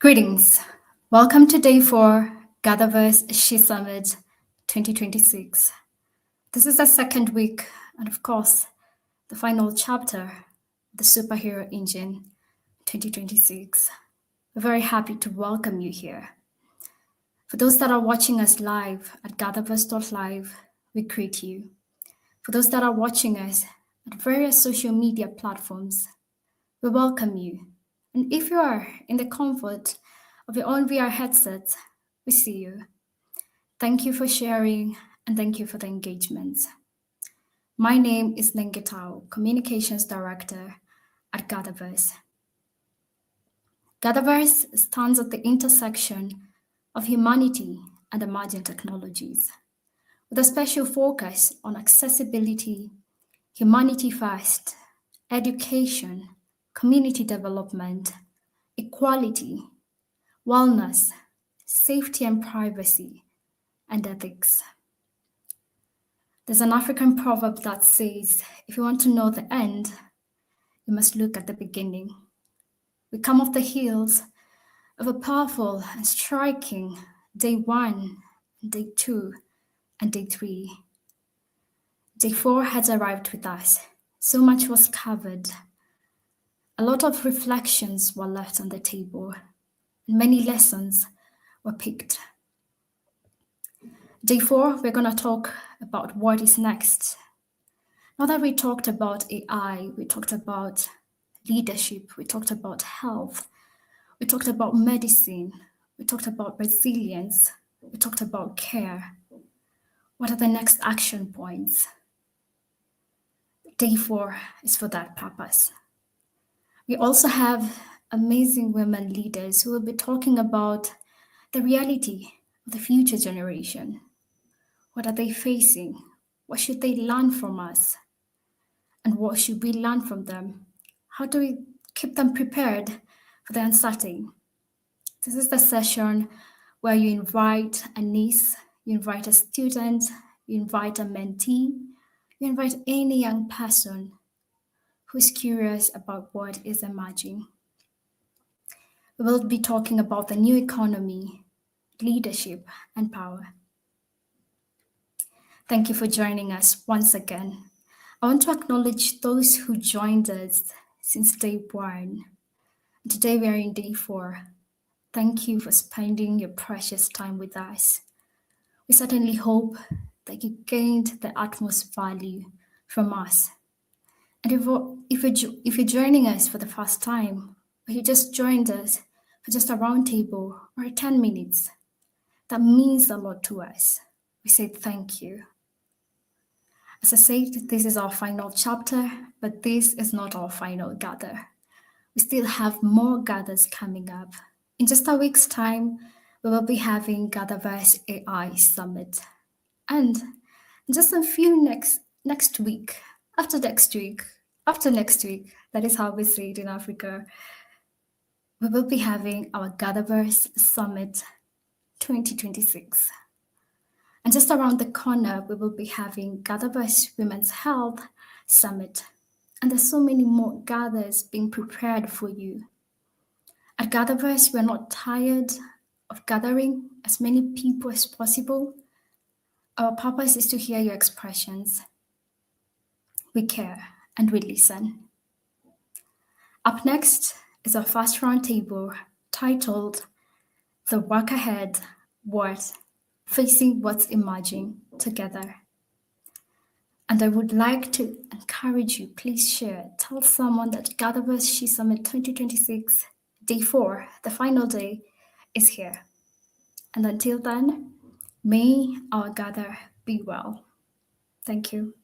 Greetings. Welcome to day 4, GatherVerse She Summit 2026. This is the second week, and of course, the final chapter, the Superhero Engine 2026. We're very happy to welcome you here. For those that are watching us live at gatherverse.live, we greet you. For those that are watching us at various social media platforms, we welcome you. And if you are in the comfort of your own VR headsets, we see you. Thank you for sharing and thank you for the engagement. My name is Nengetao, Communications Director at GatherVerse. GatherVerse stands at the intersection of humanity and emerging technologies, with a special focus on accessibility, humanity first, education, community development, equality, wellness, safety and privacy, and ethics. There's an African proverb that says, if you want to know the end, you must look at the beginning. We come off the heels of a powerful and striking day 1, day 2, and day 3. Day 4 has arrived with us. So much was covered. A lot of reflections were left on the table, and many lessons were picked. Day 4, we're going to talk about what is next. Now that we talked about AI, we talked about leadership, we talked about health, we talked about medicine, we talked about resilience, we talked about care. What are the next action points? Day 4 is for that purpose. We also have amazing women leaders who will be talking about the reality of the future generation. What are they facing? What should they learn from us? And what should we learn from them? How do we keep them prepared for the uncertain? This is the session where you invite a niece, you invite a student, you invite a mentee, you invite any young person who's curious about what is emerging. We will be talking about the new economy, leadership, and power. Thank you for joining us once again. I want to acknowledge those who joined us since day 1. Today we are in day 4. Thank you for spending your precious time with us. We certainly hope that you gained the utmost value from us. And if you're joining us for the first time, or you just joined us for just a round table or 10 minutes, that means a lot to us. We say thank you. As I said, this is our final chapter, but this is not our final gather. We still have more gathers coming up. In just a week's time, we will be having GatherVerse AI Summit. And in just a few next week, after next week, that is how we say it in Africa, we will be having our GatherVerse Summit 2026. And just around the corner, we will be having GatherVerse Women's Health Summit. And there's so many more gathers being prepared for you. At GatherVerse, we're not tired of gathering as many people as possible. Our purpose is to hear your expressions. We care and we listen. Up next is our first roundtable titled The Work Ahead, Facing What's Emerging Together. And I would like to encourage you, please share, tell someone that GatherVerse She Summit 2026, day 4, the final day, is here. And until then, may our gather be well. Thank you.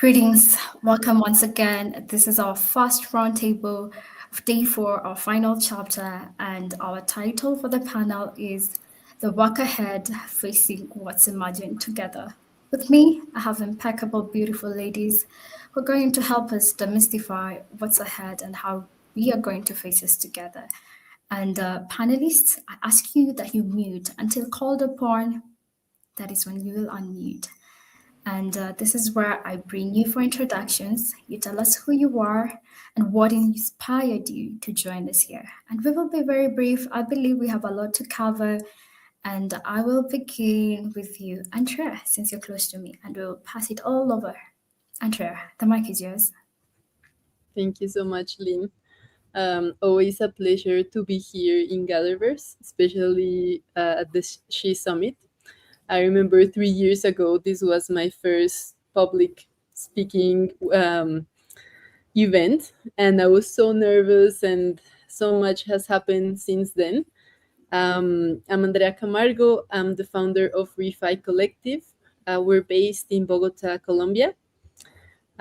Greetings, welcome once again. This is our first roundtable of day four, our final chapter, and our title for the panel is The Work Ahead Facing What's Imagined Together. With me, I have impeccable, beautiful ladies who are going to help us demystify what's ahead and how we are going to face this together. And panelists, I ask you that you mute until called upon. That is when you will unmute. And this is where I bring you for introductions. You tell us who you are and what inspired you to join us here. And we will be very brief. I believe we have a lot to cover. And I will begin with you, Andrea, since you're close to me, and we'll pass it all over. Andrea, the mic is yours. Thank you so much, Lynn. Always a pleasure to be here in GatherVerse, especially at the She Summit. I remember 3 years ago, this was my first public speaking event, and I was so nervous, and so much has happened since then. I'm Andrea Camargo. I'm the founder of Refi Collective. We're based in Bogota, Colombia.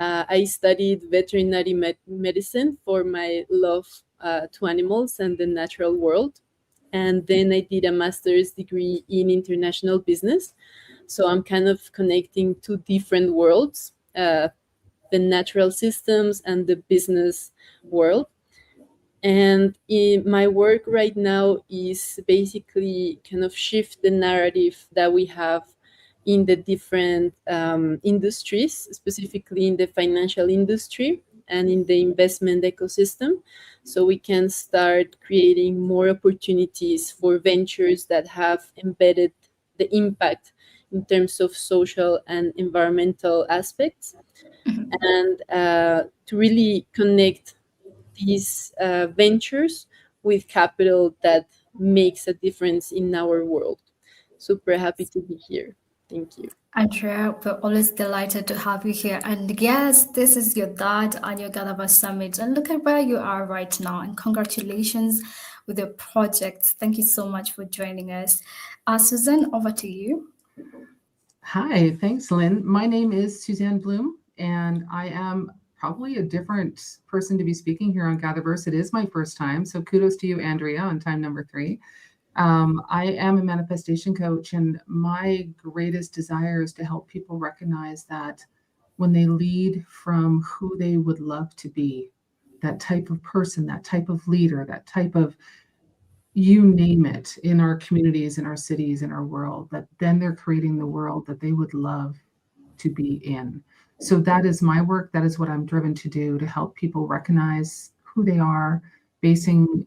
I studied veterinary medicine for my love to animals and the natural world. And then I did a master's degree in international business. So I'm kind of connecting two different worlds, the natural systems and the business world. And my work right now is basically kind of shift the narrative that we have in the different industries, specifically in the financial industry and in the investment ecosystem. So we can start creating more opportunities for ventures that have embedded the impact in terms of social and environmental aspects, and to really connect these ventures with capital that makes a difference in our world. Super happy to be here. Thank you. Andrea, we're always delighted to have you here. And yes, this is your dad and your GatherVerse Summit. And look at where you are right now. And congratulations with your project. Thank you so much for joining us. Susan, over to you. Hi, thanks, Lynn. My name is Suzanne Bloom, and I am probably a different person to be speaking here on GatherVerse. It is my first time, so kudos to you, Andrea, on time number 3. I am a manifestation coach, and my greatest desire is to help people recognize that when they lead from who they would love to be, that type of person, that type of leader, that type of you name it, in our communities, in our cities, in our world, that then they're creating the world that they would love to be in. So that is my work. That is what I'm driven to do, to help people recognize who they are, basing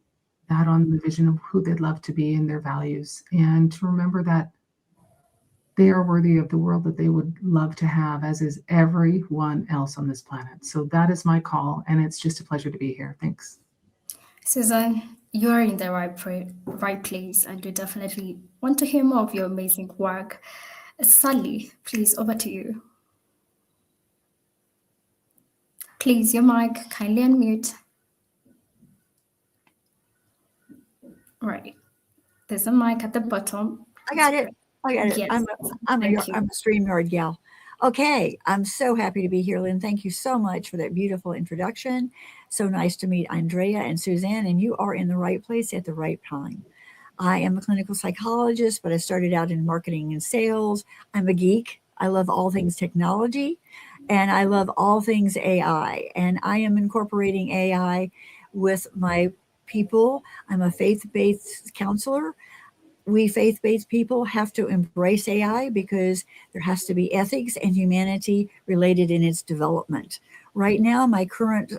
that on the vision of who they'd love to be and their values, and to remember that they are worthy of the world that they would love to have, as is everyone else on this planet. So that is my call, and it's just a pleasure to be here. Thanks. Susan, you are in the right place, and we definitely want to hear more of your amazing work. Sally, please, over to you. Please, your mic, kindly unmute. Right. There's a mic at the bottom. I got it. Yes. I'm a StreamYard gal. Okay, I'm so happy to be here, Lynn. Thank you so much for that beautiful introduction. So nice to meet Andrea and Suzanne, and you are in the right place at the right time. I am a clinical psychologist, but I started out in marketing and sales. I'm a geek. I love all things technology, and I love all things AI. And I am incorporating AI with my people. I'm a faith-based counselor. We faith-based people have to embrace AI because there has to be ethics and humanity related in its development. Right now, my current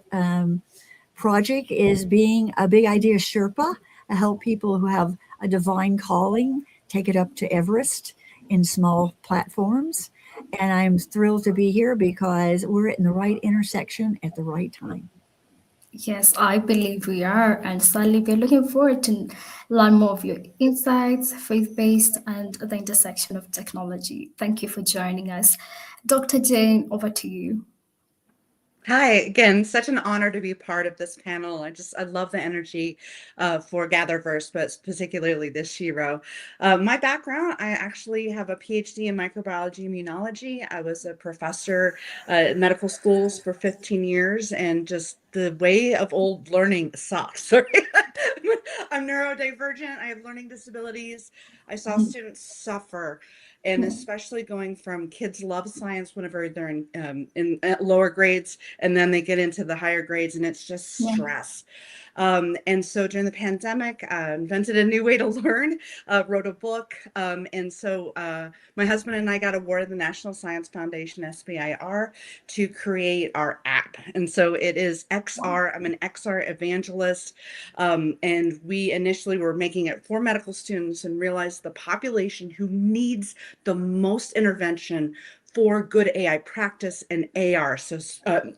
project is being a big idea Sherpa. I help people who have a divine calling take it up to Everest in small platforms. And I'm thrilled to be here because we're in the right intersection at the right time. Yes, I believe we are. And Sally, we're looking forward to learn more of your insights, faith-based, and the intersection of technology. Thank you for joining us. Dr. Jane, over to you. Hi, again, such an honor to be part of this panel. I love the energy for GatherVerse, but particularly this Shiro. My background, I actually have a PhD in microbiology immunology. I was a professor at medical schools for 15 years, and just the way of old learning sucks. Sorry. I'm neurodivergent. I have learning disabilities. I saw students suffer, and especially going from kids love science whenever they're in lower grades, and then they get into the higher grades, and it's just Yeah. stress. And so during the pandemic, I invented a new way to learn, wrote a book. And so my husband and I got awarded the National Science Foundation, SBIR, to create our app. And so it is XR. I'm an XR evangelist. And we initially were making it for medical students and realized the population who needs the most intervention for good AI practice and AR. So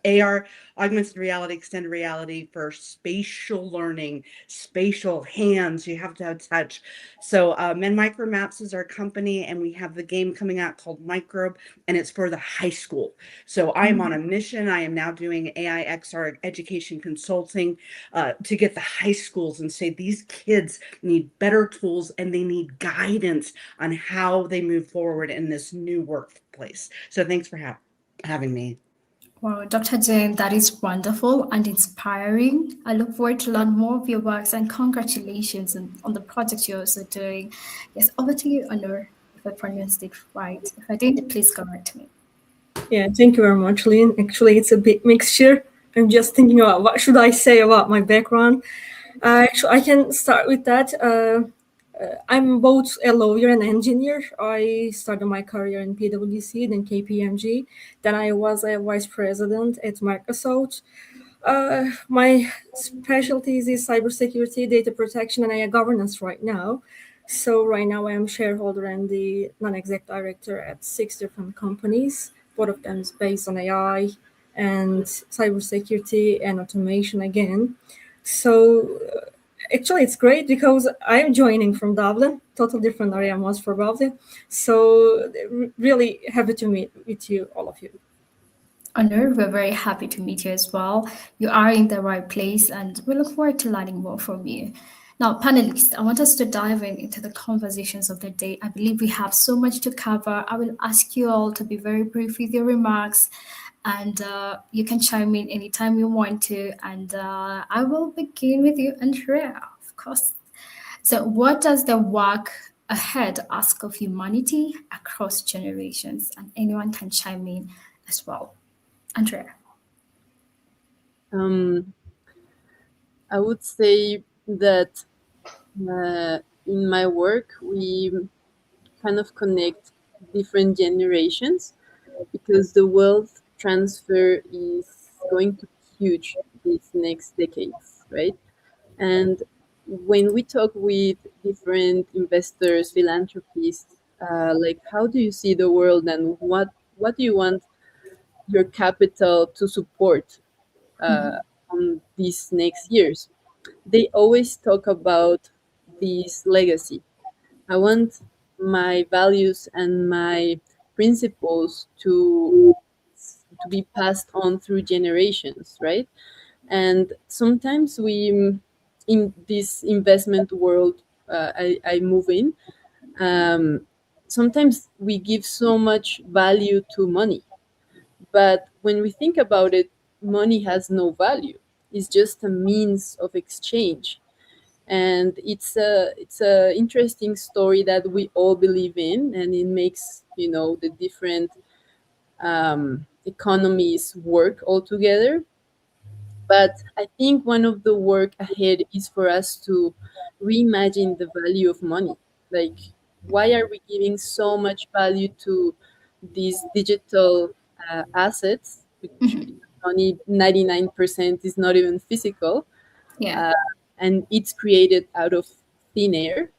AR, augmented reality, extended reality for spatial learning, spatial hands, you have to have touch. So and Micromaps is our company, and we have the game coming out called Microbe, and it's for the high school. So I am on a mission. I am now doing AI XR education consulting to get the high schools and say these kids need better tools and they need guidance on how they move forward in this new workplace. So thanks for having me. Wow, Dr. Jane, that is wonderful and inspiring. I look forward to learn more of your works and congratulations on the project you're also doing. Yes, over to you, Anur, if I pronounced it right. If I didn't, please correct me. Yeah, thank you very much, Lynn. Actually, it's a big mixture. I'm just thinking about what should I say about my background. Actually, I can start with that. I'm both a lawyer and engineer. I started my career in PwC, then KPMG. Then I was a vice president at Microsoft. My specialties is cybersecurity, data protection, and AI governance right now. So right now I am shareholder and the non-exec director at 6 different companies. Both of them is based on AI and cybersecurity and automation again. So actually it's great because I'm joining from Dublin, total different area most probably. So really happy to meet with you, all of you. Anur, we're very happy to meet you as well. You are in the right place, and we look forward to learning more from you. Now, panelists, I want us to dive into the conversations of the day. I believe we have so much to cover. I will ask you all to be very brief with your remarks, and you can chime in anytime you want to. And I will begin with you, Andrea, of course. So, what does the work ahead ask of humanity across generations? And anyone can chime in as well. Andrea. I would say that in my work, we kind of connect different generations because the wealth transfer is going to be huge these next decades, right? And when we talk with different investors, philanthropists, like how do you see the world and what do you want your capital to support on these next years? They always talk about this legacy. I want my values and my principles to be passed on through generations, right? And sometimes we, in this investment world, I move in. Sometimes we give so much value to money, but when we think about it, money has no value. It's just a means of exchange, and it's a interesting story that we all believe in, and it makes the different economies work all together. But I think one of the work ahead is for us to reimagine the value of money. Like, why are we giving so much value to these digital assets, which only 99% is not even physical, Yeah. and it's created out of thin air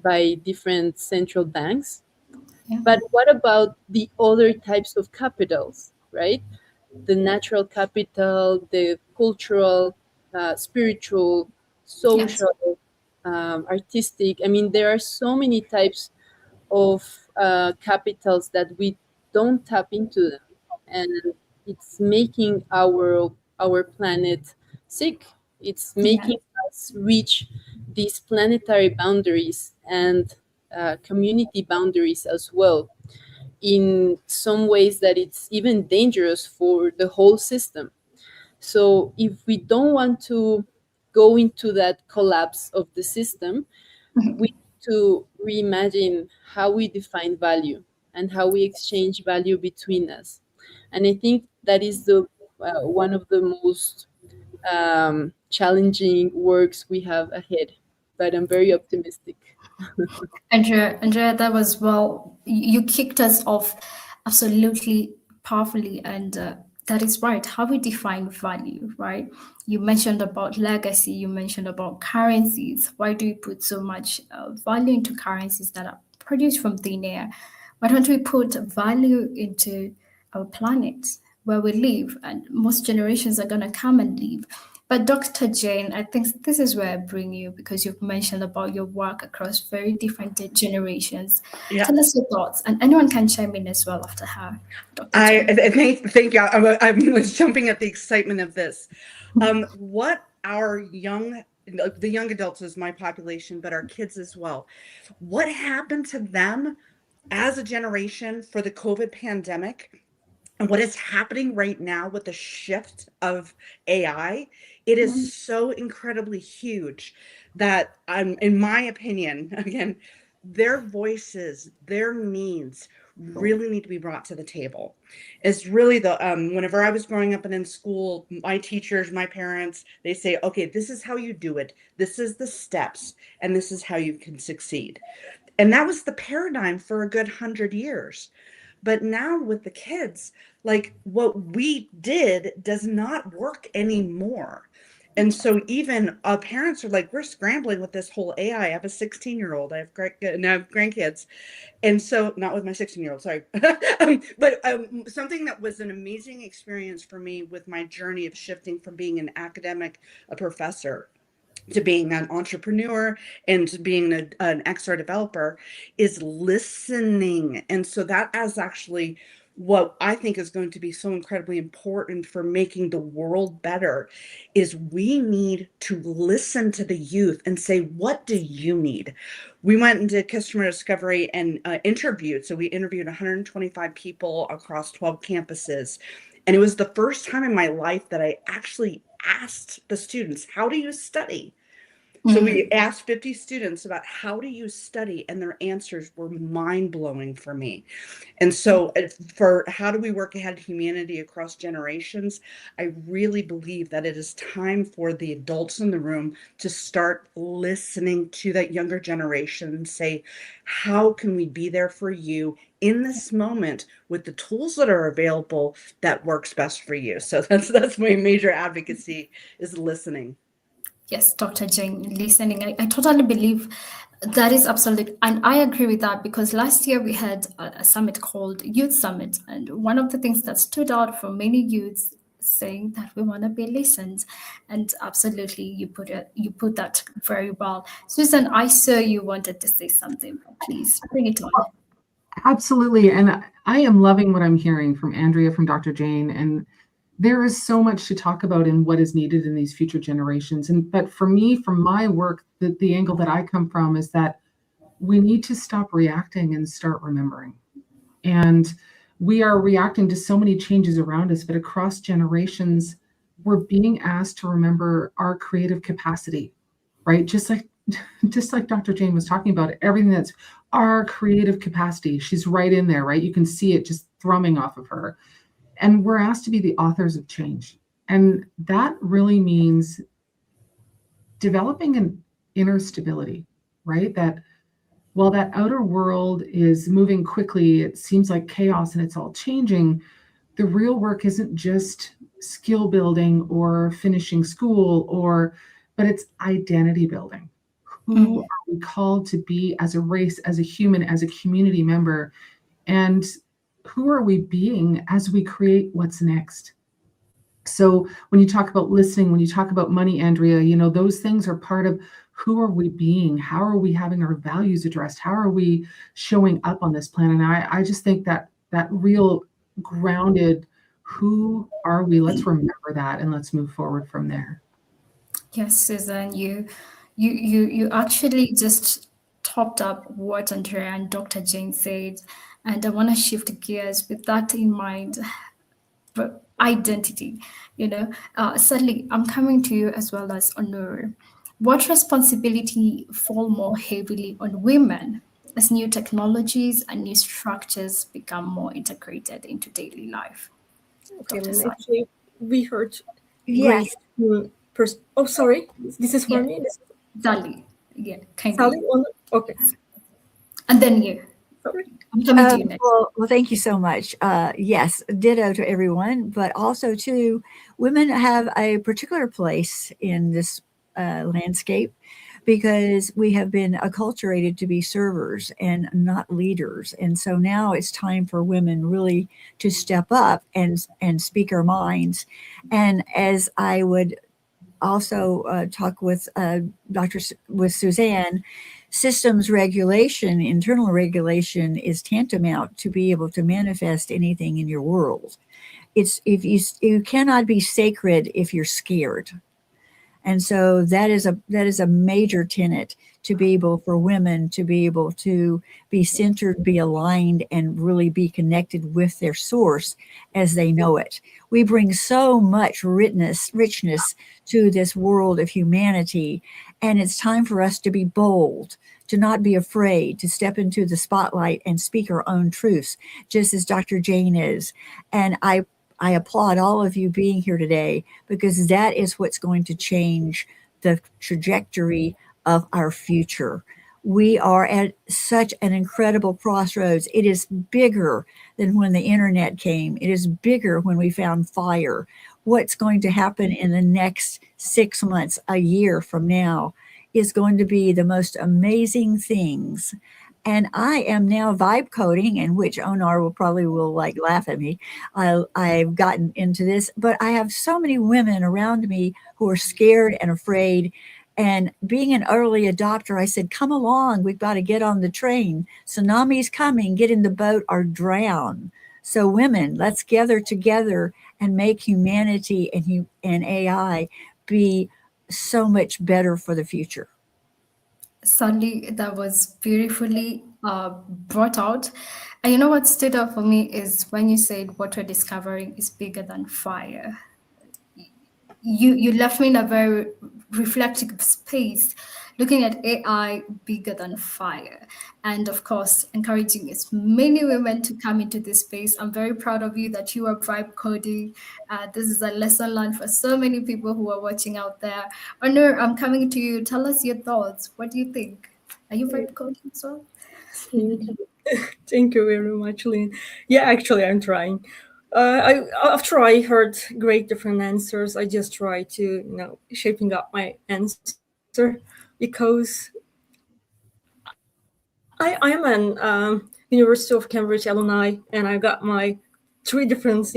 by different central banks? Yeah. But what about the other types of capitals, right? The natural capital, the cultural, spiritual, Yes. social, artistic. I mean, there are so many types of capitals that we don't tap into them. And it's making our planet sick. It's Yeah. making us reach these planetary boundaries and community boundaries as well, in some ways that it's even dangerous for the whole system. So if we don't want to go into that collapse of the system, Mhm. we need to reimagine how we define value and how we exchange value between us. And I think that is the one of the most challenging works we have ahead. But I'm very optimistic. Andrea, that was well. You kicked us off absolutely powerfully, and that is right. How we define value, right? You mentioned about legacy. You mentioned about currencies. Why do we put so much value into currencies that are produced from thin air? Why don't we put value into our planet where we live? And most generations are going to come and live. But Dr. Jane, I think this is where I bring you because you've mentioned about your work across very different generations. Yeah. Tell us your thoughts, and anyone can chime in as well after her, Dr. Jane. Thank you. I was jumping at the excitement of this. What our the young adults is my population, but our kids as well. What happened to them as a generation for the COVID pandemic? And what is happening right now with the shift of AI, it is so incredibly huge that, in my opinion, again, their voices, their needs really need to be brought to the table. It's really whenever I was growing up and in school, my teachers, my parents, they say, okay, this is how you do it. This is the steps, and this is how you can succeed. And that was the paradigm for a good 100 years. But now with the kids, like what we did does not work anymore. And so even parents are like, we're scrambling with this whole AI. I have a 16-year-old. I have grandkids. And so not with my 16-year-old, sorry. But something that was an amazing experience for me with my journey of shifting from being an academic, a professor, to being an entrepreneur and to being an XR developer is listening. And so that is actually what I think is going to be so incredibly important for making the world better is we need to listen to the youth and say, what do you need? We went into customer discovery and interviewed. So we interviewed 125 people across 12 campuses. And it was the first time in my life that I actually asked the students, how do you study? So we asked 50 students about how do you study, and their answers were mind-blowing for me. And so for how do we work ahead of humanity across generations, I really believe that it is time for the adults in the room to start listening to that younger generation and say, how can we be there for you in this moment with the tools that are available that works best for you? So that's my major advocacy, is listening. Yes, Dr. Jane, listening. I totally believe that is absolute. And I agree with that because last year we had a summit called Youth Summit. And one of the things that stood out for many youths saying that we want to be listened. And absolutely, you put that very well. Susan, I saw you wanted to say something. Please bring it on. Absolutely. And I am loving what I'm hearing from Andrea, from Dr. Jane. And there is so much to talk about in what is needed in these future generations. But for me, from my work, the angle that I come from is that we need to stop reacting and start remembering. And we are reacting to so many changes around us, but across generations, we're being asked to remember our creative capacity, right? Just like Dr. Jane was talking about, everything that's our creative capacity. She's right in there, right? You can see it just thrumming off of her. And we're asked to be the authors of change. And that really means developing an inner stability, right? That while that outer world is moving quickly, it seems like chaos and it's all changing. The real work isn't just skill building or finishing school, but it's identity building. Who are we called to be as a race, as a human, as a community member? And who are we being as we create what's next? So when you talk about listening, when you talk about money, Andrea, those things are part of who are we being? How are we having our values addressed? How are we showing up on this planet? And I just think that real grounded Who are we? Let's remember that and let's move forward from there. Yes, Susan, you actually just topped up what Andrea and Dr. Jane said, and I want to shift gears with that in mind. But identity, certainly, I'm coming to you as well as Honor. What responsibility fall more heavily on women as new technologies and new structures become more integrated into daily life? Okay, Dr. Lynn, Sai. actually, we heard Yes. great. Oh, sorry. This is for Yeah, me. Sally. Yeah, Sally? kindly. Okay, And then you. sorry. I'm coming to you next. Well, thank you so much. Yes, ditto to everyone, but also too, women have a particular place in this landscape because we have been acculturated to be servers and not leaders, and so now it's time for women really to step up and speak our minds. And as I would also talk with with Suzanne, systems regulation, internal regulation is tantamount to be able to manifest anything in your world. It's if you cannot be sacred if you're scared. And so that is a major tenet to be able for women to be able to be centered, be aligned, and really be connected with their source as they know it. We bring so much richness to this world of humanity, and it's time for us to be bold, to not be afraid, to step into the spotlight and speak our own truths, just as Dr. Jane is. And I applaud all of you being here today because that is what's going to change the trajectory of our future. We are at such an incredible crossroads. It is bigger than when the internet came. It is bigger when we found fire. What's going to happen in the next 6 months, a year from now, is going to be the most amazing things. And I am now vibe coding, and which Onar will like laugh at me. I've gotten into this, but I have so many women around me who are scared and afraid. And being an early adopter, I said, come along, we've got to get on the train. Tsunami's coming, get in the boat or drown. So women, let's gather together and make humanity and AI be so much better for the future. Suddenly, that was beautifully brought out. And you know what stood out for me is when you said what we're discovering is bigger than fire. You left me in a very reflective space, looking at AI bigger than fire, and of course, encouraging as many women to come into this space. I'm very proud of you that you are vibe coding. This is a lesson learned for so many people who are watching out there. Honor, I'm coming to you. Tell us your thoughts. What do you think? Are you vibe coding as well? Thank you. Thank you very much, Lynn. Yeah, actually, I'm trying. After I heard great different answers, I just try to shaping up my answer because I am an University of Cambridge alumni, and I got my 3 different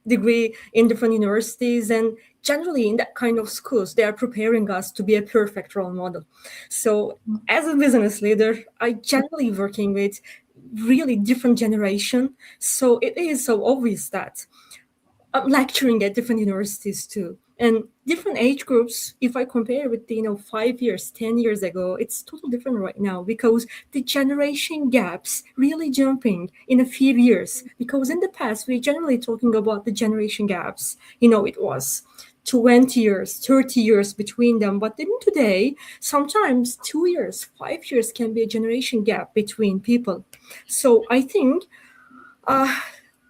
degree in different universities, and generally in that kind of schools they are preparing us to be a perfect role model. So as a business leader, I generally working with really different generation, so it is so obvious that I'm lecturing at different universities too, and different age groups. If I compare with 5 years, 10 years ago, it's totally different right now because the generation gaps really jumping in a few years. Because in the past, we generally talking about the generation gaps. It was 20 years, 30 years between them. But then today, sometimes 2 years, 5 years can be a generation gap between people. So I think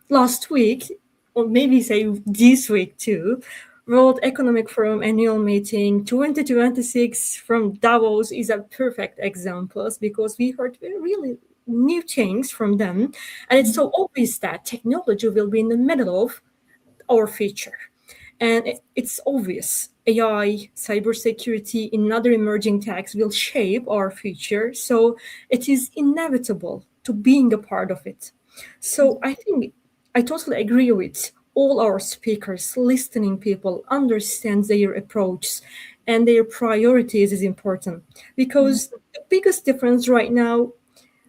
last week, or maybe say this week too, World Economic Forum annual meeting 2026 from Davos is a perfect example because we heard really new things from them. And it's so obvious that technology will be in the middle of our future. And it's obvious AI, cybersecurity, and other emerging techs will shape our future. So it is inevitable to being a part of it. So I think I totally agree with all our speakers. Listening people understand their approach and their priorities is important because the biggest difference right now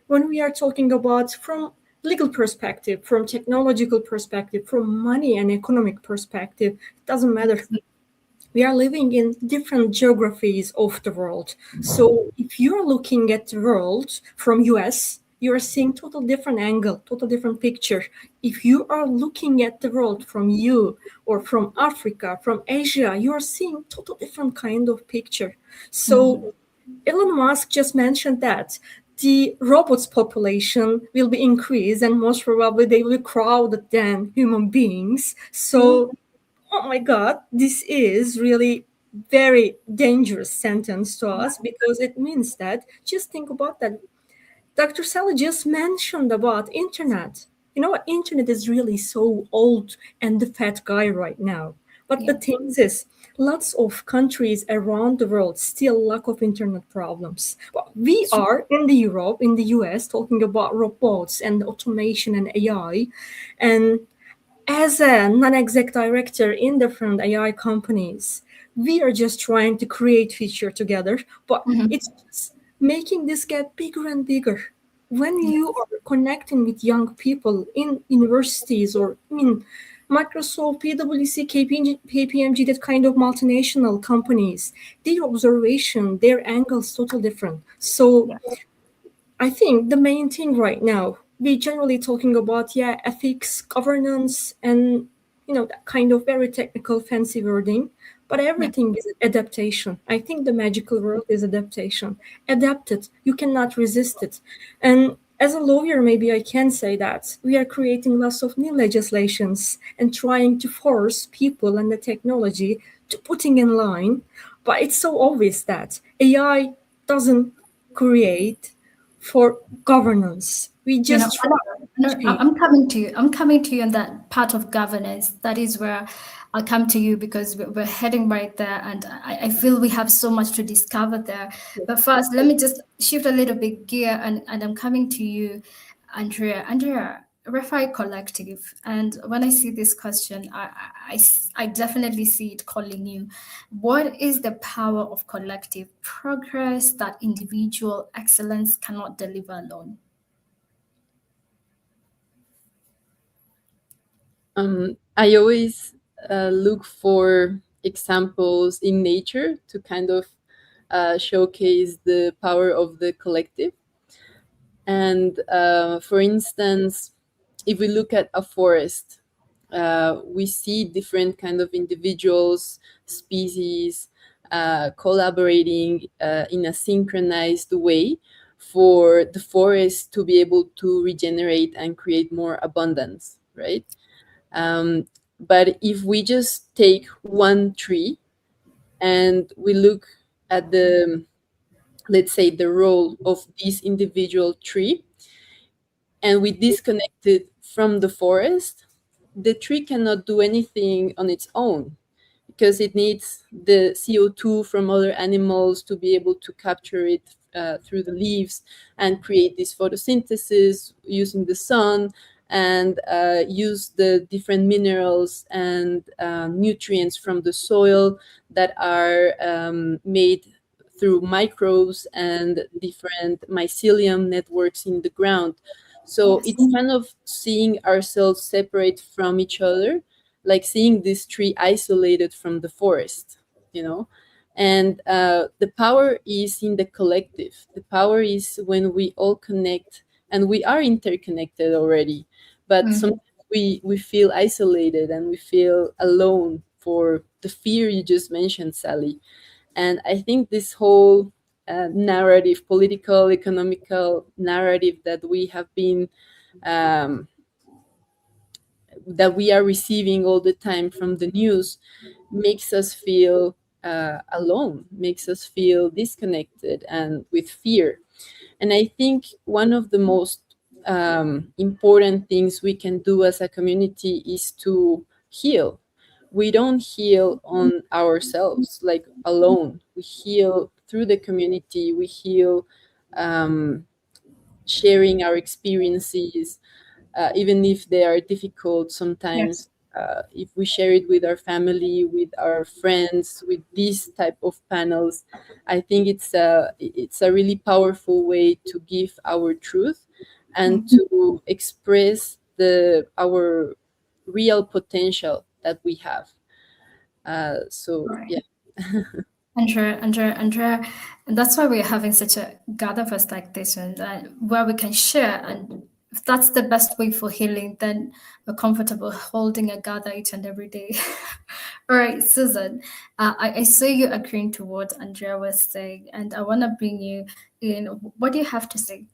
when we are talking about from legal perspective, from technological perspective, from money and economic perspective, it doesn't matter. We are living in different geographies of the world. So if you're looking at the world from US, you're seeing total different angle, total different picture. If you are looking at the world from you or from Africa, from Asia, you are seeing total different kind of picture. So Elon Musk just mentioned that the robots population will be increased and most probably they will be crowded than human beings. So oh my God, this is really very dangerous sentence to us because it means that just think about that. Dr. Sally just mentioned about internet. You know what? Internet is really so old and the fat guy right now. But the thing is, lots of countries around the world still lack of internet problems. Well, we are in the Europe, in the US, talking about robots and automation and AI. And as a non-exec director in different AI companies, we are just trying to create feature together, but it's just making this get bigger and bigger. When you are connecting with young people in universities or in Microsoft, PwC, KPMG, that kind of multinational companies, their observation, their angles totally different. So I think the main thing right now, we generally talking about ethics, governance, and that kind of very technical, fancy wording. But everything is adaptation. I think the magical word is adaptation. Adapt it. You cannot resist it. And as a lawyer, maybe I can say that we are creating lots of new legislations and trying to force people and the technology to putting in line. But it's so obvious that AI doesn't create for governance. We just try to change. I'm coming to you. I'm coming to you on that part of governance. That is where I'll come to you because we're heading right there, and I feel we have so much to discover there. But first, let me just shift a little bit gear, and I'm coming to you, Andrea. Andrea, Refi Collective, and when I see this question, I definitely see it calling you. What is the power of collective progress that individual excellence cannot deliver alone? I always look for examples in nature to kind of showcase the power of the collective. And for instance, if we look at a forest, we see different kind of individuals, species, collaborating in a synchronized way for the forest to be able to regenerate and create more abundance, right? But if we just take one tree and we look at the, let's say, the role of this individual tree, and we disconnect it from the forest, the tree cannot do anything on its own because it needs the CO2 from other animals to be able to capture it through the leaves and create this photosynthesis using the sun and use the different minerals and nutrients from the soil that are made through microbes and different mycelium networks in the ground. So it's kind of seeing ourselves separate from each other, like seeing this tree isolated from the forest, and the power is in the collective. The power is when we all connect, and we are interconnected already, but sometimes we feel isolated and we feel alone for the fear you just mentioned, Sally. And I think this whole narrative, political, economical narrative that we have been that we are receiving all the time from the news makes us feel alone, makes us feel disconnected and with fear. And I think one of the most important things we can do as a community is to heal. We don't heal on ourselves, like alone. We heal through the community. We heal sharing our experiences, even if they are difficult sometimes. If we share it with our family, with our friends, with these type of panels, I think it's a really powerful way to give our truth and to express our real potential that we have. So Right. yeah. Andrea, and that's why we're having such a GatherVerse like this one, where we can share. And if that's the best way for healing, then we're comfortable holding a gather each and every day. All right, Susan, I see you agreeing to what Andrea was saying, and I want to bring you in. What do you have to say?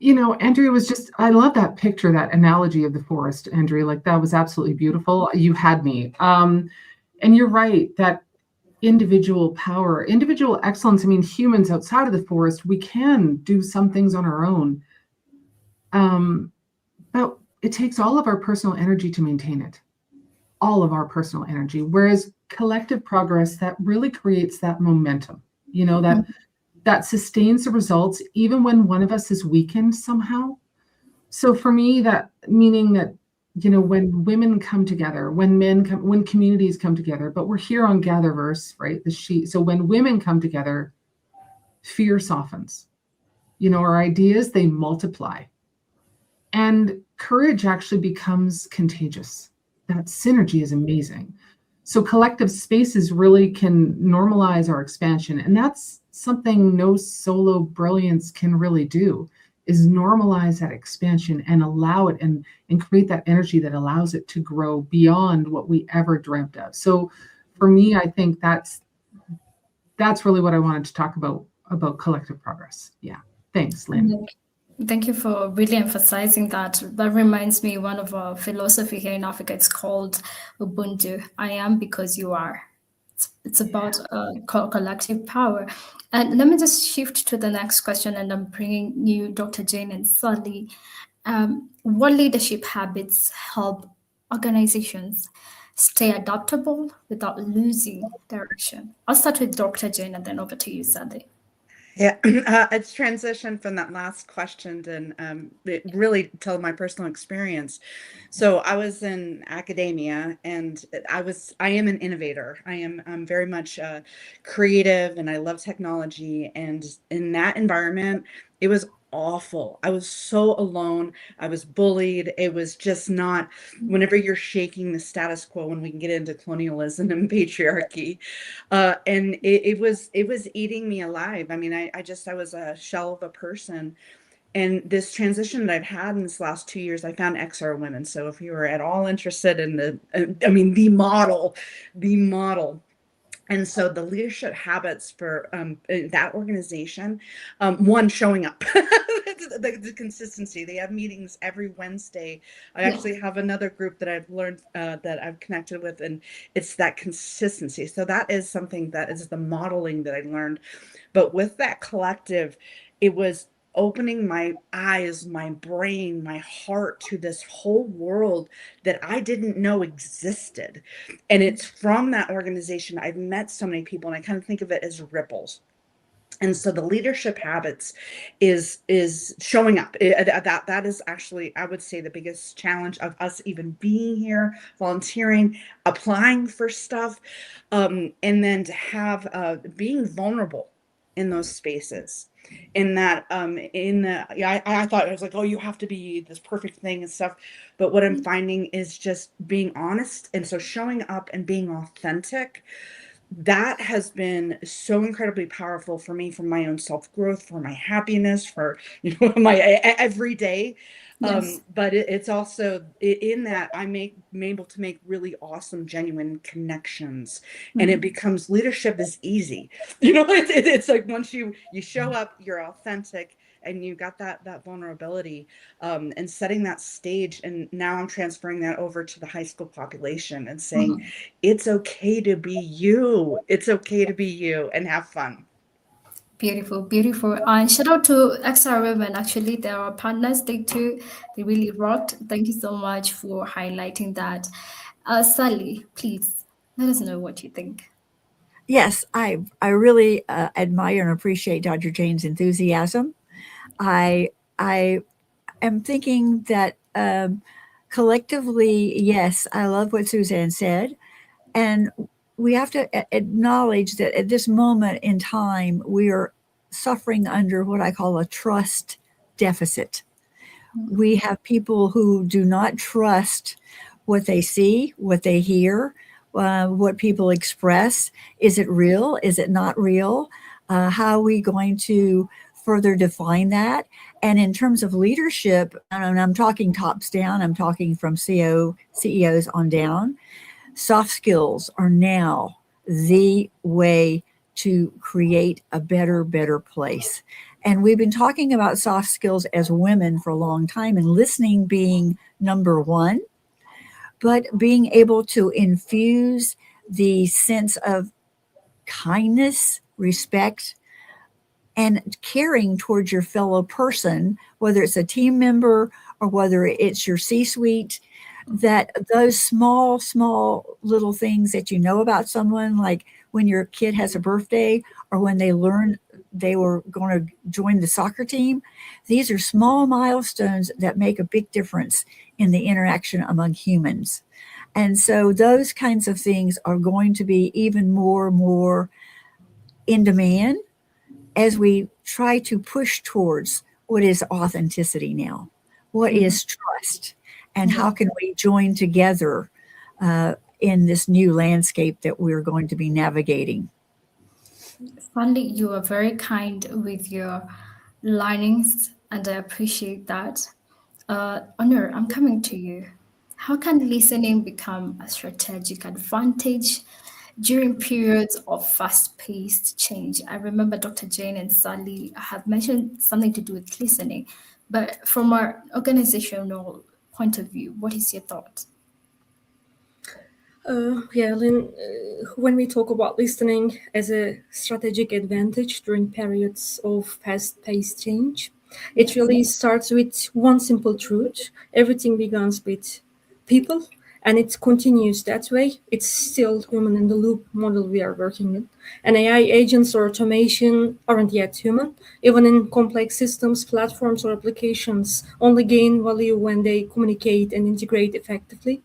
You know, Andrea I love that picture, that analogy of the forest, Andrea. Like, that was absolutely beautiful. You had me. And you're right, that individual power, individual excellence. I mean, humans outside of the forest, we can do some things on our own. But it takes all of our personal energy to maintain it, all of our personal energy. Whereas collective progress, that really creates that momentum, you know, that sustains the results, even when one of us is weakened somehow. So for me, that meaning that, you know, when women come together, when men come, when communities come together, but we're here on GatherVerse, right? So when women come together, fear softens. You know, our ideas, they multiply. And courage actually becomes contagious. That synergy is amazing. So collective spaces really can normalize our expansion. And that's something no solo brilliance can really do, is normalize that expansion and allow it and create that energy that allows it to grow beyond what we ever dreamt of. So for me, I think that's really what I wanted to talk about collective progress. Yeah. Thanks, Lynn. Thank you for really emphasizing that. That reminds me, one of our philosophy here in Africa, it's called Ubuntu. I am because you are. It's about collective power. And let me just shift to the next question, and I'm bringing you, Dr. Jane and Sally. What leadership habits help organizations stay adaptable without losing direction? I'll start with Dr. Jane and then over to you, Sally. Yeah, it's transitioned from that last question and it really tell my personal experience. So I was in academia, and I am an innovator. I'm very much creative, and I love technology. And in that environment, it was awful. I was so alone. I was bullied. It was just not. Whenever you're shaking the status quo, when we can get into colonialism and patriarchy, and it was eating me alive. I mean, I was a shell of a person. And this transition that I've had in this last 2 years, I found XR Women. So if you are at all interested in the model. And so the leadership habits for that organization, one, showing up, the consistency. They have meetings every Wednesday. I actually have another group that I've learned that I've connected with, and it's that consistency. So that is something that is the modeling that I learned. But with that collective, it was opening my eyes, my brain, my heart to this whole world that I didn't know existed. And it's from that organization I've met so many people, and I kind of think of it as ripples. And so the leadership habits is showing up. That is actually, I would say, the biggest challenge of us even being here, volunteering, applying for stuff, and then to have being vulnerable in those spaces. In that, I thought, I was like, oh, you have to be this perfect thing and stuff. But what I'm finding is just being honest. And so showing up and being authentic, that has been so incredibly powerful for me, for my own self-growth, for my happiness, for, my everyday. Yes. But it's also in that I'm able to make really awesome, genuine connections, and it becomes, leadership is easy. It's like once you show up, you're authentic, and you got that vulnerability, and setting that stage. And now I'm transferring that over to the high school population and saying, it's okay to be you. It's okay to be you and have fun. Beautiful, beautiful. And shout out to XR Women. Actually, they are our partners. They really rocked. Thank you so much for highlighting that. Sally, please let us know what you think. Yes, I really admire and appreciate Dr. Jane's enthusiasm. I am thinking that collectively, yes, I love what Suzanne said, and we have to acknowledge that at this moment in time, we are suffering under what I call a trust deficit. We have people who do not trust what they see, what they hear, what people express. Is it real? Is it not real? How are we going to further define that? And in terms of leadership, and I'm talking tops down, I'm talking from CEOs on down, soft skills are now the way to create a better place. And we've been talking about soft skills as women for a long time, and listening being number one, but being able to infuse the sense of kindness, respect, and caring towards your fellow person, whether it's a team member or whether it's your C suite, that those small little things that you know about someone, like when your kid has a birthday or when they learn they were going to join the soccer team, these are small milestones that make a big difference in the interaction among humans. And so those kinds of things are going to be even more in demand as we try to push towards what is authenticity now, what is trust, and how can we join together in this new landscape that we're going to be navigating. Sandy, you are very kind with your linings, and I appreciate that. Honor, I'm coming to you. How can listening become a strategic advantage during periods of fast-paced change? I remember Dr. Jane and Sally have mentioned something to do with listening, but from our organizational point of view, what is your thought? Yeah, Lynn, when we talk about listening as a strategic advantage during periods of fast-paced change, it really starts with one simple truth. Everything begins with people, and it continues that way. It's still human in the loop model we are working in. And AI agents or automation aren't yet human. Even in complex systems, platforms, or applications only gain value when they communicate and integrate effectively.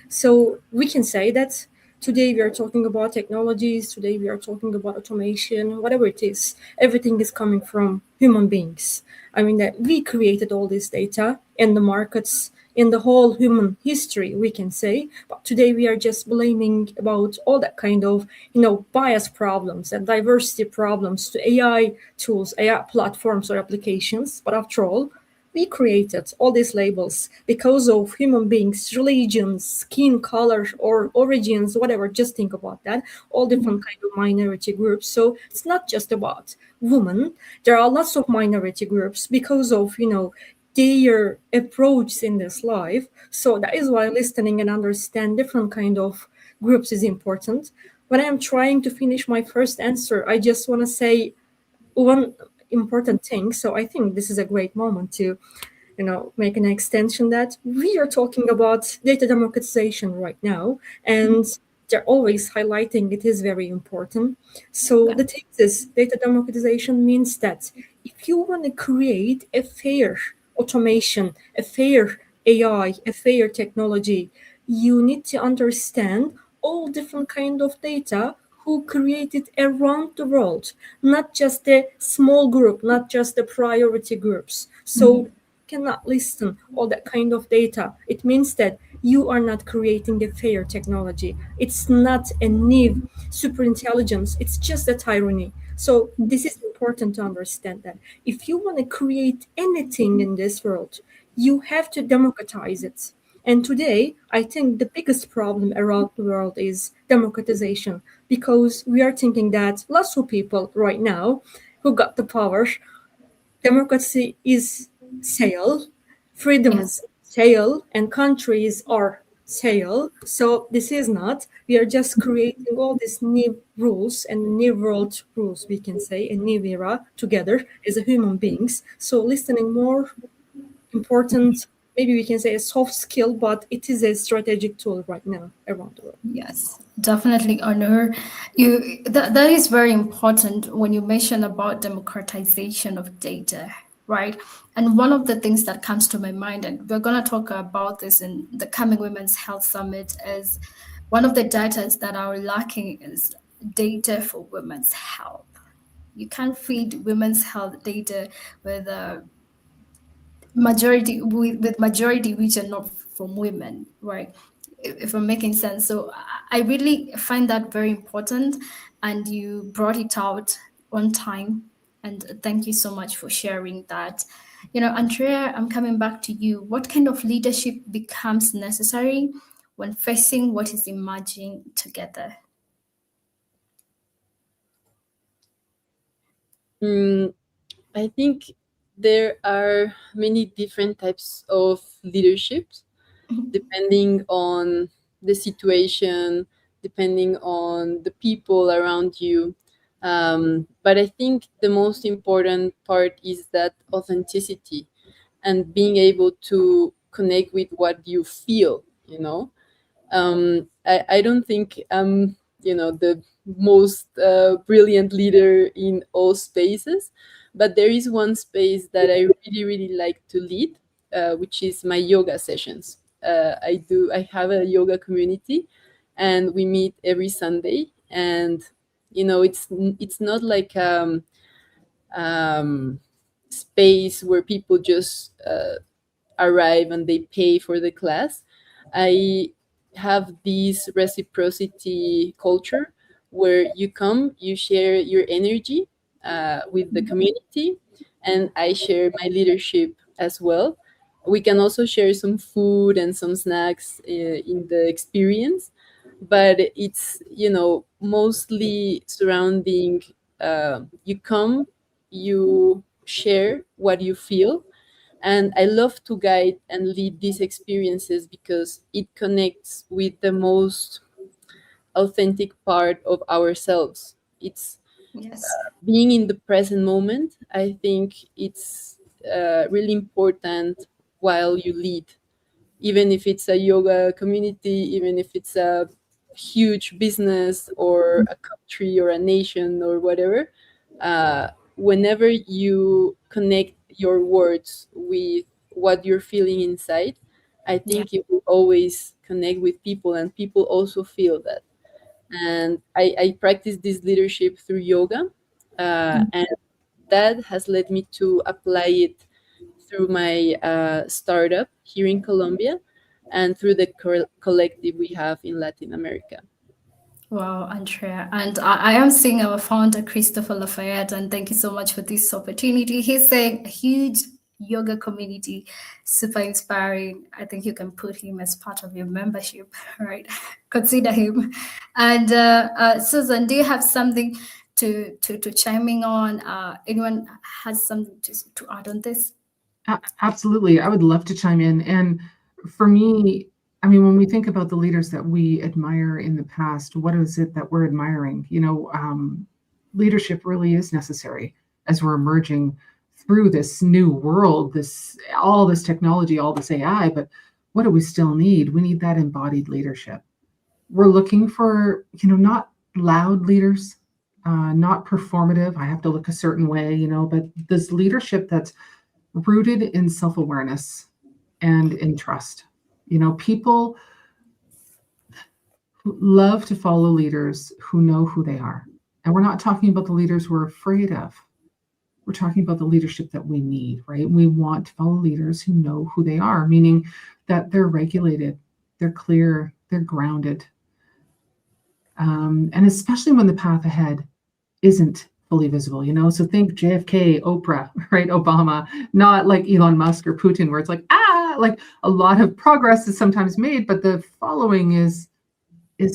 So we can say that today we are talking about technologies, today we are talking about automation, whatever it is, everything is coming from human beings. I mean, that we created all this data in the markets, in the whole human history, we can say. But today we are just blaming about all that kind of, bias problems and diversity problems to AI tools, AI platforms or applications. But after all, we created all these labels because of human beings, religions, skin color, or origins, whatever. Just think about that. All different kind of minority groups. So it's not just about women. There are lots of minority groups because of their approach in this life. So that is why listening and understand different kind of groups is important. When I'm trying to finish my first answer, I just want to say one important thing. So I think this is a great moment to, make an extension that we are talking about data democratization right now, and they're always highlighting it is very important. So the thing is, data democratization means that if you want to create a fair automation, a fair AI, a fair technology, you need to understand all different kind of data who created around the world, not just a small group, not just the priority groups. So cannot listen all that kind of data. It means that you are not creating a fair technology. It's not a new super intelligence. It's just a tyranny. So this is important to understand that if you want to create anything in this world, you have to democratize it. And today, I think the biggest problem around the world is democratization, because we are thinking that lots of people right now who got the power, democracy is sale, freedom is sale, and countries are sale. So this is not. We are just creating all these new rules and new world rules, we can say, a new era together as a human beings. So listening more important, maybe we can say a soft skill, but it is a strategic tool right now around the world. Yes, definitely, Honor. That is very important when you mention about democratization of data, right? And one of the things that comes to my mind, and we're going to talk about this in the coming Women's Health Summit, is one of the data that are lacking is data for women's health. You can't feed women's health data with with majority which are not from women, right? If I'm making sense. So I really find that very important, and you brought it out on time. And thank you so much for sharing that. Andrea, I'm coming back to you. What kind of leadership becomes necessary when facing what is emerging together? I think there are many different types of leaderships depending on the situation, depending on the people around you. But I think the most important part is that authenticity and being able to connect with what you feel, I don't think I'm, the most brilliant leader in all spaces, but there is one space that I really, really like to lead, which is my yoga sessions. I have a yoga community, and we meet every Sunday, and it's not like um, space where people just arrive and they pay for the class. I have this reciprocity culture where you come, you share your energy with the community, and I share my leadership as well. We can also share some food and some snacks in the experience, but it's mostly surrounding. You come, you share what you feel, and I love to guide and lead these experiences because it connects with the most authentic part of ourselves. It's Yes. being in the present moment. I think it's really important while you lead, even if it's a yoga community, even if it's a huge business or a country or a nation or whatever. Whenever you connect your words with what you're feeling inside, I Yeah. think you will always connect with people, and people also feel that. And I practice this leadership through yoga, and that has led me to apply it through my startup here in Colombia and through the collective we have in Latin America. Wow, Andrea. And I am seeing our founder, Christopher Lafayette, and thank you so much for this opportunity. He's saying a huge yoga community, super inspiring. I think you can put him as part of your membership, right? Consider him. And Susan, do you have something to chiming on? Anyone has something to add on this? Absolutely. I would love to chime in. And for me, I mean, when we think about the leaders that we admire in the past, what is it that we're admiring? Leadership really is necessary as we're emerging through this new world, all this technology, all this AI. But what do we still need? We need that embodied leadership. We're looking for, not loud leaders, not performative. I have to look a certain way, but this leadership that's rooted in self-awareness and in trust. People love to follow leaders who know who they are. And we're not talking about the leaders we're afraid of. We're talking about the leadership that we need, right? We want to follow leaders who know who they are, meaning that they're regulated, they're clear, they're grounded. And especially when the path ahead isn't fully visible, So think JFK, Oprah, right? Obama, not like Elon Musk or Putin, where it's like, like a lot of progress is sometimes made, but the following is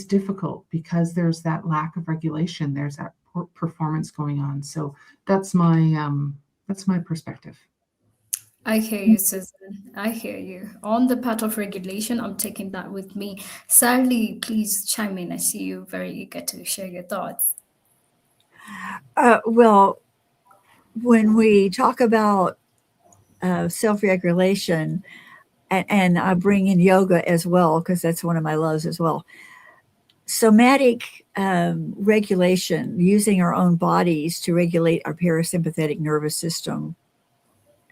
difficult because there's that lack of regulation. There's that performance going on. So that's my perspective. I hear you, Susan. I hear you. On the part of regulation, I'm taking that with me. Sally, please chime in. I see you very eager to share your thoughts. Well, when we talk about self-regulation, and I bring in yoga as well, because that's one of my loves as well. Somatic regulation, using our own bodies to regulate our parasympathetic nervous system.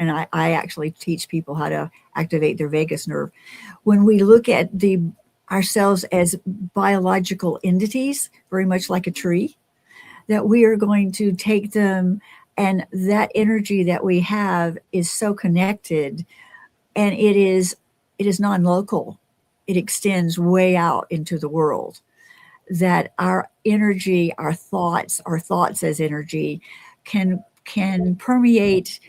And I actually teach people how to activate their vagus nerve. When we look at ourselves as biological entities, very much like a tree, that we are going to take them And that energy that we have is so connected, and it is non-local. It extends way out into the world. That our energy, our thoughts as energy can permeate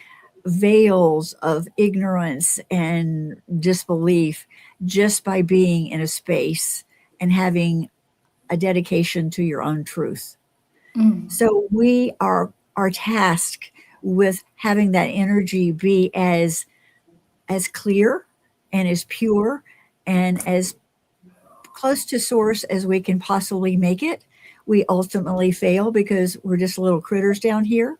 veils of ignorance and disbelief just by being in a space and having a dedication to your own truth. So we are tasked with having that energy be as clear and as pure and as close to source as we can possibly make it. We ultimately fail because we're just little critters down here,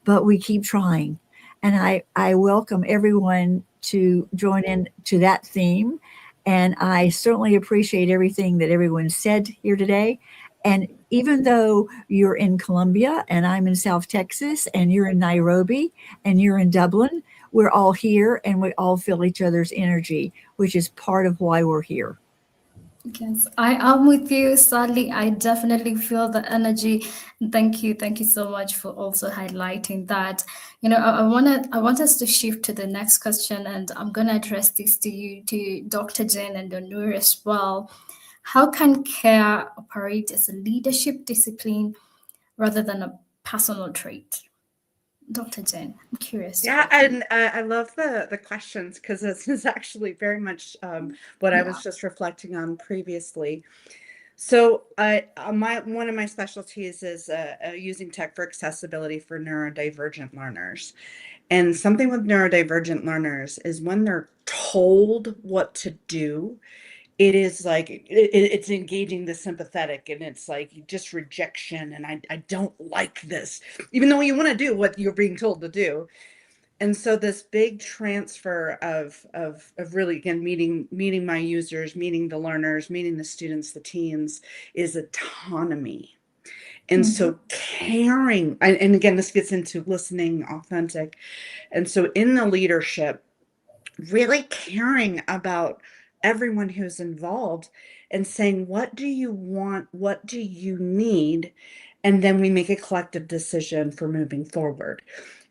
but we keep trying. And I welcome everyone to join in to that theme. And I certainly appreciate everything that everyone said here today. And even though you're in Colombia and I'm in South Texas and you're in Nairobi and you're in Dublin, we're all here and we all feel each other's energy, which is part of why we're here. Yes, I am with you, Sally. I definitely feel the energy. Thank you so much for also highlighting that. I want us to shift to the next question, and I'm gonna address this to you, to Dr. Jane and Onur as well. How can care operate as a leadership discipline rather than a personal trait? Dr. Jane, I'm curious. Yeah, and I love the questions, because this is actually very much what I was just reflecting on previously. So one of my specialties is using tech for accessibility for neurodivergent learners. And something with neurodivergent learners is when they're told what to do, it is like it's engaging the sympathetic, and it's like just rejection, and I don't like this, even though you want to do what you're being told to do. And so this big transfer of really, again, meeting my users, meeting the learners, meeting the students, the teams, is autonomy. And so caring, and again, this gets into listening, authentic. And so in the leadership, really caring about everyone who's involved and saying, what do you want? What do you need? And then we make a collective decision for moving forward.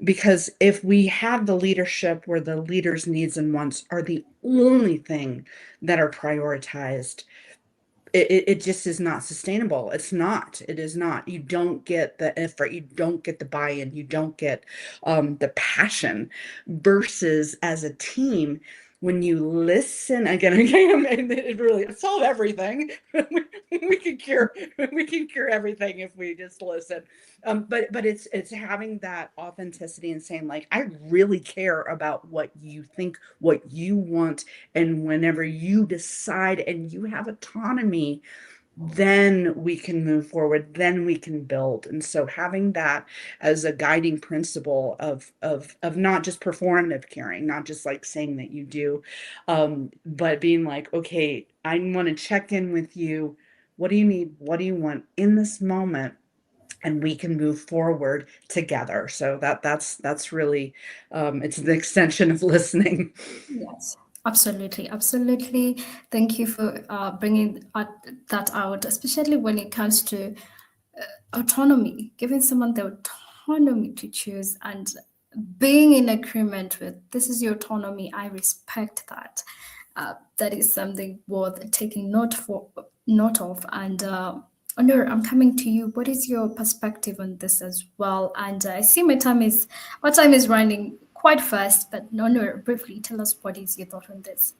Because if we have the leadership where the leader's needs and wants are the only thing that are prioritized, it just is not sustainable. It is not. You don't get the effort, you don't get the buy-in, you don't get the passion. Versus as a team, when you listen again, it really solve everything. we can cure everything if we just listen. But it's having that authenticity and saying, like, I really care about what you think, what you want, and whenever you decide and you have autonomy, then we can move forward, then we can build. And so having that as a guiding principle of not just performative caring, not just like saying that you do, but being like, okay, I want to check in with you. What do you need? What do you want in this moment? And we can move forward together. So that's really, it's an extension of listening. Yes. Absolutely. Thank you for bringing that out, especially when it comes to autonomy, giving someone the autonomy to choose and being in agreement with, this is your autonomy, I respect that. That is something worth taking note of. And Onur, I'm coming to you. What is your perspective on this as well? And I see our time is running quite fast, but Onur, briefly tell us what is your thought on this.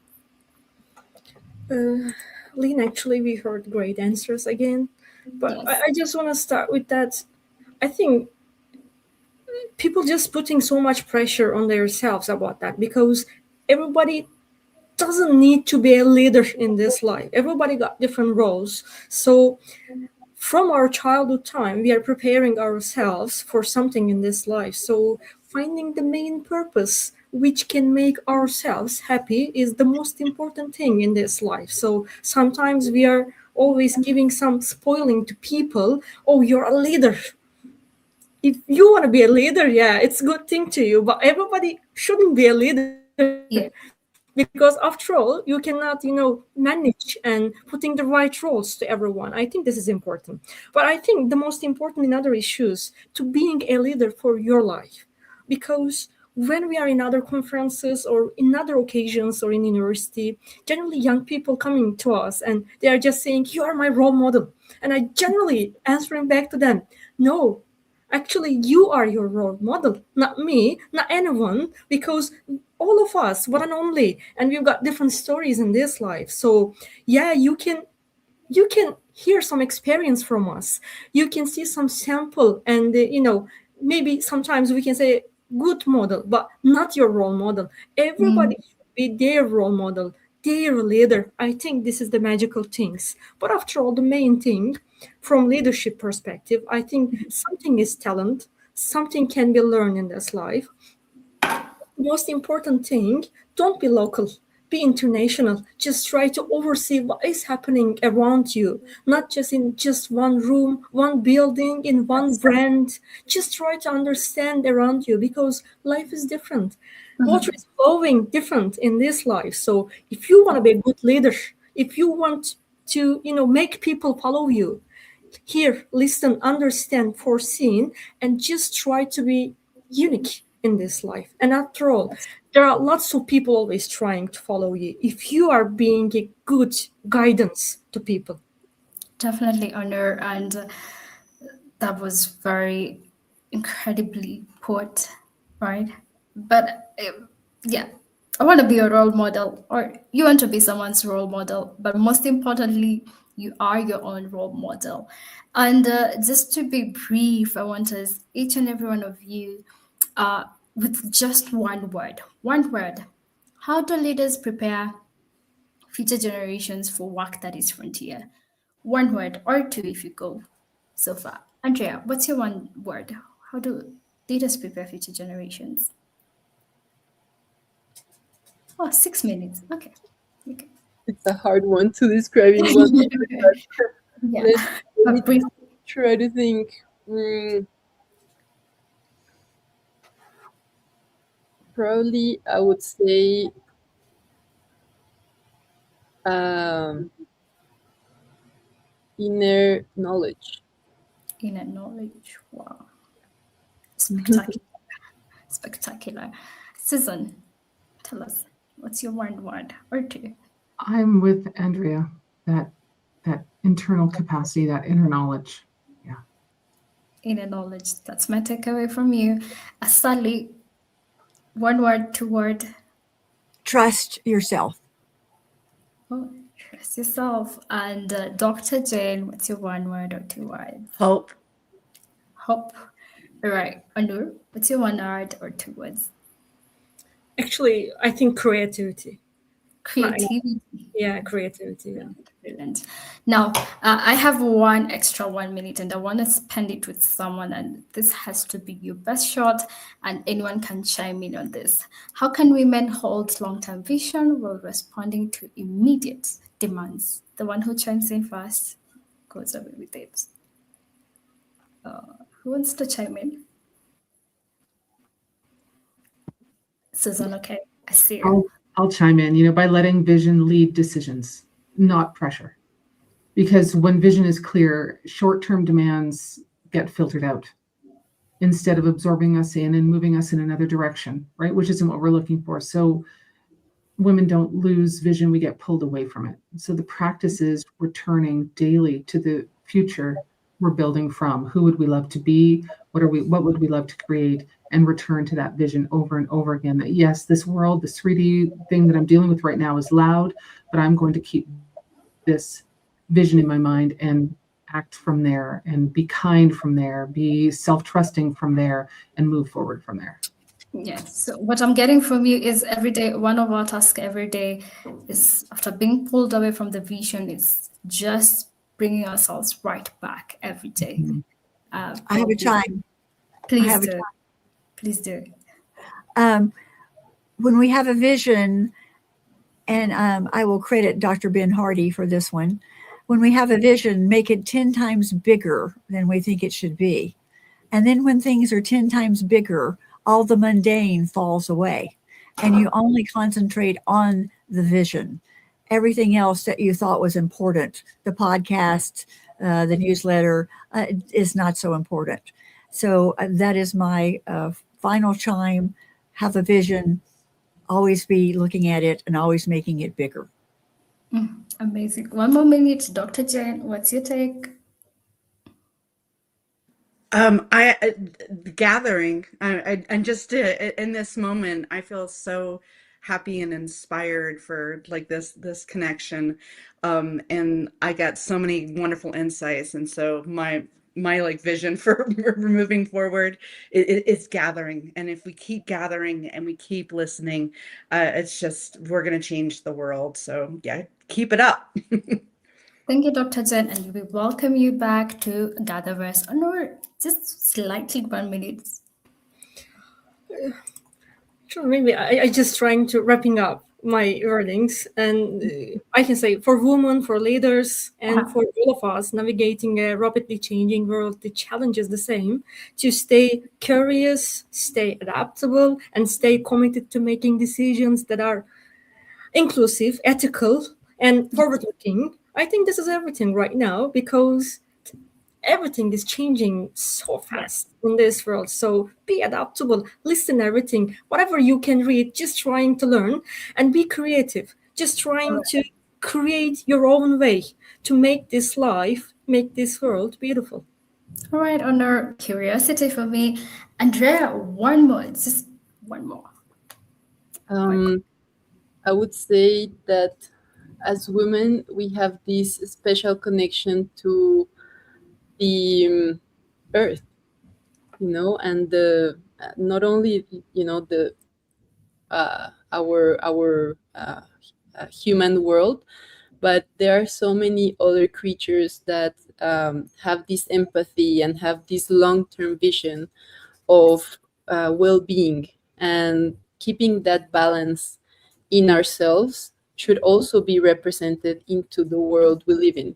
Lynn, actually, we heard great answers again, but Yes. I just want to start with that. I think people just putting so much pressure on themselves about that, because everybody doesn't need to be a leader in this life. Everybody got different roles. So from our childhood time, we are preparing ourselves for something in this life. So finding the main purpose which can make ourselves happy is the most important thing in this life. So sometimes we are always giving some spoiling to people. Oh, you're a leader. If you want to be a leader, yeah, it's a good thing to you, but everybody shouldn't be a leader. Yeah. because after all, you cannot, manage and putting the right roles to everyone. I think this is important. But I think the most important in other issues to being a leader for your life, because when we are in other conferences or in other occasions or in university, generally young people coming to us and they are just saying, you are my role model. And I generally answering back to them, no, actually, you are your role model, not me, not anyone, because all of us, one and only, and we've got different stories in this life. So yeah, you can hear some experience from us. You can see some sample, and maybe sometimes we can say good model, but not your role model. Everybody should be their role model, their leader. I think this is the magical things. But after all, the main thing from leadership perspective, I think something is talent, something can be learned in this life. Most important thing, don't be local, be international. Just try to oversee what is happening around you, not just in just one room, one building, in one brand. Just try to understand around you, because life is different. Water is flowing different in this life. So if you want to be a good leader, if you want to make people follow you, hear, listen, understand, foreseen, and just try to be unique in this life. And after all, there are lots of people always trying to follow you if you are being a good guidance to people. Definitely, Honor, and that was very incredibly put, right? But yeah, I want to be a role model, or you want to be someone's role model, but most importantly, you are your own role model. And just to be brief, I want us, each and every one of you, with just one word. One word. How do leaders prepare future generations for work that is frontier? One word or two if you go so far. Andrea, what's your one word? How do leaders prepare future generations? Oh, 6 minutes. Okay. Okay. It's a hard one to describe in one minute, but Yeah. let me But brief. try to think. Probably I would say inner knowledge. Inner knowledge. Wow. Spectacular. Spectacular. Susan, tell us, what's your one word or two? I'm with Andrea. That internal capacity, that inner knowledge. Yeah. Inner knowledge. That's my takeaway from you. Sally, one word, two word. Trust yourself. Oh, trust yourself. And Dr. Jane, what's your one word or two words? Hope. Hope. All right. Anur, what's your one word or two words? Actually, I think creativity. Creativity. Yeah, creativity. Yeah. Brilliant. Now, I have one extra 1 minute and I want to spend it with someone, and this has to be your best shot, and anyone can chime in on this. How can women hold long-term vision while responding to immediate demands? The one who chimes in first goes away with it. Who wants to chime in? Susan, okay. I see you. I'll chime in, by letting vision lead decisions, not pressure. Because when vision is clear, short-term demands get filtered out instead of absorbing us in and moving us in another direction, right? Which isn't what we're looking for. So women don't lose vision, we get pulled away from it. So the practice is returning daily to the future we're building from. Who would we love to be? What would we love to create? And return to that vision over and over again. That yes, this world, this 3D thing that I'm dealing with right now is loud, but I'm going to keep this vision in my mind and act from there, and be kind from there, be self-trusting from there, and move forward from there. Yes. So what I'm getting from you is every day, one of our tasks every day is, after being pulled away from the vision, is just bringing ourselves right back every day. Mm-hmm. I have a chime. Please do. Please do. When we have a vision, and I will credit Dr. Ben Hardy for this one. When we have a vision, make it 10 times bigger than we think it should be. And then when things are 10 times bigger, all the mundane falls away. and you only concentrate on the vision. Everything else that you thought was important, the podcast, the newsletter, is not so important. So that is my final chime. Have a vision, always be looking at it and always making it bigger. Amazing. One more minute, Dr. Jen, what's your take? Gathering. And just in this moment, I feel so happy and inspired for like this connection, and I got so many wonderful insights. And so my like vision for moving forward is gathering. And if we keep gathering and we keep listening, it's just we're gonna change the world. So yeah, keep it up. Thank you, Dr. Jen, and we welcome you back to GatherVerse. Or just slightly 1 minute. Sure, maybe I just trying to wrapping up my earnings, and I can say for women, for leaders, and for all of us navigating a rapidly changing world, the challenge is the same: to stay curious, stay adaptable, and stay committed to making decisions that are inclusive, ethical, and forward-looking. I think this is everything right now because everything is changing so fast in this world. So be adaptable, listen everything, whatever you can read, just trying to learn, and be creative, just trying to create your own way to make this life, make this world beautiful. All right, honor curiosity for me. Andrea, one more, just one more. I would say that as women, we have this special connection to the earth, and the not only the our human world, but there are so many other creatures that have this empathy and have this long-term vision of well-being, and keeping that balance in ourselves should also be represented into the world we live in.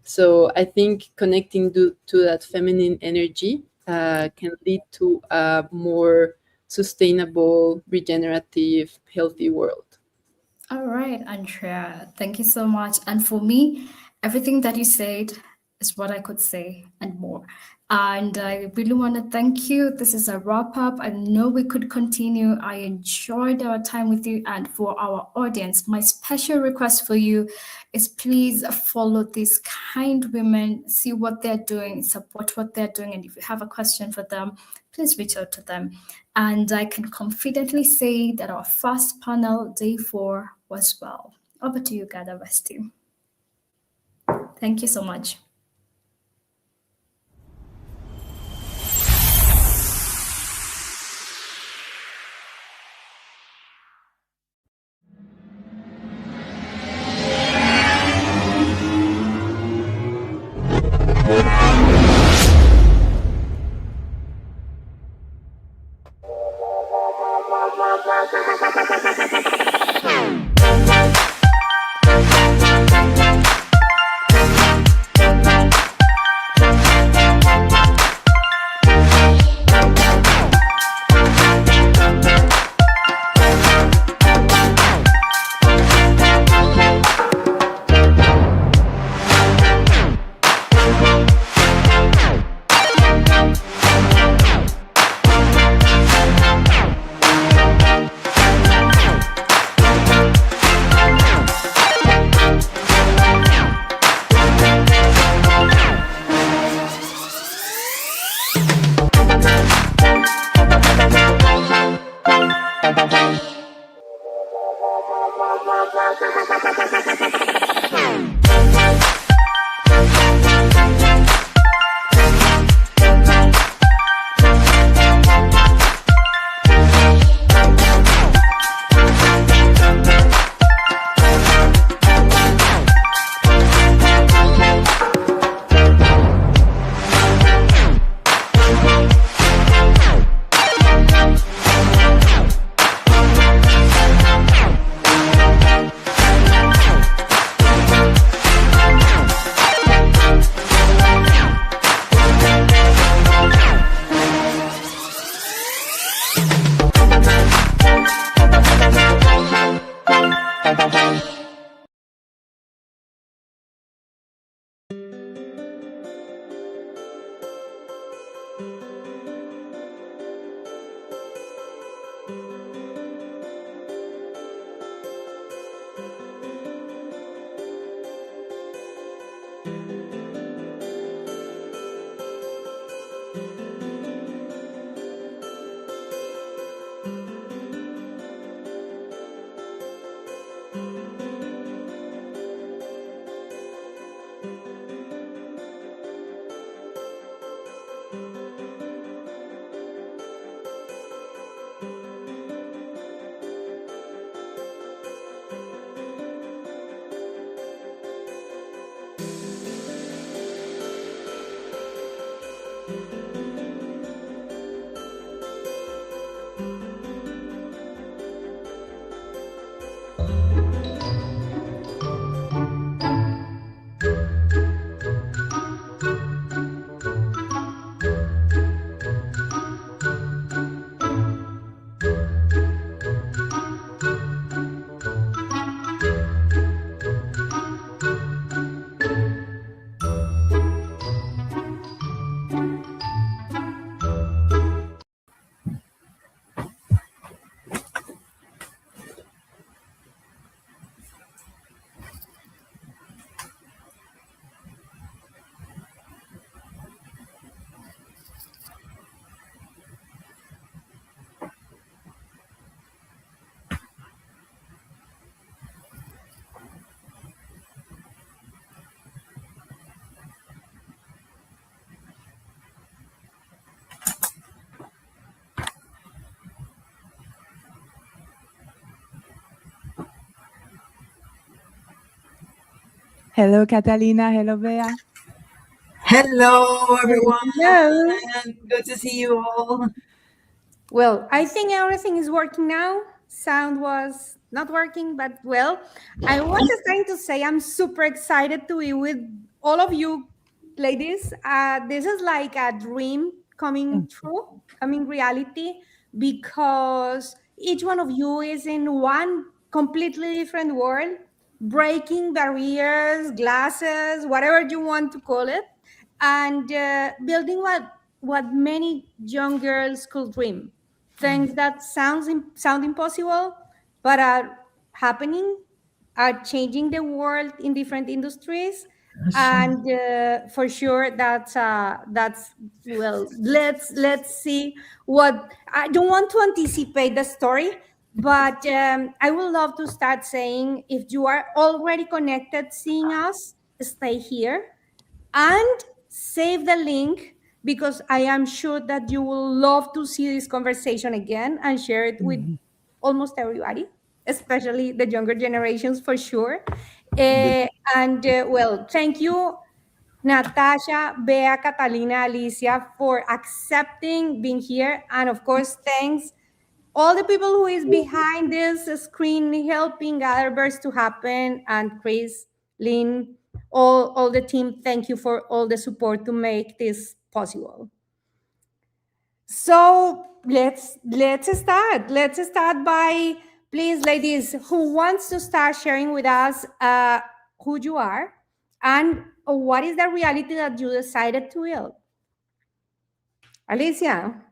So I think connecting to that feminine energy can lead to a more sustainable, regenerative, healthy world. All right, Andrea, thank you so much. And for me, everything that you said is what I could say and more. And I really want to thank you. This is a wrap up. I know we could continue. I enjoyed our time with you. And for our audience, my special request for you is please follow these kind women, see what they're doing, support what they're doing. And if you have a question for them, please reach out to them. And I can confidently say that our first panel, day 4, was well. Over to you, GatherVerse team. Thank you so much. Hello, Catalina. Hello, Bea. Hello, everyone. Hello. Good to see you all. Well, I think everything is working now. Sound was not working, but well, I was just trying to say I'm super excited to be with all of you ladies. This is like a dream coming true, coming reality, because each one of you is in one completely different world, breaking barriers, glasses, whatever you want to call it, and building what many young girls could dream. Things that sound impossible, but are happening, are changing the world in different industries, and for sure that's well. Let's see what. I don't want to anticipate the story, but I would love to start saying, if you are already connected, seeing us, stay here and save the link, because I am sure that you will love to see this conversation again and share it with almost everybody, especially the younger generations, for sure. Well, thank you, Natasha, Bea, Catalina, Alicia, for accepting being here. And of course, thanks all the people who is behind this screen helping GatherVerse to happen, and Chris, Lynn, all the team. Thank you for all the support to make this possible. So let's start. Let's start by, please, ladies, who wants to start sharing with us who you are and what is the reality that you decided to build? Alicia.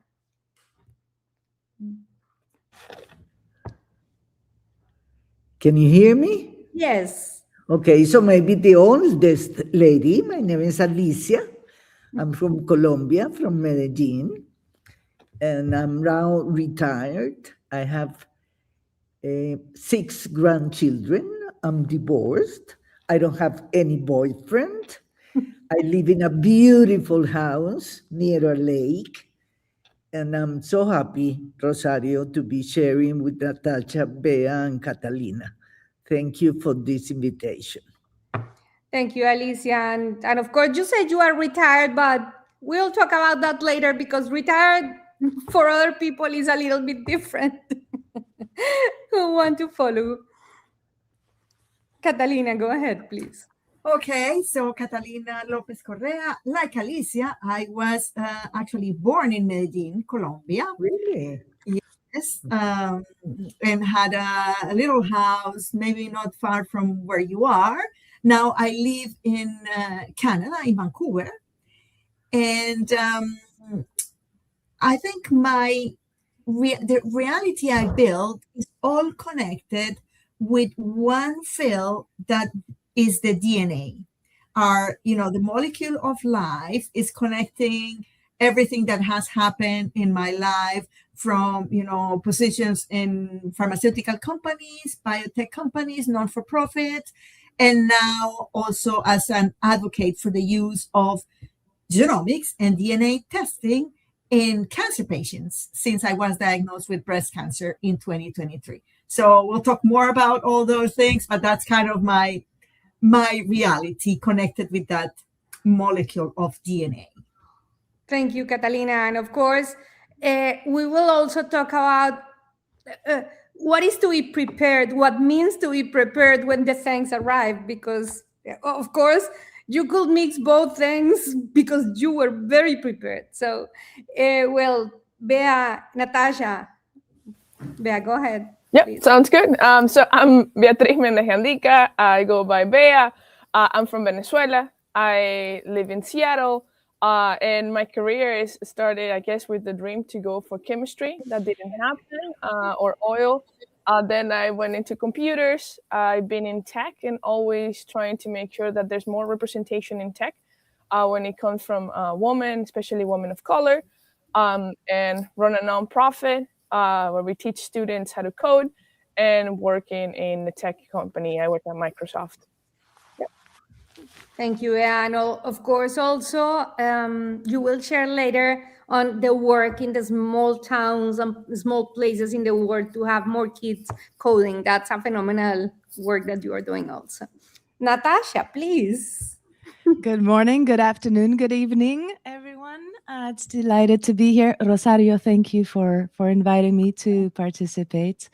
Can you hear me? Yes. Okay, so maybe the oldest lady. My name is Alicia. I'm from Colombia, from Medellin, and I'm now retired. I have 6 grandchildren. I'm divorced. I don't have any boyfriend. I live in a beautiful house near a lake. And I'm so happy, Rosario, to be sharing with Natasha, Bea, and Catalina. Thank you for this invitation. Thank you, Alicia. And of course, you said you are retired, but we'll talk about that later, because retired for other people is a little bit different. Who want to follow? Catalina, go ahead, please. Okay, so Catalina Lopez Correa, like Alicia, I was actually born in Medellin, Colombia. Really? Yes, and had a little house, maybe not far from where you are. Now I live in Canada, in Vancouver. And I think the reality I built is all connected with one field that is the DNA. The molecule of life is connecting everything that has happened in my life, from, positions in pharmaceutical companies, biotech companies, non-for-profit, and now also as an advocate for the use of genomics and DNA testing in cancer patients, since I was diagnosed with breast cancer in 2023. So we'll talk more about all those things, but that's kind of my reality connected with that molecule of DNA. Thank you, Catalina. And of course, we will also talk about what is to be prepared, what means to be prepared when the things arrive, because of course you could mix both things because you were very prepared. So, well, Bea, Natasha, Bea, go ahead. Yep, Please. sounds good. So I'm Beatriz Mendez Andica. I go by Bea. I'm from Venezuela. I live in Seattle. And my career is started, I guess, with the dream to go for chemistry. That didn't happen, or oil. Then I went into computers. I've been in tech and always trying to make sure that there's more representation in tech when it comes from women, especially women of color, and run a nonprofit where we teach students how to code, and working in the tech company. I work at Microsoft. Thank you, and of course, also you will share later on the work in the small towns and small places in the world to have more kids coding. That's a phenomenal work that you are doing also. Natasha, please. Good morning, good afternoon, good evening, everyone. It's delighted to be here. Rosario, thank you for inviting me to participate.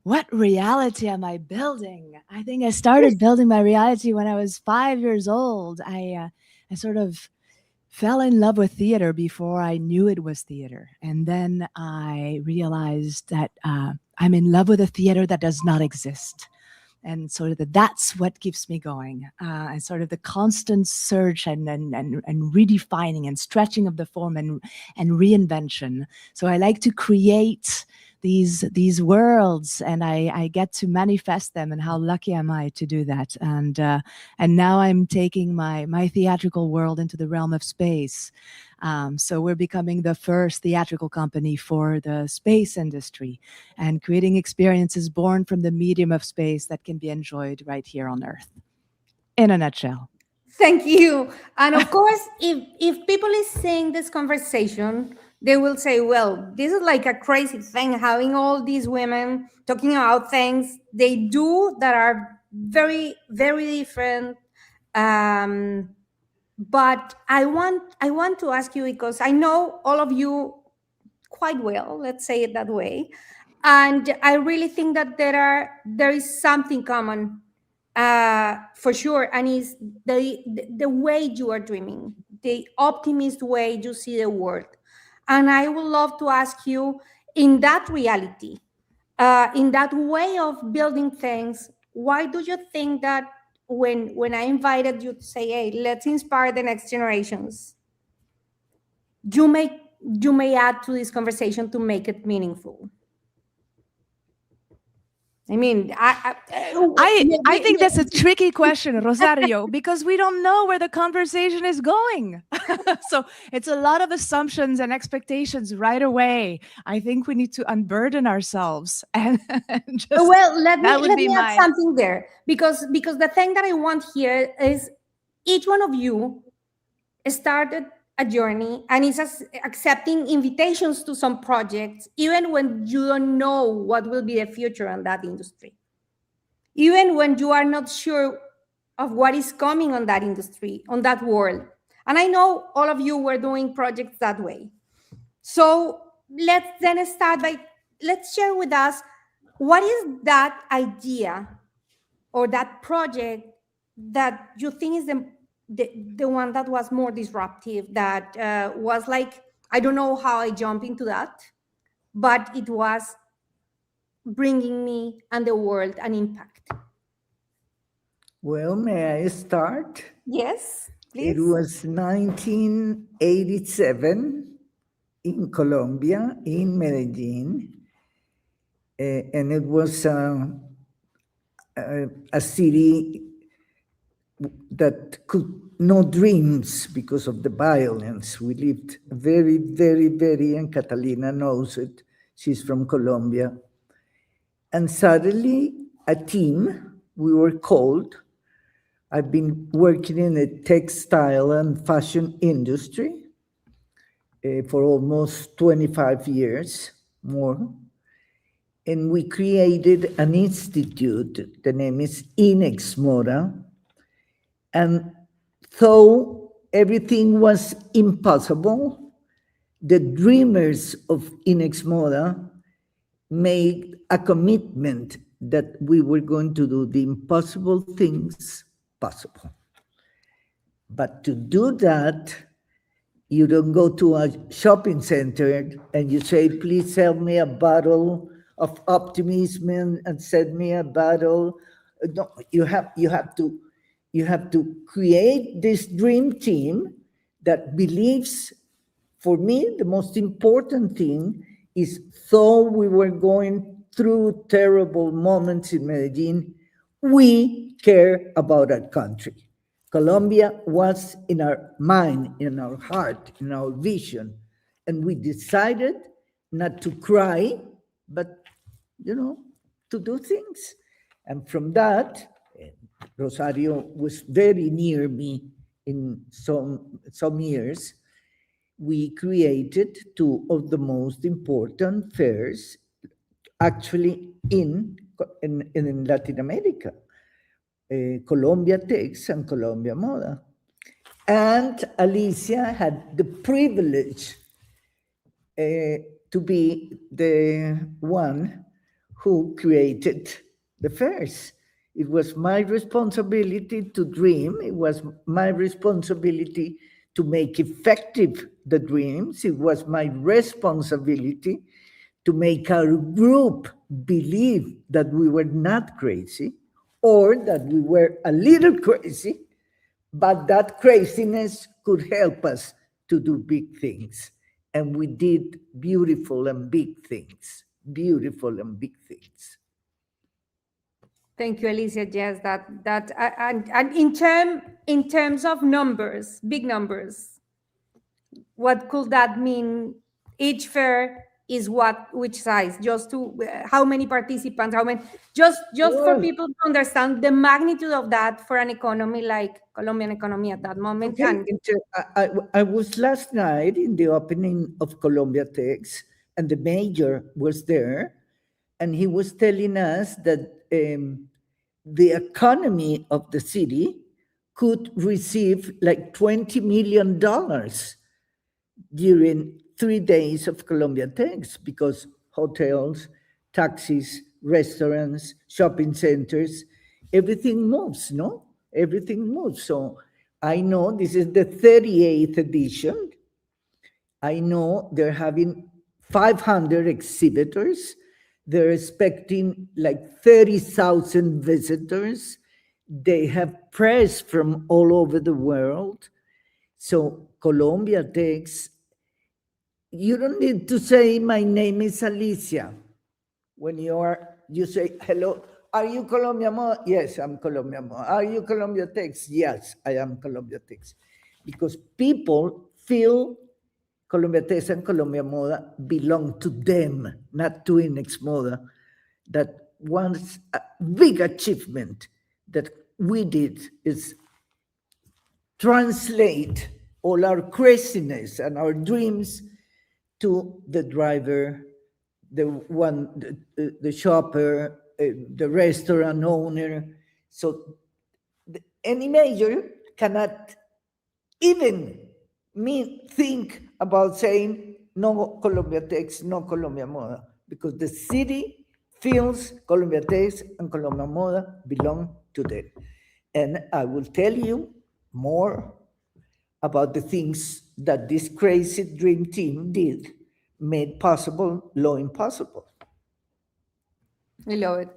What reality am I building? I think I started building my reality when I was 5 years old. I sort of fell in love with theater before I knew it was theater. And then I realized that I'm in love with a theater that does not exist. And sort of that's what keeps me going. And sort of the constant search and redefining and stretching of the form and reinvention. So I like to create these worlds, and I get to manifest them, and how lucky am I to do that. And now I'm taking my theatrical world into the realm of space. So we're becoming the first theatrical company for the space industry and creating experiences born from the medium of space that can be enjoyed right here on Earth. In a nutshell. Thank you. And of course, if people is seeing this conversation, they will say, well, this is like a crazy thing, having all these women talking about things they do that are very, very different. But I want to ask you, because I know all of you quite well, let's say it that way. And I really think that there is something common for sure, and is the way you are dreaming, the optimist way you see the world. And I would love to ask you, in that reality, in that way of building things, why do you think that when I invited you to say, hey, let's inspire the next generations, you may add to this conversation to make it meaningful? I mean, I think that's a tricky question, Rosario, because we don't know where the conversation is going. So it's a lot of assumptions and expectations right away. I think we need to unburden ourselves. And just, well, let me add something there, because the thing that I want here is each one of you started a journey and is accepting invitations to some projects, even when you don't know what will be the future in that industry, even when you are not sure of what is coming on that industry, on that world. And I know all of you were doing projects that way. So let's then start by, let's share with us, what is that idea or that project that you think is the one that was more disruptive, that was like, I don't know how I jumped into that, but it was bringing me and the world an impact? Well, may I start? Yes, please. It was 1987 in Colombia, in Medellin, and it was a city that could no dreams because of the violence. We lived very, very, very, and Catalina knows it. She's from Colombia. And suddenly a team, we were called. I've been working in the textile and fashion industry for almost 25 years, more. And we created an institute. The name is Inex Mora. And though everything was impossible, the dreamers of Inex Moda made a commitment that we were going to do the impossible things possible. But to do that, you don't go to a shopping center and you say, please sell me a bottle of optimism and send me a bottle. No, you have to create this dream team that believes. For me, the most important thing is, though we were going through terrible moments in Medellin, we care about our country. Colombia was in our mind, in our heart, in our vision. And we decided not to cry, but, to do things. And from that, Rosario was very near me in some years. We created two of the most important fairs actually in Latin America, Colombia Tex and Colombia Moda. And Alicia had the privilege to be the one who created the fairs. It was my responsibility to dream. It was my responsibility to make effective the dreams. It was my responsibility to make our group believe that we were not crazy, or that we were a little crazy, but that craziness could help us to do big things. And we did beautiful and big things, beautiful and big things. Thank you, Alicia. Yes, and in terms of numbers, big numbers, what could that mean? Each fair is which size? Just to how many participants? How many? Just for people to understand the magnitude of that for an economy like Colombian economy at that moment. Okay. I was last night in the opening of Colombia Tex, and the mayor was there, and he was telling us that the economy of the city could receive like $20 million during 3 days of Colombia Tex, because hotels, taxis, restaurants, shopping centers, everything moves, no? Everything moves. So I know this is the 38th edition. I know they're having 500 exhibitors. They're expecting like 30,000 visitors. They have press from all over the world. So Colombia Tex, you don't need to say, my name is Alicia. When you say, hello, are you Colombia Moda? Yes, I'm Colombia Moda. Are you Colombia Tex? Yes, I am Colombia Tex. Because people feel Colombia Tex and Colombia Moda belong to them, not to Inex Moda. That one big achievement that we did is translate all our craziness and our dreams to the driver, the shopper, the restaurant owner. So any mayor cannot even think about saying no Colombia Tex, no Colombia Moda, because the city feels Colombia Tex and Colombia Moda belong to them. And I will tell you more about the things that this crazy dream team did, made possible law impossible. I love it.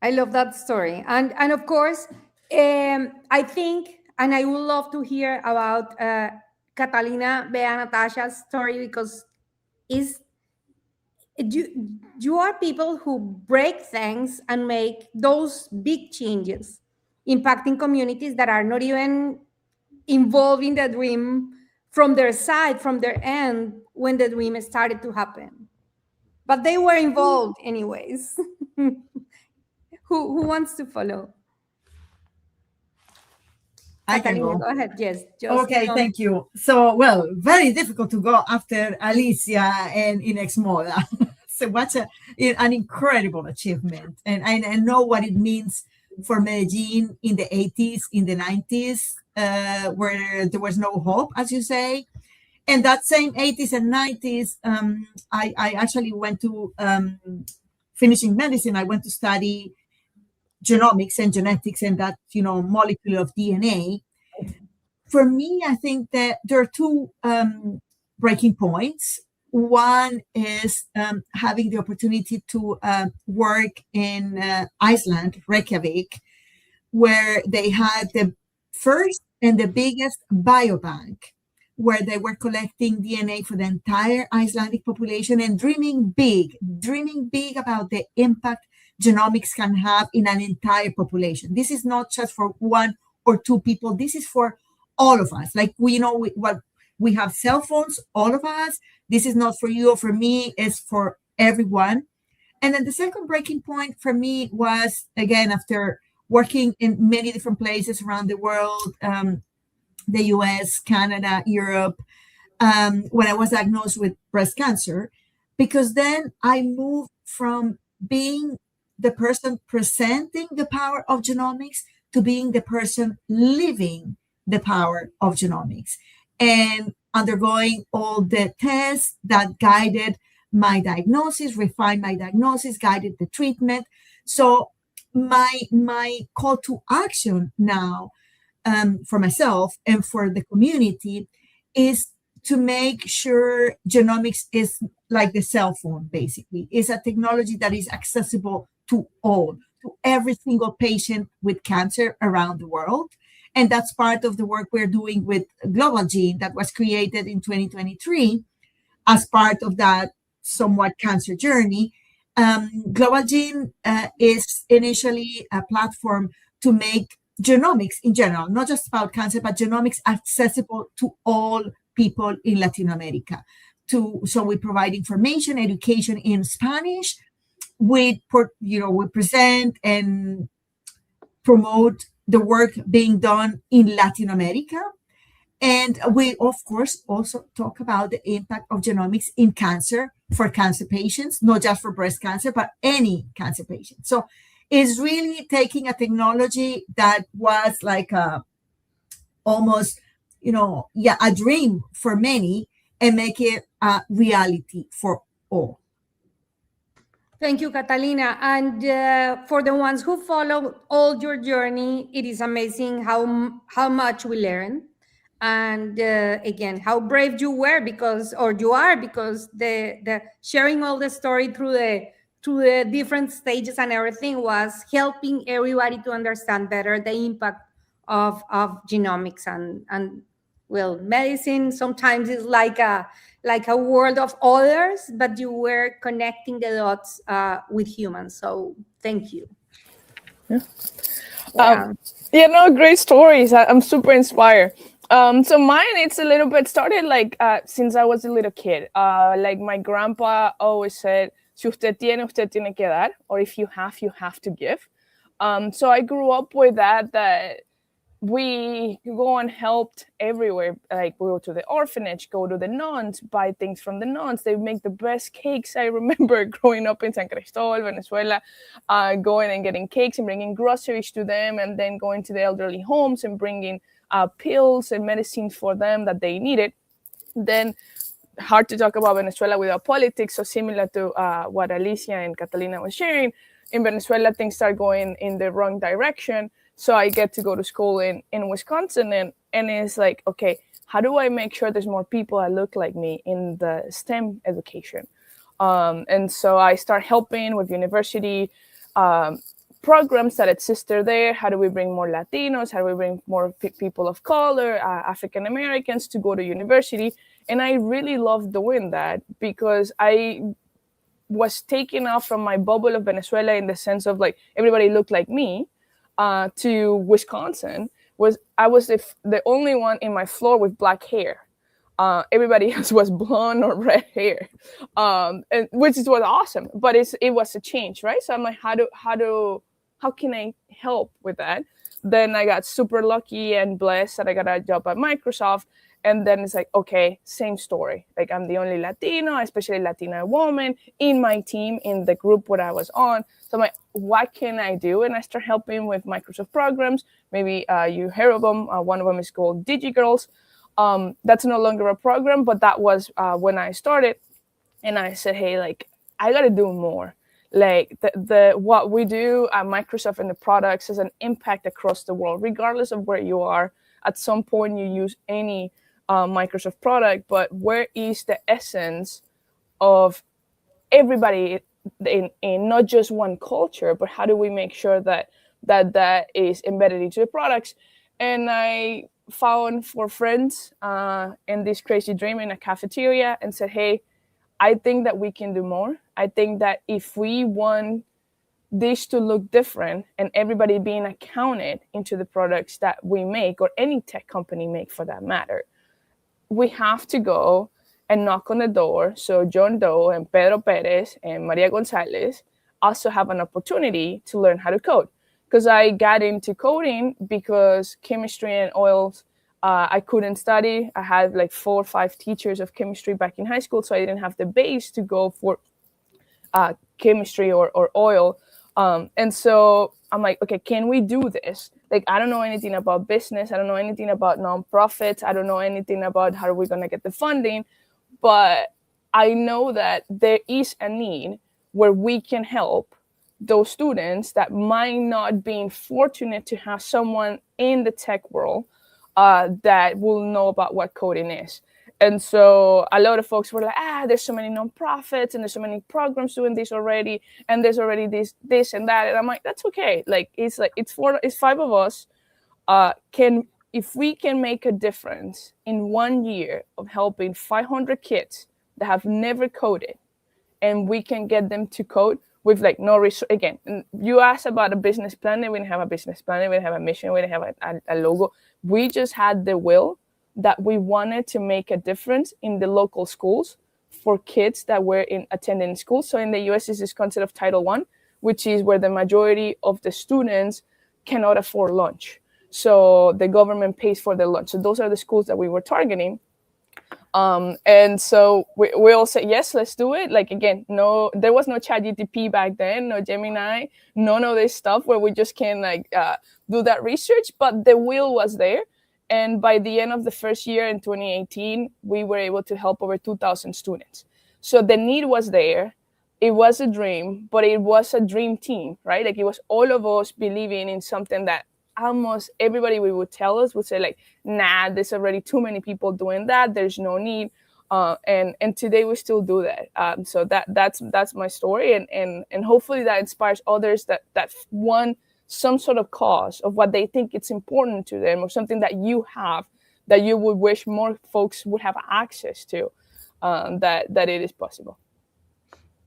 I love that story. And of course, I think, and I would love to hear about Catalina, Bea, Natasha's story, because you are people who break things and make those big changes, impacting communities that are not even involved in the dream from their side, from their end, when the dream started to happen. But they were involved anyways. Who wants to follow? I can go. Go ahead. Yes. Okay, thank you. So, well, very difficult to go after Alicia and Inex Moda. So, what's an incredible achievement. And I know what it means for Medellin in the 80s, in the 90s, where there was no hope, as you say. And that same 80s and 90s, I actually went to, finishing medicine, I went to study genomics and genetics and that, molecule of DNA. For me, I think that there are two breaking points. One is having the opportunity to work in Iceland, Reykjavik, where they had the first and the biggest biobank, where they were collecting DNA for the entire Icelandic population and dreaming big about the impact genomics can have in an entire population. This is not just for one or two people. This is for all of us. Like we have cell phones, all of us. This is not for you or for me, it's for everyone. And then the second breaking point for me was, again, after working in many different places around the world, the US, Canada, Europe, when I was diagnosed with breast cancer, because then I moved from being the person presenting the power of genomics to being the person living the power of genomics and undergoing all the tests that guided my diagnosis, refined my diagnosis, guided the treatment. So my call to action now, for myself and for the community, is to make sure genomics is like the cell phone, basically. It's a technology that is accessible to all, to every single patient with cancer around the world. And that's part of the work we're doing with Global Gene that was created in 2023 as part of that somewhat cancer journey. Global Gene is initially a platform to make genomics in general, not just about cancer, but genomics accessible to all people in Latin America. So we provide information, education in Spanish. We present and promote the work being done in Latin America. And we, of course, also talk about the impact of genomics in cancer for cancer patients, not just for breast cancer, but any cancer patient. So it's really taking a technology that was like almost, a dream for many and make it a reality for all. Thank you, Catalina. And for the ones who follow all your journey, it is amazing how much we learn. And again, how brave you were because the sharing all the story through the different stages and everything was helping everybody to understand better the impact of genomics and well, medicine sometimes is like a world of others, but you were connecting the dots with humans. So thank you. Yeah. Great stories. I'm super inspired. So mine, it's a little bit started like since I was a little kid. Like my grandpa always said, si usted tiene que dar, or if you have to give. So I grew up with that we go and helped everywhere. Like we go to the orphanage, go to the nuns, buy things from the nuns. They make the best cakes. I remember growing up in San Cristobal, Venezuela, going and getting cakes and bringing groceries to them, and then going to the elderly homes and bringing pills and medicines for them that they needed. Then hard to talk about Venezuela without politics. So similar to what Alicia and Catalina was sharing, in Venezuela, things start going in the wrong direction. So I get to go to school in Wisconsin, and it's like, okay, how do I make sure there's more people that look like me in the STEM education? And so I start helping with university programs that exist there. How do we bring more Latinos? How do we bring more people of color, African Americans to go to university? And I really love doing that because I was taken off from my bubble of Venezuela in the sense of like everybody looked like me. To Wisconsin, I was the only one in my floor with black hair. Everybody else was blonde or red hair, and which was awesome. But it was a change, right? So I'm like, how can I help with that? Then I got super lucky and blessed that I got a job at Microsoft, And then it's like, okay, same story. Like I'm the only Latino, especially Latina woman in my team, in the group where I was on. So I'm like, what can I do? And I start helping with Microsoft programs. Maybe you heard of them. One of them is called DigiGirls. That's no longer a program, but that was when I started. And I said, hey, like, I got to do more. Like the what we do at Microsoft and the products has an impact across the world, regardless of where you are. At some point, you use any Microsoft product, but where is the essence of everybody in not just one culture, but how do we make sure that is embedded into the products? And I found 4 friends in this crazy dream in a cafeteria and said, hey, I think that we can do more. I think that if we want this to look different and everybody being accounted into the products that we make, or any tech company make for that matter, we have to go and knock on the door. So John Doe and Pedro Perez and Maria Gonzalez also have an opportunity to learn how to code. Because I got into coding because chemistry and oils, I couldn't study. I had like 4 or 5 teachers of chemistry back in high school, so I didn't have the base to go for chemistry or oil. And so I'm like, okay, can we do this? Like, I don't know anything about business. I don't know anything about nonprofits. I don't know anything about how are we going to get the funding. But I know that there is a need where we can help those students that might not be fortunate to have someone in the tech world that will know about what coding is. And so a lot of folks were like, there's so many nonprofits and there's so many programs doing this already, and there's already this and that. And I'm like, that's okay. It's 5 of us. If we can make a difference in 1 year of helping 500 kids that have never coded, and we can get them to code with like no resource. Again, you asked about a business plan. We didn't have a business plan. We didn't have a mission. We didn't have a logo. We just had the will that we wanted to make a difference in the local schools for kids that were attending schools. So in the US, is this concept of Title I, which is where the majority of the students cannot afford lunch. So the government pays for their lunch. So those are the schools that we were targeting. And so we all said, yes, let's do it. Like, again, there was no ChatGPT back then, no Gemini, none of this stuff where we just can do that research, but the will was there. And by the end of the first year in 2018, we were able to help over 2,000 students. So the need was there. It was a dream, but it was a dream team, right? Like, it was all of us believing in something that almost everybody we would tell us would say, like, nah, there's already too many people doing that. There's no need. And today we still do that. So that's my story. And hopefully that inspires others that want some sort of cause of what they think it's important to them, or something that you have that you would wish more folks would have access to, that it is possible.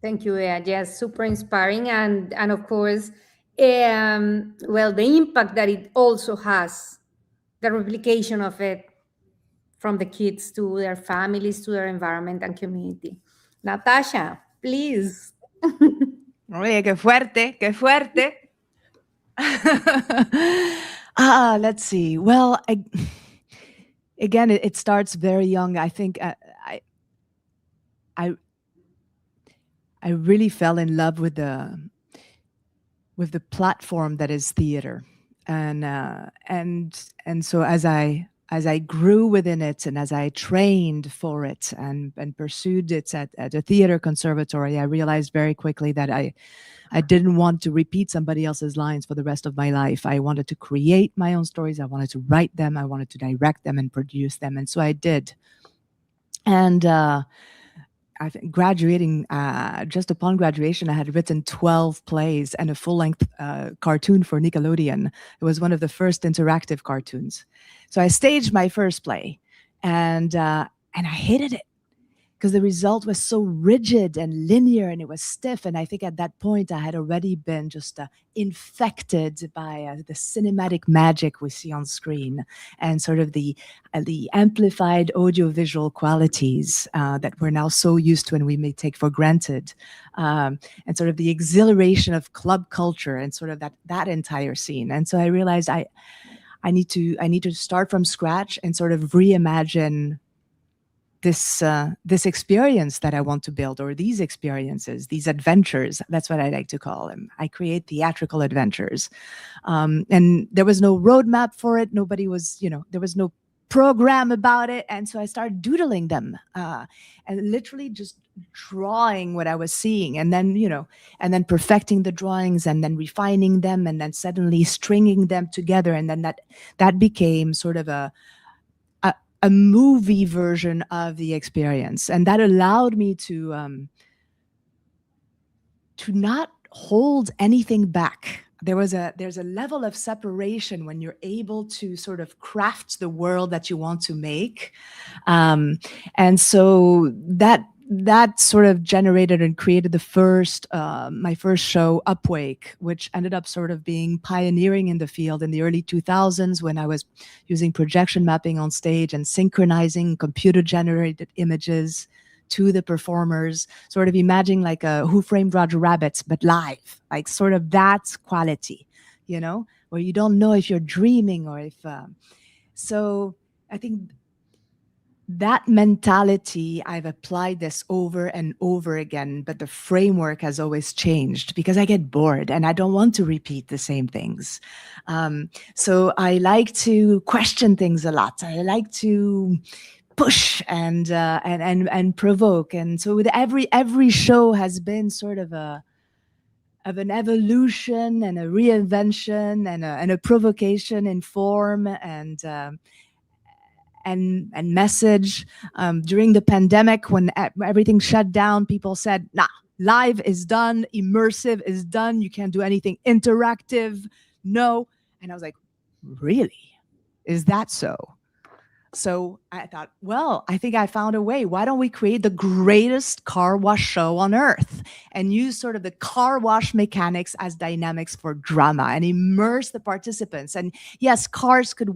Thank you, Bea. Yes, super inspiring. And of course, well, the impact that it also has, the replication of it from the kids to their families, to their environment and community. Natasha, please. Oye, qué fuerte, qué fuerte. Let's see. Well, again, it starts very young. I think I really fell in love with the platform that is theater, and so as I grew within it, and as I trained for it and pursued it at a theater conservatory, I realized very quickly that I didn't want to repeat somebody else's lines for the rest of my life. I wanted to create my own stories. I wanted to write them. I wanted to direct them and produce them. And so I did. And I think graduating, just upon graduation, I had written 12 plays and a full-length cartoon for Nickelodeon. It was one of the first interactive cartoons. So I staged my first play, and I hated it because the result was so rigid and linear, and it was stiff. And I think at that point I had already been just infected by the cinematic magic we see on screen, and sort of the amplified audiovisual qualities that we're now so used to and we may take for granted, and sort of the exhilaration of club culture and sort of that entire scene. And so I realized I I need to start from scratch and sort of reimagine this experience that I want to build, or these experiences, these adventures. That's what I like to call them. I create theatrical adventures. And there was no roadmap for it. Nobody was, there was no program about it. And so I started doodling them and literally just drawing what I was seeing, and then, and then perfecting the drawings, and then refining them, and then suddenly stringing them together. And then that became sort of a movie version of the experience. And that allowed me to not hold anything back. There's a level of separation when you're able to sort of craft the world that you want to make. And so that sort of generated and created my first show, Upwake, which ended up sort of being pioneering in the field in the early 2000s, when I was using projection mapping on stage and synchronizing computer-generated images to the performers, sort of imagining like a Who Framed Roger Rabbit, but live, like sort of that quality, where you don't know if you're dreaming or if... So I think that mentality, I've applied this over and over again, but the framework has always changed because I get bored and I don't want to repeat the same things. So I like to question things a lot. I like to push and provoke. And so with every show has been sort of an evolution and a reinvention and a provocation in form and message. During the pandemic, when everything shut down, people said, nah, live is done, immersive is done, you can't do anything interactive, no. And I was like, really? Is that so? So I thought, well, I think I found a way. Why don't we create the greatest car wash show on earth and use sort of the car wash mechanics as dynamics for drama and immerse the participants? And yes, cars could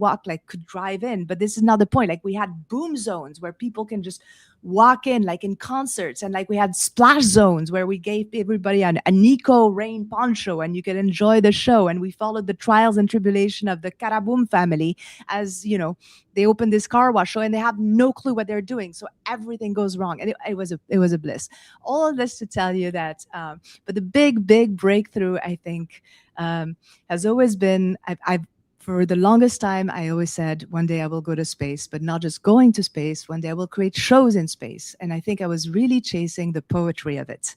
drive in, but this is not the point. Like, we had boom zones where people can just walk in, like in concerts, and like we had splash zones where we gave everybody an Nico rain poncho and you could enjoy the show. And we followed the trials and tribulation of the Karaboom family as, they open this car wash show and they have no clue what they're doing. So everything goes wrong. And it was a bliss. All of this to tell you that, but the big breakthrough, I think, has always been, for the longest time, I always said, one day I will go to space, but not just going to space. One day I will create shows in space. And I think I was really chasing the poetry of it.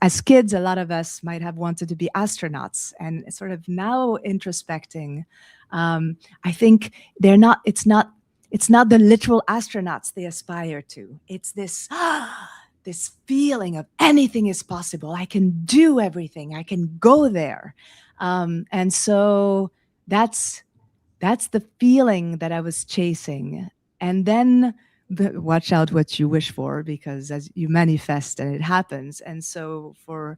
As kids, a lot of us might have wanted to be astronauts, and sort of now introspecting, I think it's not the literal astronauts they aspire to. It's this feeling of anything is possible. I can do everything. I can go there. And so that's the feeling that I was chasing. And then watch out what you wish for, because as you manifest and it happens. And so for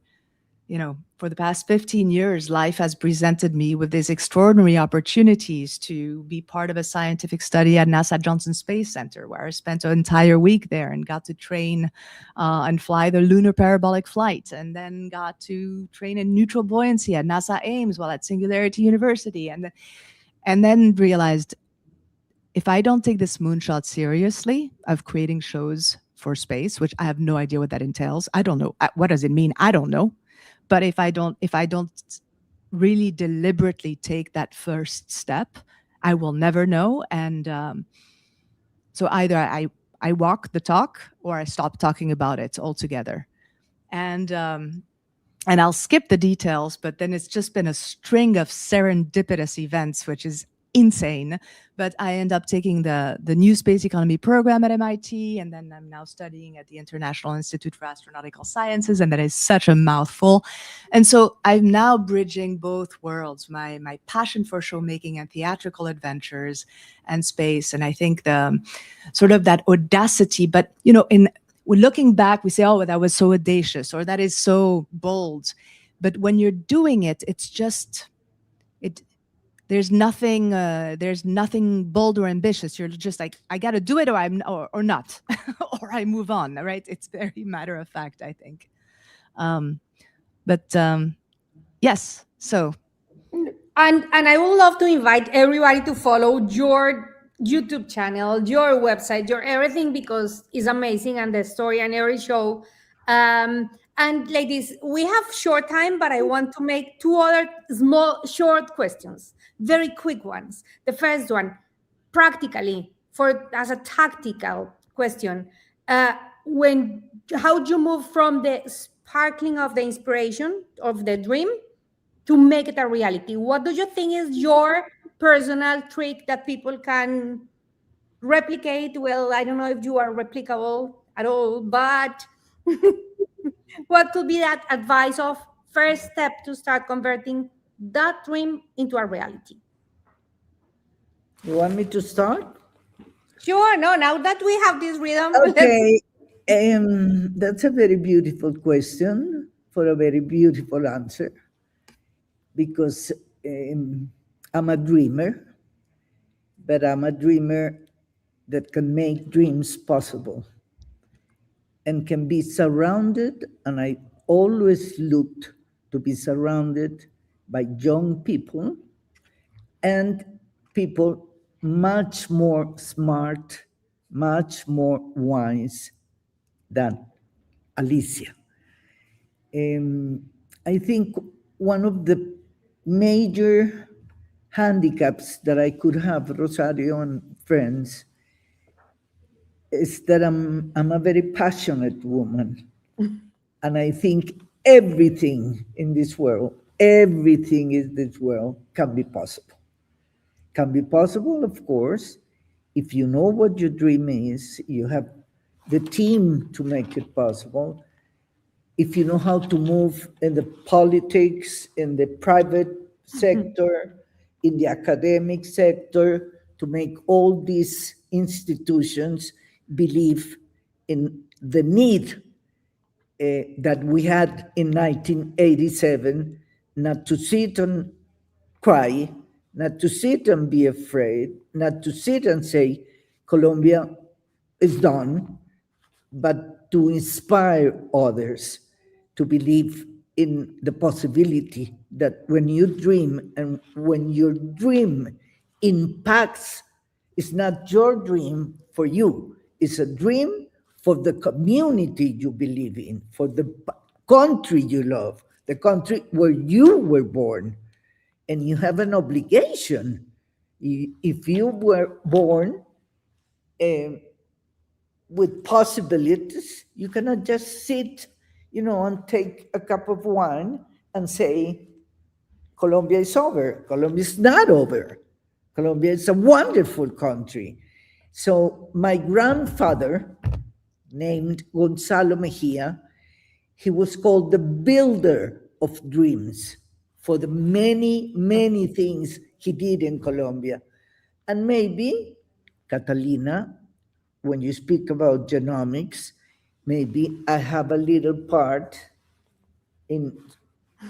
the past 15 years, life has presented me with these extraordinary opportunities to be part of a scientific study at NASA Johnson Space Center, where I spent an entire week there and got to train and fly the lunar parabolic flight, and then got to train in neutral buoyancy at NASA Ames while at Singularity University, and then realized, if I don't take this moonshot seriously of creating shows for space, which I have no idea what that entails, I don't know. What does it mean? I don't know. But if I don't really deliberately take that first step, I will never know. And so either I walk the talk or I stop talking about it altogether. And I'll skip the details, but then it's just been a string of serendipitous events, which is insane. But I end up taking the new space economy program at MIT, and then I'm now studying at the International Institute for Astronautical Sciences, and that is such a mouthful. And so I'm now bridging both worlds, my passion for show making and theatrical adventures and space. And I think the sort of that audacity, but looking back, we say, oh, that was so audacious, or that is so bold. But when you're doing it, it's just there's nothing bold or ambitious. You're just like, I got to do it, or not, or I move on. Right? It's very matter of fact, I think. Yes. So And I would love to invite everybody to follow your YouTube channel, your website, your everything, because it's amazing, and the story and every show. And ladies, we have short time, but I want to make two other small short questions, very quick ones. The first one, practically, for as a tactical question, when how do you move from the sparkling of the inspiration of the dream to make it a reality? What do you think is your personal trick that people can replicate? Well, I don't know if you are replicable at all, but what could be that advice of first step to start converting that dream into a reality? You want me to start? Sure. No, now that we have this rhythm, Okay. That's a very beautiful question for a very beautiful answer, because I'm a dreamer, but I'm a dreamer that can make dreams possible and can be surrounded, and I always looked to be surrounded by young people and people much more smart, much more wise than Alicia. I think one of the major handicaps that I could have, Rosario and friends, is that I'm a very passionate woman. And I think everything in this world, everything in this world can be possible. Can be possible, of course, if you know what your dream is, you have the team to make it possible. If you know how to move in the politics, in the private sector, in the academic sector, to make all these institutions believe in the need that we had in 1987, not to sit and cry, not to sit and be afraid, not to sit and say, Colombia is done, but to inspire others to believe in the possibility that when you dream and when your dream impacts, it's not your dream for you, it's a dream for the community you believe in, for the country you love, the country where you were born. And you have an obligation. If you were born with possibilities, you cannot just sit, and take a cup of wine and say, Colombia is over. Colombia is not over. Colombia is a wonderful country. So my grandfather, named Gonzalo Mejia, he was called the builder of dreams for the many, many things he did in Colombia. And maybe, Catalina, when you speak about genomics, maybe I have a little part in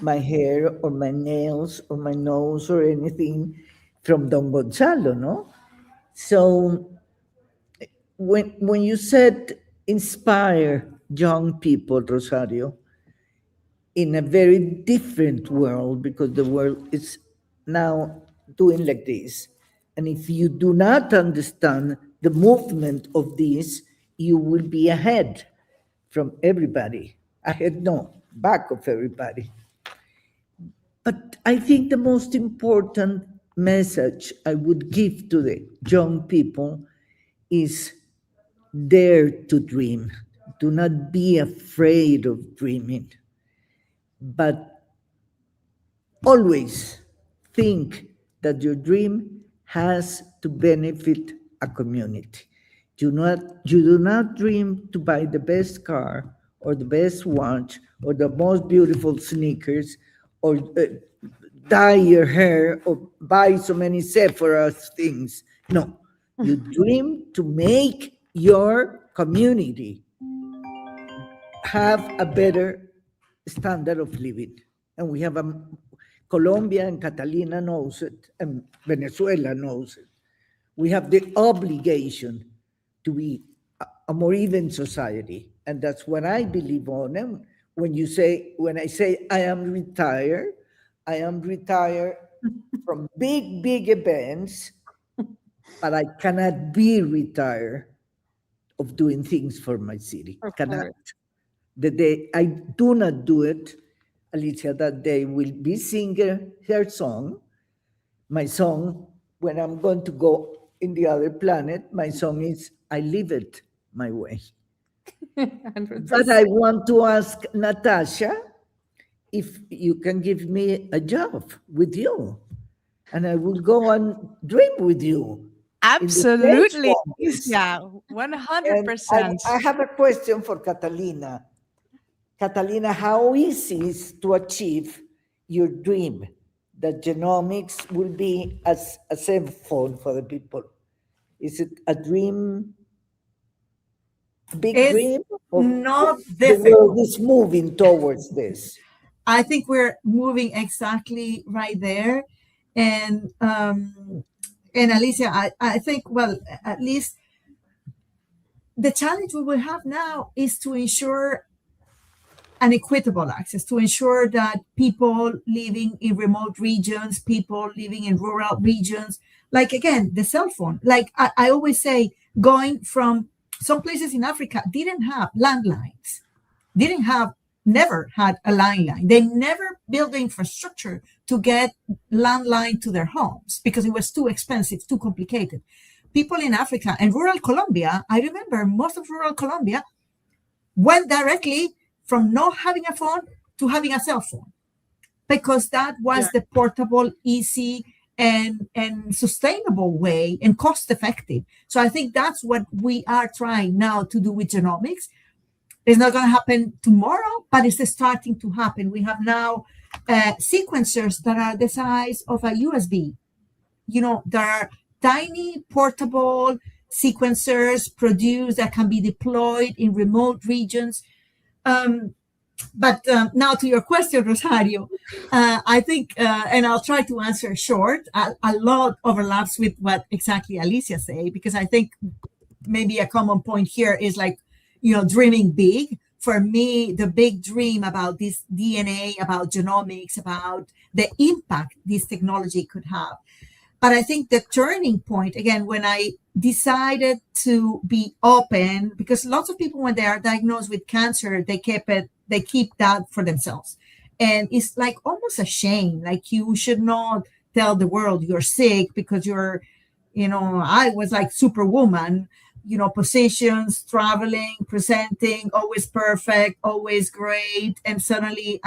my hair or my nails or my nose or anything from Don Gonzalo, no? So when you said inspire young people, Rosario, in a very different world, because the world is now doing like this. And if you do not understand the movement of this, you will be ahead from everybody. Ahead, no, back of everybody. But I think the most important message I would give to the young people is dare to dream. Do not be afraid of dreaming, but always think that your dream has to benefit a community. You do not dream to buy the best car or the best watch or the most beautiful sneakers or dye your hair or buy so many Sephora things. No, you dream to make your community have a better standard of living. And we have Colombia and Catalina knows it, and Venezuela knows it. We have the obligation to be a more even society. And that's what I believe on. And when I say I am retired from big events, but I cannot be retired of doing things for my city. Of Cannot. course. The day I do not do it, Alicia, that day will be singing her song. My song, when I'm going to go in the other planet, my song is I Live It My Way. 100%. But I want to ask Natasha if you can give me a job with you, and I will go and dream with you. Absolutely. Yes. Yeah, 100%. I have a question for Catalina. Catalina, how easy is to achieve your dream that genomics will be as a cell phone for the people? Is it a dream, big It's dream, or not the difficult. world is moving towards this? I think we're moving exactly right there. And Alicia, I think, well, at least the challenge we will have now is to ensure an equitable access, to ensure that people living in remote regions, people living in rural regions, like again, the cell phone, like I always say, going from some places in Africa didn't have landlines, never had a landline. They never built the infrastructure to get landline to their homes because it was too expensive, too complicated. People in Africa and rural Colombia, I remember most of rural Colombia went directly from not having a phone to having a cell phone because that was the portable, easy, and sustainable way and cost effective. So I think that's what we are trying now to do with genomics. It's not going to happen tomorrow, but it's starting to happen. We have now sequencers that are the size of a USB. You know, there are tiny portable sequencers produced that can be deployed in remote regions. But now to your question, Rosario, I think, and I'll try to answer short, a lot overlaps with what exactly Alicia said, because I think maybe a common point here is like, you know, dreaming big. For me, the big dream about this DNA, about genomics, about the impact this technology could have. But I think the turning point, again, when I decided to be open, because lots of people, when they are diagnosed with cancer, they keep that for themselves. And it's like almost a shame. Like you should not tell the world you're sick because you're, you know, I was like superwoman, you know, positions, traveling, presenting, always perfect, always great. And suddenly,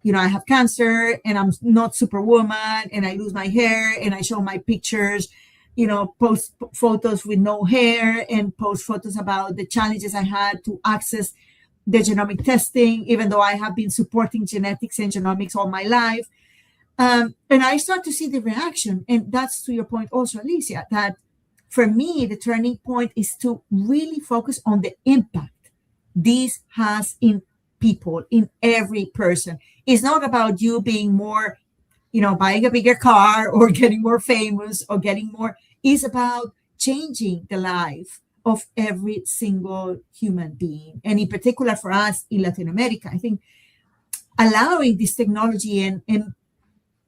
you know, I have cancer and I'm not superwoman and I lose my hair and I show my pictures, you know, post photos with no hair and post photos about the challenges I had to access the genomic testing, even though I have been supporting genetics and genomics all my life. And I start to see the reaction. And that's to your point also, Alicia, that for me, the turning point is to really focus on the impact this has in people, in every person. It's not about you being more, you know, buying a bigger car or getting more famous or getting more. It's about changing the life of every single human being. And in particular for us in Latin America, I think allowing this technology and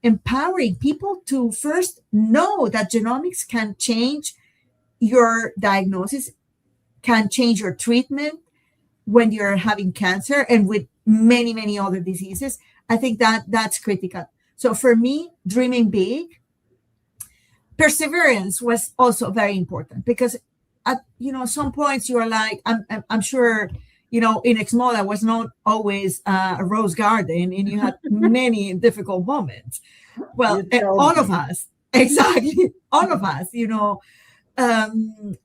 empowering people to first know that genomics can change your diagnosis, can change your treatment when you're having cancer and with many, many other diseases. I think that's critical. So for me, dreaming big, perseverance was also very important because at, you know, some points you are like, I'm sure, you know, in Exmoda was not always a rose garden and you had many difficult moments. Well, all of us, exactly, all of us, you know,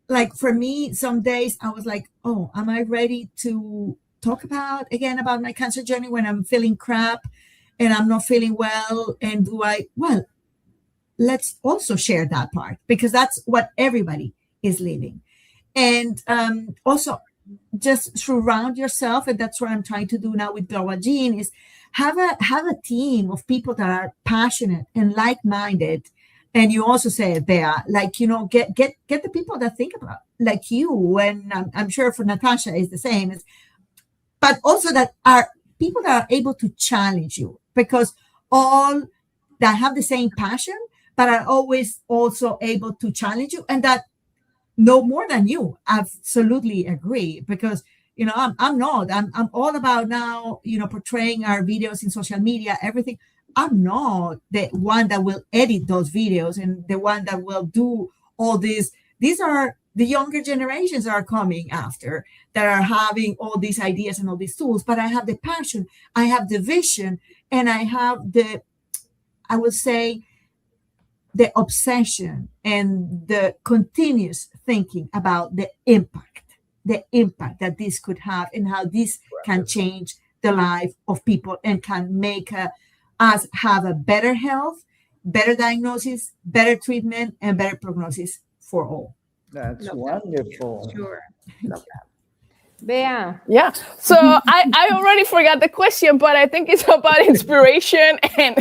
like for me, some days I was like, oh, am I ready to talk about my cancer journey when I'm feeling crap and I'm not feeling well? And well, let's also share that part because that's what everybody is living. And also just surround yourself, and that's what I'm trying to do now with Global Gene, is have a team of people that are passionate and like-minded. And you also said there, like, you know, get the people that think about like you, and I'm sure for Natasha is the same, but also that are people that are able to challenge you, because all that have the same passion, but are always also able to challenge you and that know more than you. Absolutely agree, because I'm all about now, portraying our videos in social media, everything. I'm not the one that will edit those videos and the one that will do all this. These are the younger generations that are coming after, that are having all these ideas and all these tools. But I have the passion, I have the vision, and I have I would say, the obsession and the continuous thinking about the impact that this could have, and how this can change the life of people and can make us have a better health, better diagnosis, better treatment, and better prognosis for all. That's Love that. wonderful. Sure. Love that. Bea. Yeah. So I already forgot the question, but I think it's about inspiration and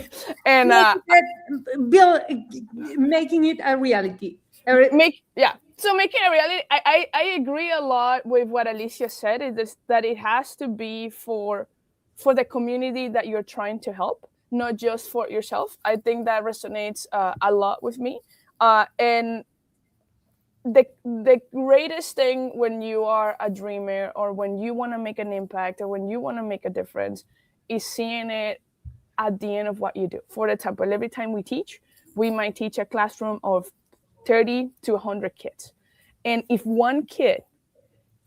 Making it a reality. So making a reality. I agree a lot with what Alicia said. Is that it has to be for the community that you're trying to help, not just for yourself. I think that resonates a lot with me. And the greatest thing when you are a dreamer, or when you want to make an impact, or when you want to make a difference, is seeing it at the end of what you do. For example, every time we teach, we might teach a classroom of 30 to 100 kids. And if one kid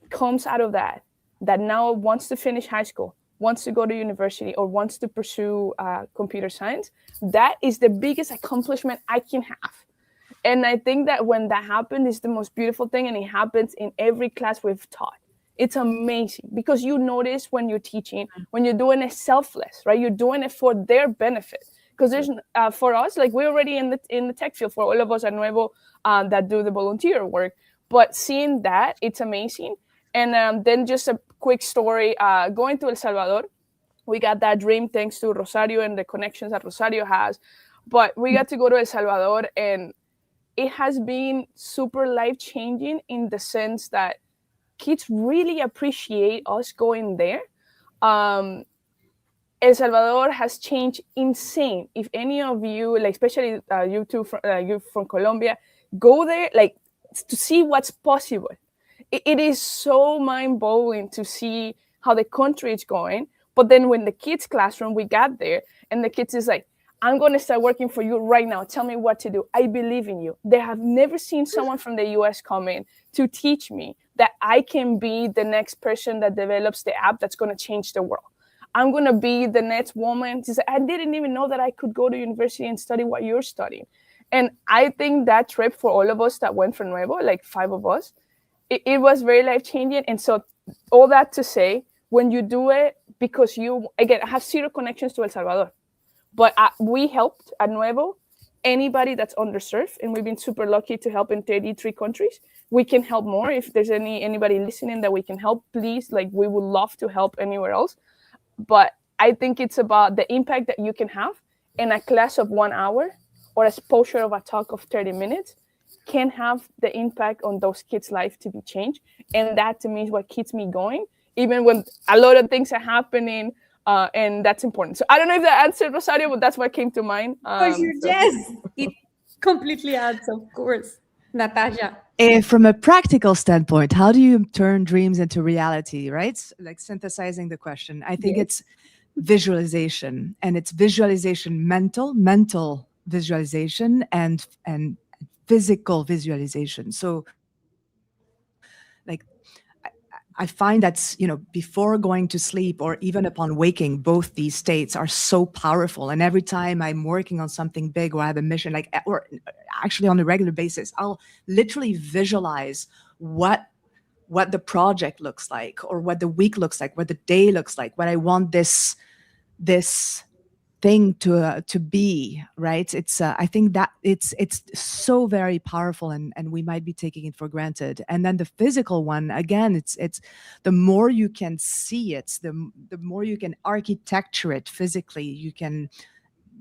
comes out of that now wants to finish high school, wants to go to university, or wants to pursue computer science, that is the biggest accomplishment I can have. And I think that when that happens, it's the most beautiful thing, and it happens in every class we've taught. It's amazing, because you notice when you're teaching, when you're doing it selfless, right? You're doing it for their benefit. Because there's for us, like, we're already in the tech field, for all of us at Nuevo that do the volunteer work. But seeing that, it's amazing. And then just a quick story, going to El Salvador, we got that dream thanks to Rosario and the connections that Rosario has. But we got to go to El Salvador, and it has been super life-changing in the sense that kids really appreciate us going there. El Salvador has changed insane. If any of you, like especially you two, you from Colombia, go there, like, to see what's possible. It is so mind-blowing to see how the country is going. But then when the kids' classroom, we got there, and the kids is like, I'm going to start working for you right now. Tell me what to do. I believe in you. They have never seen someone from the US come in to teach me that I can be the next person that develops the app that's going to change the world. I'm going to be the next woman. I didn't even know that I could go to university and study what you're studying. And I think that trip for all of us that went from Nuevo, like 5 of us, it was very life-changing. And so all that to say, when you do it, because you, again, I have zero connections to El Salvador. But we helped at Nuevo anybody that's underserved, and we've been super lucky to help in 33 countries. We can help more. If there's anybody listening that we can help, please, like, we would love to help anywhere else. But I think it's about the impact that you can have in a class of 1 hour, or exposure of a talk of 30 minutes can have the impact on those kids' life to be changed. And that to me is what keeps me going, even when a lot of things are happening. And that's important. So I don't know if that answered, Rosario, but that's what came to mind. Yes, it completely adds, of course. Natasha. From a practical standpoint, how do you turn dreams into reality, right? Like synthesizing the question. I think it's visualization, and it's visualization, mental visualization, and physical visualization. So like, I find that, before going to sleep or even upon waking, both these states are so powerful. And every time I'm working on something big, or I have a mission, or actually on a regular basis, I'll literally visualize what the project looks like, or what the week looks like, what the day looks like, what I want this thing to be, right? It's I think that it's so very powerful, and we might be taking it for granted. And then the physical one, again, it's the more you can see it, the more you can architecture it physically, you can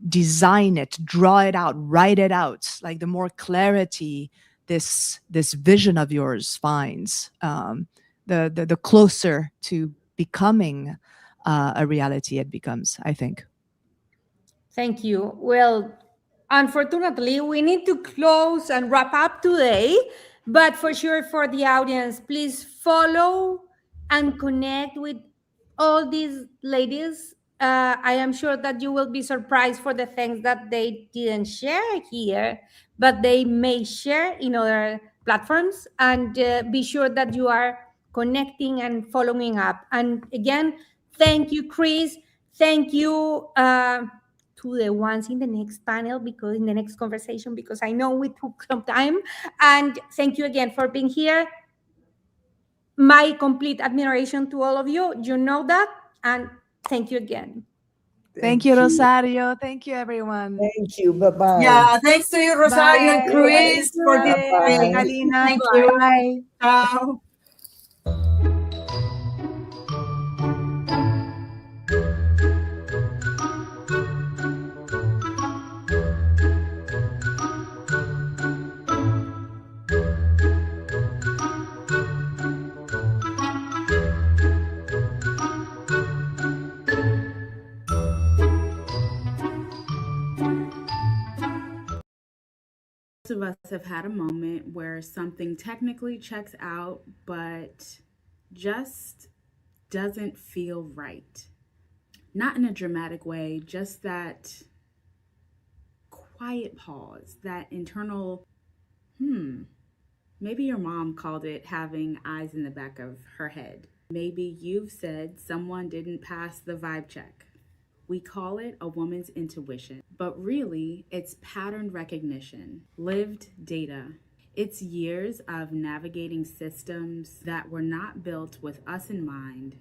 design it, draw it out, write it out, like the more clarity this vision of yours finds, the closer to becoming a reality it becomes, I think. Thank you. Well, unfortunately, we need to close and wrap up today, but for sure, for the audience, please follow and connect with all these ladies. I am sure that you will be surprised for the things that they didn't share here, but they may share in other platforms. And be sure that you are connecting and following up. And again, thank you, Chris. Thank you. To the ones in the next panel, because in the next conversation, because I know we took some time. And thank you again for being here. My complete admiration to all of you. You know that. And thank you again. Thank you, Rosario. Thank you, everyone. Thank you. Bye-bye. Yeah, thanks to you, Rosario and Bye. Chris, for this. Bye-bye. Alina. Thank you. Bye. Ciao. Most of us have had a moment where something technically checks out, but just doesn't feel right. Not in a dramatic way, just that quiet pause, that internal, Maybe your mom called it having eyes in the back of her head. Maybe you've said someone didn't pass the vibe check. We call it a woman's intuition, but really it's pattern recognition, lived data. It's years of navigating systems that were not built with us in mind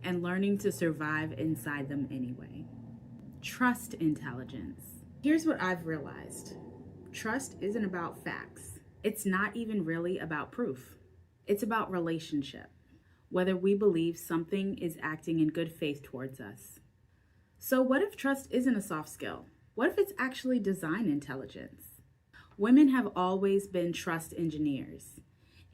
and learning to survive inside them anyway. Trust intelligence. Here's what I've realized. Trust isn't about facts. It's not even really about proof. It's about relationship, whether we believe something is acting in good faith towards us. So what if trust isn't a soft skill? What if it's actually design intelligence? Women have always been trust engineers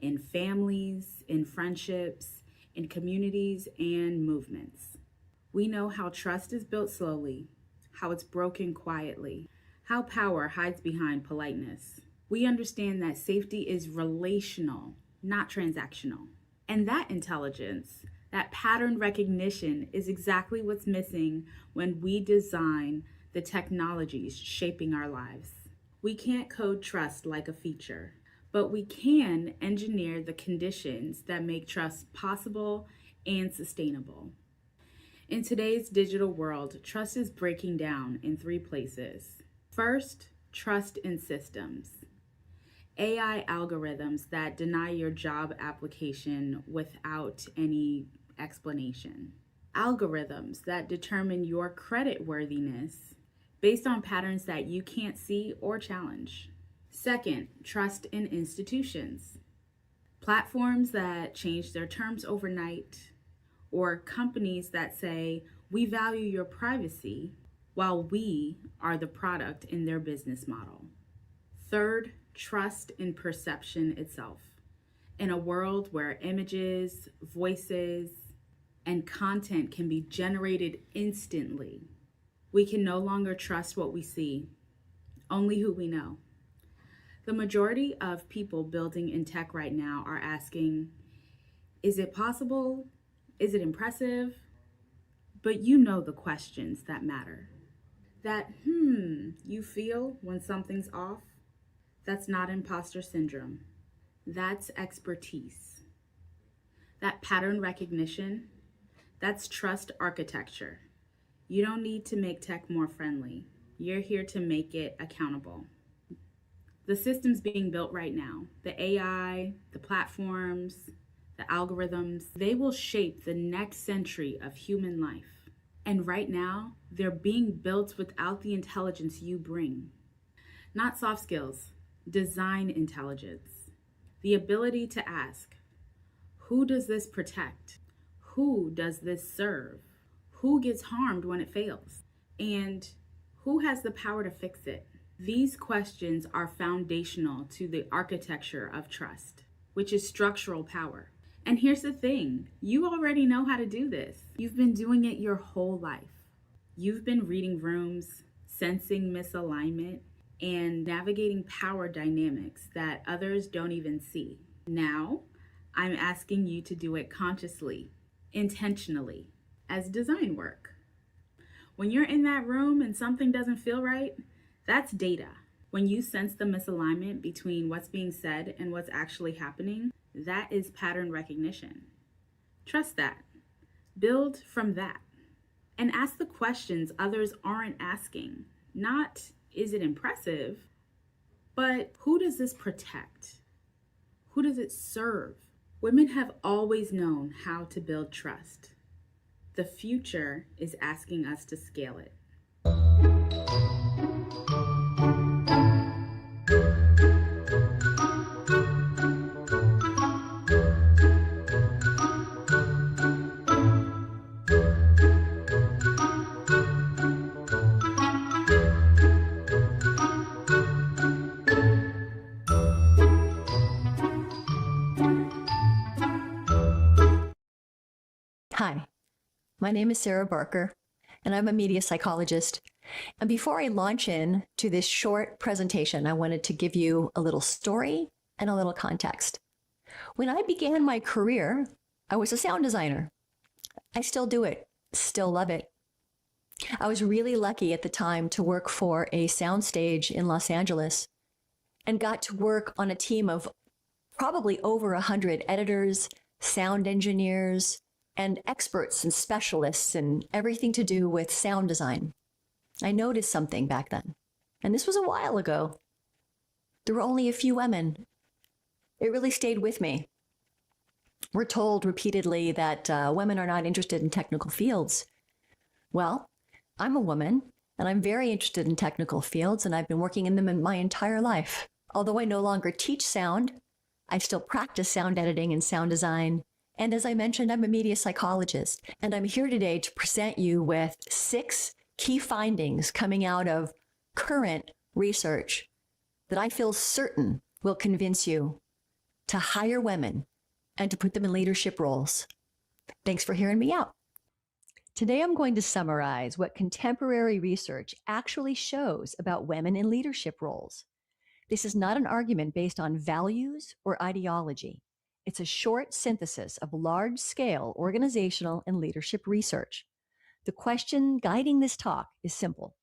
in families, in friendships, in communities, and movements. We know how trust is built slowly, how it's broken quietly, how power hides behind politeness. We understand that safety is relational, not transactional. And that intelligence, that pattern recognition, is exactly what's missing when we design the technologies shaping our lives. We can't code trust like a feature, but we can engineer the conditions that make trust possible and sustainable. In today's digital world, trust is breaking down in 3 places. First, trust in systems. AI algorithms that deny your job application without any explanation. Algorithms that determine your credit worthiness based on patterns that you can't see or challenge. Second, trust in institutions. Platforms that change their terms overnight, or companies that say, we value your privacy, while we are the product in their business model. Third, trust in perception itself. In a world where images, voices, and content can be generated instantly, we can no longer trust what we see, only who we know. The majority of people building in tech right now are asking, is it possible? Is it impressive? But you know the questions that matter. That you feel when something's off, that's not imposter syndrome. That's expertise. That pattern recognition, that's trust architecture. You don't need to make tech more friendly. You're here to make it accountable. The systems being built right now, the AI, the platforms, the algorithms, they will shape the next century of human life. And right now, they're being built without the intelligence you bring. Not soft skills, design intelligence. The ability to ask, who does this protect? Who does this serve? Who gets harmed when it fails? And who has the power to fix it? These questions are foundational to the architecture of trust, which is structural power. And here's the thing, you already know how to do this. You've been doing it your whole life. You've been reading rooms, sensing misalignment, and navigating power dynamics that others don't even see. Now, I'm asking you to do it consciously, intentionally, as design work. When you're in that room and something doesn't feel right, that's data. When you sense the misalignment between what's being said and what's actually happening, that is pattern recognition. Trust that. Build from that. And ask the questions others aren't asking. Not, is it impressive? But who does this protect? Who does it serve? Women have always known how to build trust. The future is asking us to scale it. Hi, my name is Sarah Barker, and I'm a media psychologist. And before I launch in to this short presentation, I wanted to give you a little story and a little context. When I began my career, I was a sound designer. I still do it, still love it. I was really lucky at the time to work for a soundstage in Los Angeles and got to work on a team of probably over 100 editors, sound engineers, and experts and specialists in everything to do with sound design. I noticed something back then, and this was a while ago. There were only a few women. It really stayed with me. We're told repeatedly that women are not interested in technical fields. Well, I'm a woman, and I'm very interested in technical fields, and I've been working in them in my entire life. Although I no longer teach sound, I still practice sound editing and sound design. And as I mentioned, I'm a media psychologist, and I'm here today to present you with 6 key findings coming out of current research that I feel certain will convince you to hire women and to put them in leadership roles. Thanks for hearing me out. Today, I'm going to summarize what contemporary research actually shows about women in leadership roles. This is not an argument based on values or ideology. It's a short synthesis of large-scale organizational and leadership research. The question guiding this talk is simple.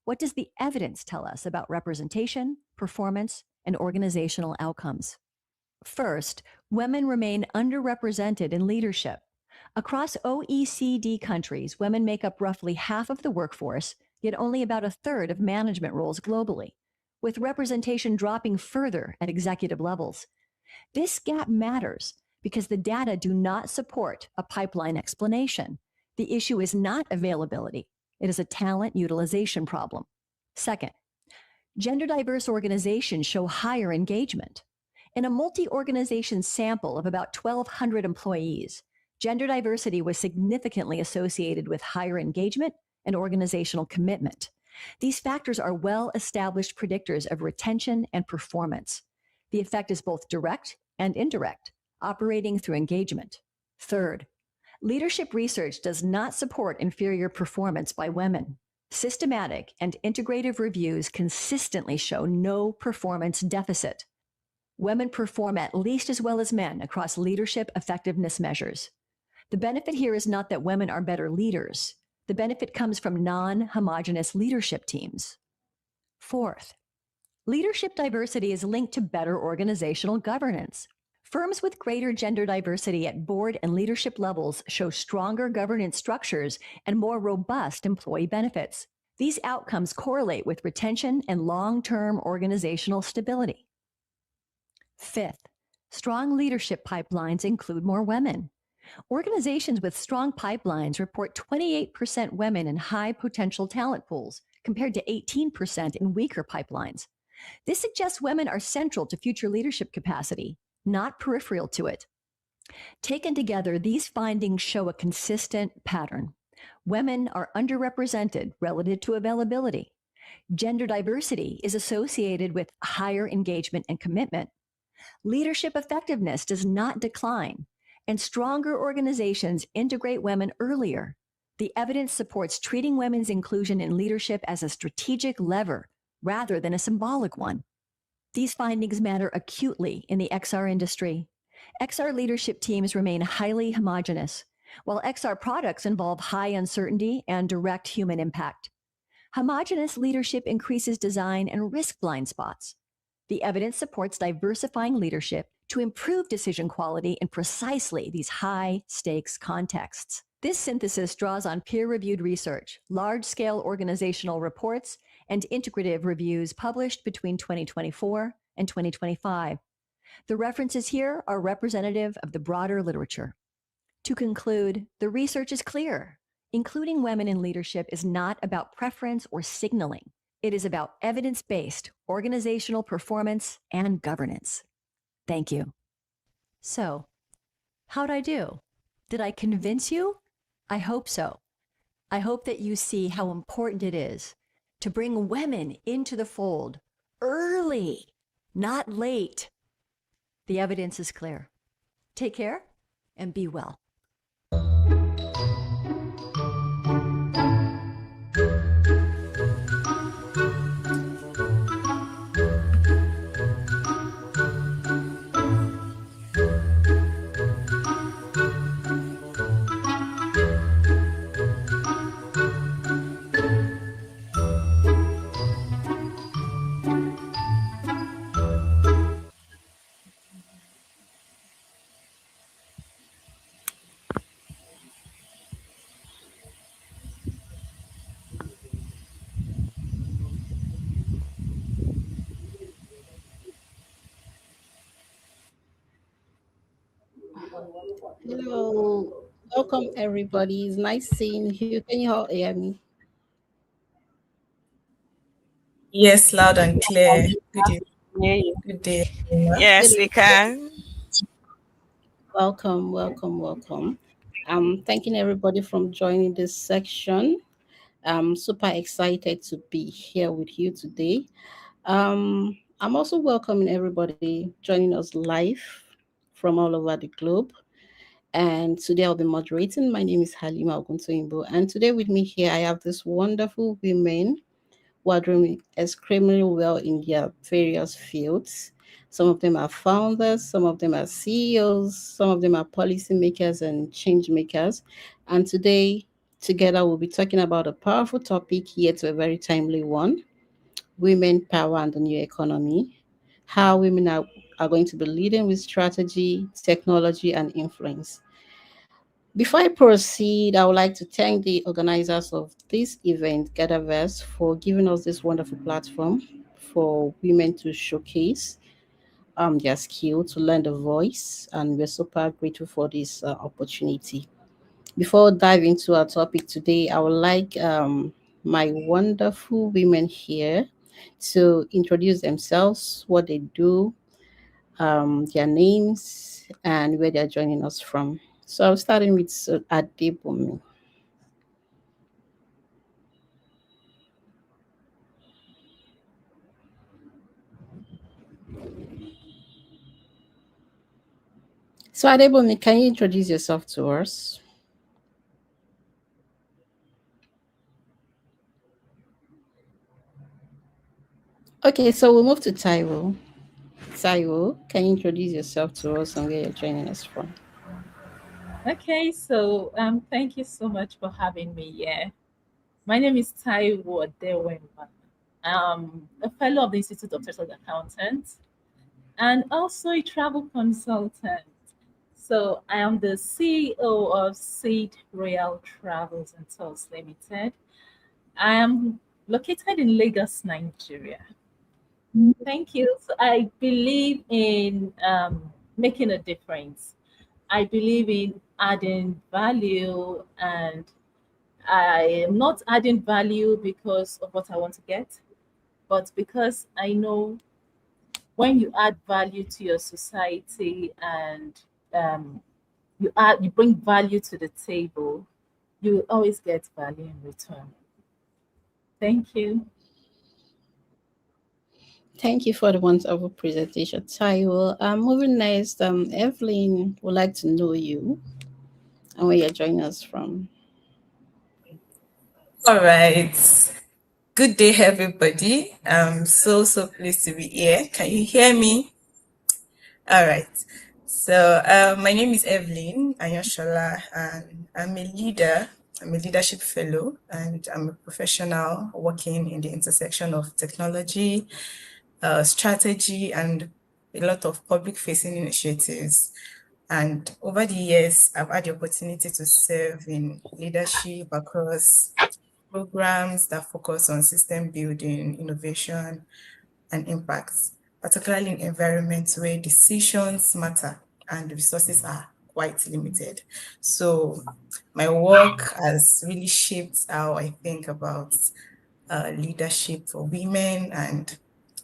What does the evidence tell us about representation, performance, and organizational outcomes? First, women remain underrepresented in leadership. Across OECD countries, women make up roughly half of the workforce, yet only about a third of management roles globally, with representation dropping further at executive levels. This gap matters because the data do not support a pipeline explanation. The issue is not availability. It is a talent utilization problem. Second, gender diverse organizations show higher engagement. In a multi-organization sample of about 1,200 employees, gender diversity was significantly associated with higher engagement and organizational commitment. These factors are well-established predictors of retention and performance. The effect is both direct and indirect, operating through engagement. Third, leadership research does not support inferior performance by women. Systematic and integrative reviews consistently show no performance deficit. Women perform at least as well as men across leadership effectiveness measures. The benefit here is not that women are better leaders. The benefit comes from non-homogeneous leadership teams. Fourth, leadership diversity is linked to better organizational governance. Firms with greater gender diversity at board and leadership levels show stronger governance structures and more robust employee benefits. These outcomes correlate with retention and long-term organizational stability. Fifth, strong leadership pipelines include more women. Organizations with strong pipelines report 28% women in high potential talent pools, compared to 18% in weaker pipelines. This suggests women are central to future leadership capacity, not peripheral to it. Taken together, these findings show a consistent pattern. Women are underrepresented relative to availability. Gender diversity is associated with higher engagement and commitment. Leadership effectiveness does not decline, and stronger organizations integrate women earlier. The evidence supports treating women's inclusion in leadership as a strategic lever rather than a symbolic one. These findings matter acutely in the XR industry. XR leadership teams remain highly homogeneous, while XR products involve high uncertainty and direct human impact. Homogeneous leadership increases design and risk blind spots. The evidence supports diversifying leadership to improve decision quality in precisely these high-stakes contexts. This synthesis draws on peer-reviewed research, large-scale organizational reports, and integrative reviews published between 2024 and 2025. The references here are representative of the broader literature. To conclude, the research is clear. Including women in leadership is not about preference or signaling. It is about evidence-based organizational performance and governance. Thank you. So, how'd I do? Did I convince you? I hope so. I hope that you see how important it is to bring women into the fold early, not late. The evidence is clear. Take care and be well. Hello, welcome everybody. It's nice seeing you. Can you all hear me? Yes, loud and clear. Good evening. Good day. Yes, we can. Welcome, welcome, welcome. Thanking everybody from joining this section. I'm super excited to be here with you today. I'm also welcoming everybody joining us live from all over the globe. And today I'll be moderating. My name is Halima Oguntoyinbo. And today with me here, I have this wonderful women who are doing extremely well in their various fields. Some of them are founders, some of them are CEOs, some of them are policymakers and change makers. And today, together, we'll be talking about a powerful topic, yet a very timely one: women power and the new economy. How women are going to be leading with strategy, technology, and influence. Before I proceed, I would like to thank the organizers of this event, GatherVerse, for giving us this wonderful platform for women to showcase their skill, to learn the voice, and we're super grateful for this opportunity. Before I dive into our topic today, I would like my wonderful women here to introduce themselves, what they do, their names, and where they're joining us from. So I'm starting with Adebomi. So Adebomi, can you introduce yourself to us? Okay, so we'll move to Taiwo. Taiwo, can you introduce yourself to us and where you're joining us from? Okay, so thank you so much for having me here. My name is Taiwo Adewemba. I'm a fellow of the Institute of Chartered Accountants and also a travel consultant. So I am the CEO of Seed Royal Travels and Tours Limited. I am located in Lagos, Nigeria. Thank you. So I believe in making a difference. I believe in adding value, and I am not adding value because of what I want to get, but because I know when you add value to your society and you bring value to the table, you always get value in return. Thank you. Thank you for the wonderful presentation, Taiwo. Moving next, Evelyn would like to know you and where you're joining us from. All right. Good day, everybody. I'm so pleased to be here. Can you hear me? All right. So, my name is Evelyn Ayoshola, and I'm a leader. I'm a leadership fellow, and I'm a professional working in the intersection of technology, strategy, and a lot of public-facing initiatives. And over the years, I've had the opportunity to serve in leadership across programs that focus on system building, innovation, and impacts, particularly in environments where decisions matter and resources are quite limited. So my work has really shaped how I think about leadership for women, and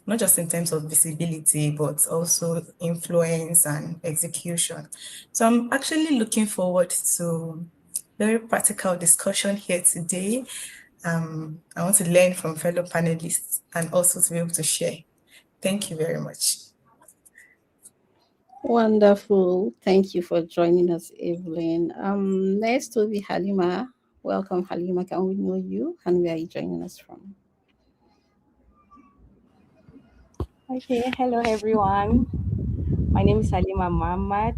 not just in terms of visibility, but also influence and execution. So I'm actually looking forward to very practical discussion here today. I want to learn from fellow panelists and also to be able to share. Thank you very much. Wonderful. Thank you for joining us, Evelyn. Next will be Halima. Welcome, Halima. Can we know you and where are you joining us from? Okay, hello everyone. My name is Halima Muhammad.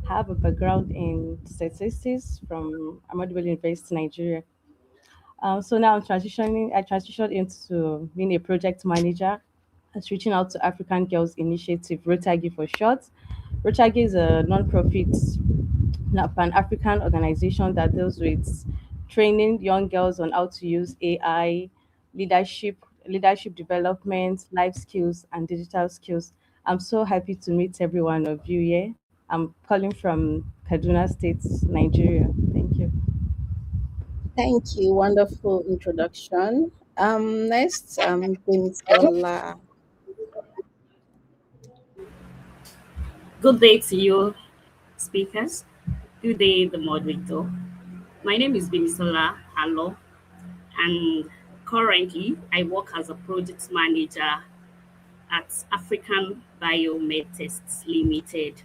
I have a background in statistics from Ahmadu Bello University, Nigeria. So now I transitioned into being a project manager. That's reaching out to African Girls Initiative, Rotagi for short. Rotagi is a non-profit pan-African organization that deals with training young girls on how to use AI, leadership development, life skills, and digital skills. I'm so happy to meet every one of you here. I'm calling from Kaduna State, Nigeria. Thank you. Thank you. Wonderful introduction. Next, Demisola. Good day to you, speakers. Good day, the moderator. My name is Bimisola Hello, and currently I work as a project manager at African Biomed Tests Limited.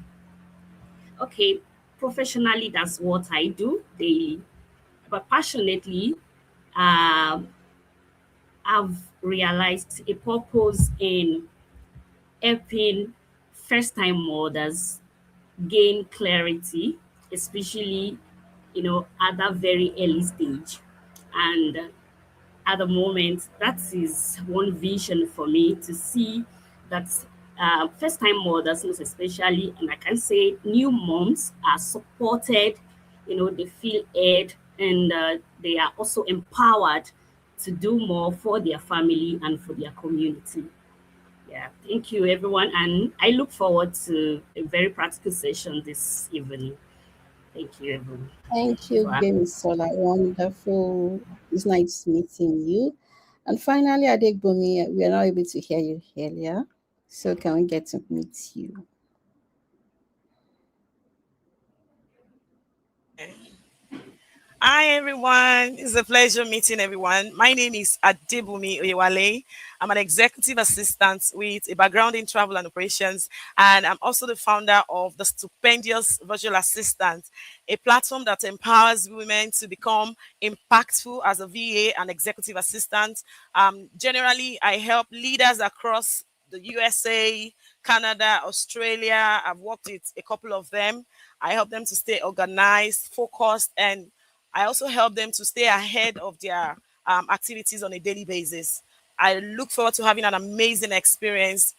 Okay, professionally, that's what I do daily, but passionately, um, I've realized a purpose in helping first-time mothers gain clarity, especially at that very early stage. And at the moment, that is one vision for me to see that first-time mothers, most especially, and I can say new moms are supported. They feel heard, and they are also empowered to do more for their family and for their community. Yeah, thank you, everyone. And I look forward to a very practical session this evening. Thank you, everyone. Thank you, Demisola. Wonderful. It's nice meeting you. And finally, Adegbomi, we are not able to hear you earlier. So can we get to meet you? Hi everyone, it's a pleasure meeting everyone. My name is Adebumi Oyewale. I'm an executive assistant with a background in travel and operations, and I'm also the founder of the Stupendous Virtual Assistant, a platform that empowers women to become impactful as a VA and executive assistant. Generally, I help leaders across the USA, Canada, Australia. I've worked with a couple of them. I help them to stay organized, focused, and I also help them to stay ahead of their activities on a daily basis. I look forward to having an amazing experience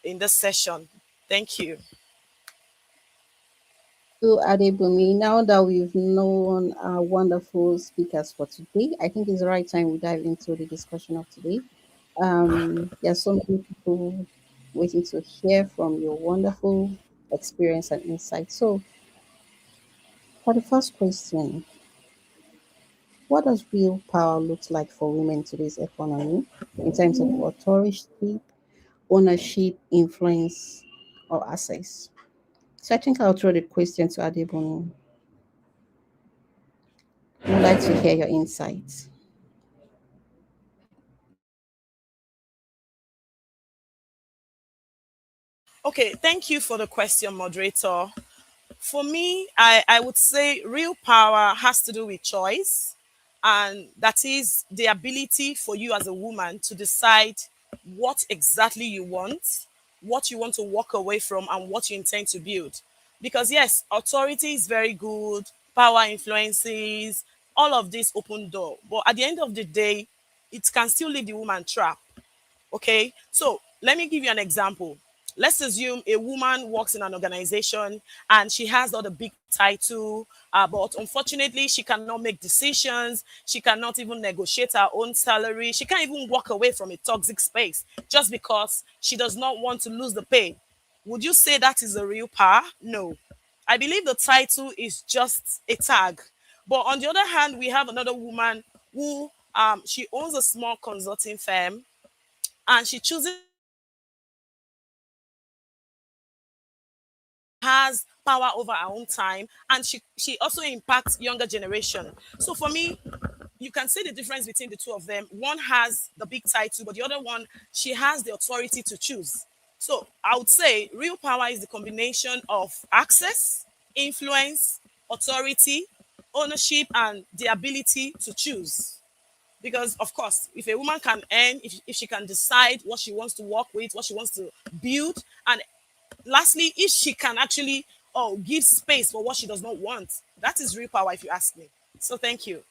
in this session. Thank you. To Adebumi, now that we've known our wonderful speakers for today, I think it's the right time we dive into the discussion of today. There are so many people waiting to hear from your wonderful experience and insight. So, for the first question, what does real power look like for women in today's economy in terms of authority, ownership, influence, or access? So I think I'll throw the question to Adebumi. We'd like to hear your insights. Okay, thank you for the question, moderator. For me, I would say real power has to do with choice. And that is the ability for you as a woman to decide what exactly you want, what you want to walk away from, and what you intend to build. Because yes, authority is very good, power influences, all of this open door. But at the end of the day, it can still leave the woman trapped. Okay, so let me give you an example. Let's assume a woman works in an organization and she has all the big title, but unfortunately, she cannot make decisions. She cannot even negotiate her own salary. She can't even walk away from a toxic space just because she does not want to lose the pay. Would you say that is a real power? No. I believe the title is just a tag. But on the other hand, we have another woman who she owns a small consulting firm and she chooses to work in an organization has power over her own time, and she also impacts younger generation. So for me, you can see the difference between the two of them. One has the big title, but the other one, she has the authority to choose. So I would say real power is the combination of access, influence, authority, ownership, and the ability to choose. Because of course, if a woman can earn, if she can decide what she wants to work with, what she wants to build, and lastly, if she can actually give space for what she does not want, that is real power, if you ask me. So thank you.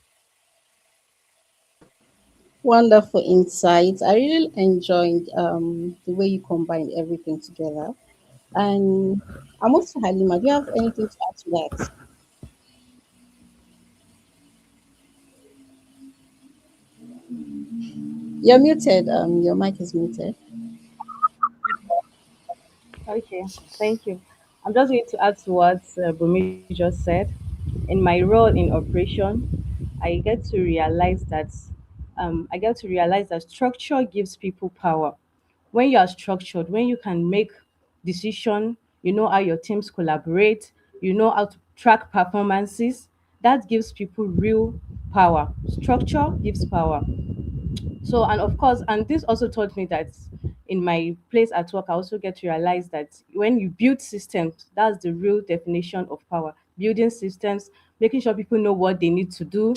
Wonderful insights. I really enjoyed the way you combined everything together. And I'm also Halima. Do you have anything to add to that? You're muted. Your mic is muted. Okay, thank you. I'm just going to add to what Bumi just said. In my role in operation, I get to realize that structure gives people power. When you are structured, when you can make decision, you know how your teams collaborate, you know how to track performances, that gives people real power. Structure gives power. So, and of course, and this also taught me that in my place at work, I also get to realize that when you build systems, that's the real definition of power. Building systems, making sure people know what they need to do,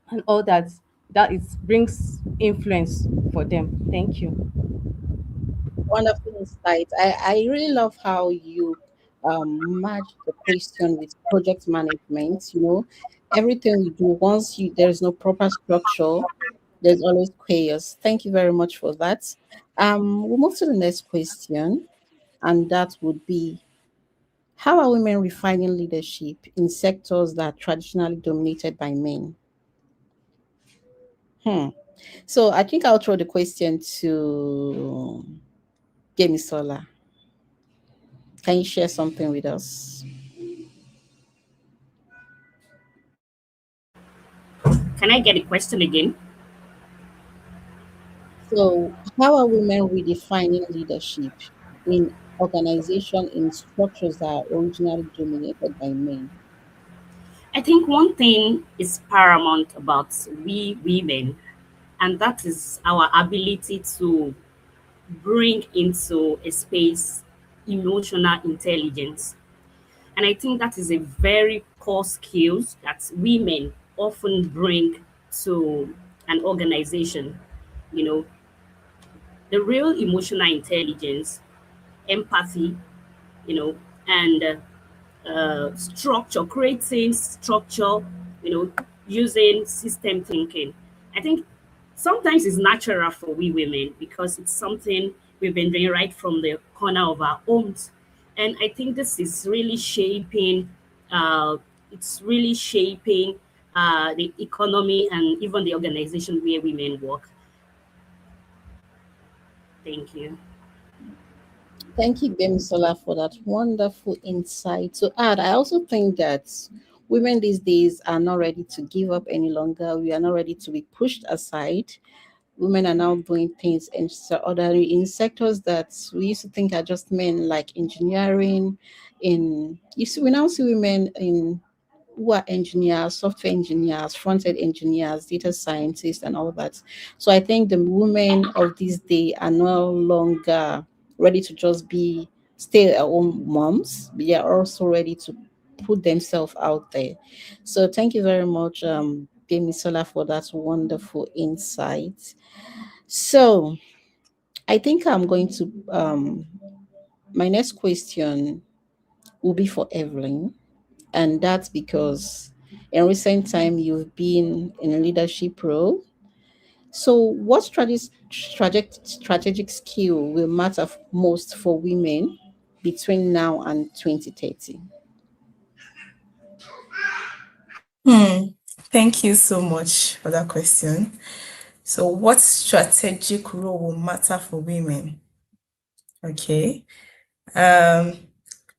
and all that, that it brings influence for them. Thank you. Wonderful insight. I really love how you match the question with project management. Everything we do, once there is no proper structure, there's always chaos. Thank you very much for that. We'll move to the next question, and that would be, how are women refining leadership in sectors that are traditionally dominated by men? Hmm. So I think I'll throw the question to Sola. Can you share something with us? Can I get a question again? So, how are women redefining leadership in organization in structures that are originally dominated by men? I think one thing is paramount about we women, and that is our ability to bring into a space emotional intelligence. And I think that is a very core skills that women often bring to an organization. You know, the real emotional intelligence, empathy, you know, and structure, creating structure, using system thinking. I think sometimes it's natural for we women because it's something we've been doing right from the corner of our homes. And I think this is really shaping, uh, it's really shaping the economy and even the organization where women work. Thank you. Thank you, Bemisola, for that wonderful insight. To add, I also think that women these days are not ready to give up any longer. We are not ready to be pushed aside. Women are now doing things extraordinary in sectors that we used to think are just men, like engineering. We now see women in who are engineers, software engineers, front-end engineers, data scientists, and all that. So I think the women of this day are no longer ready to just be stay-at-home moms. They are also ready to put themselves out there. So thank you very much, Bemisola, for that wonderful insight. So I think I'm going to my next question will be for Evelyn, and that's because in recent time you've been in a leadership role. So, what strategic skill will matter most for women between now and 2030? Thank you so much for that question. So, what strategic role will matter for women? Okay.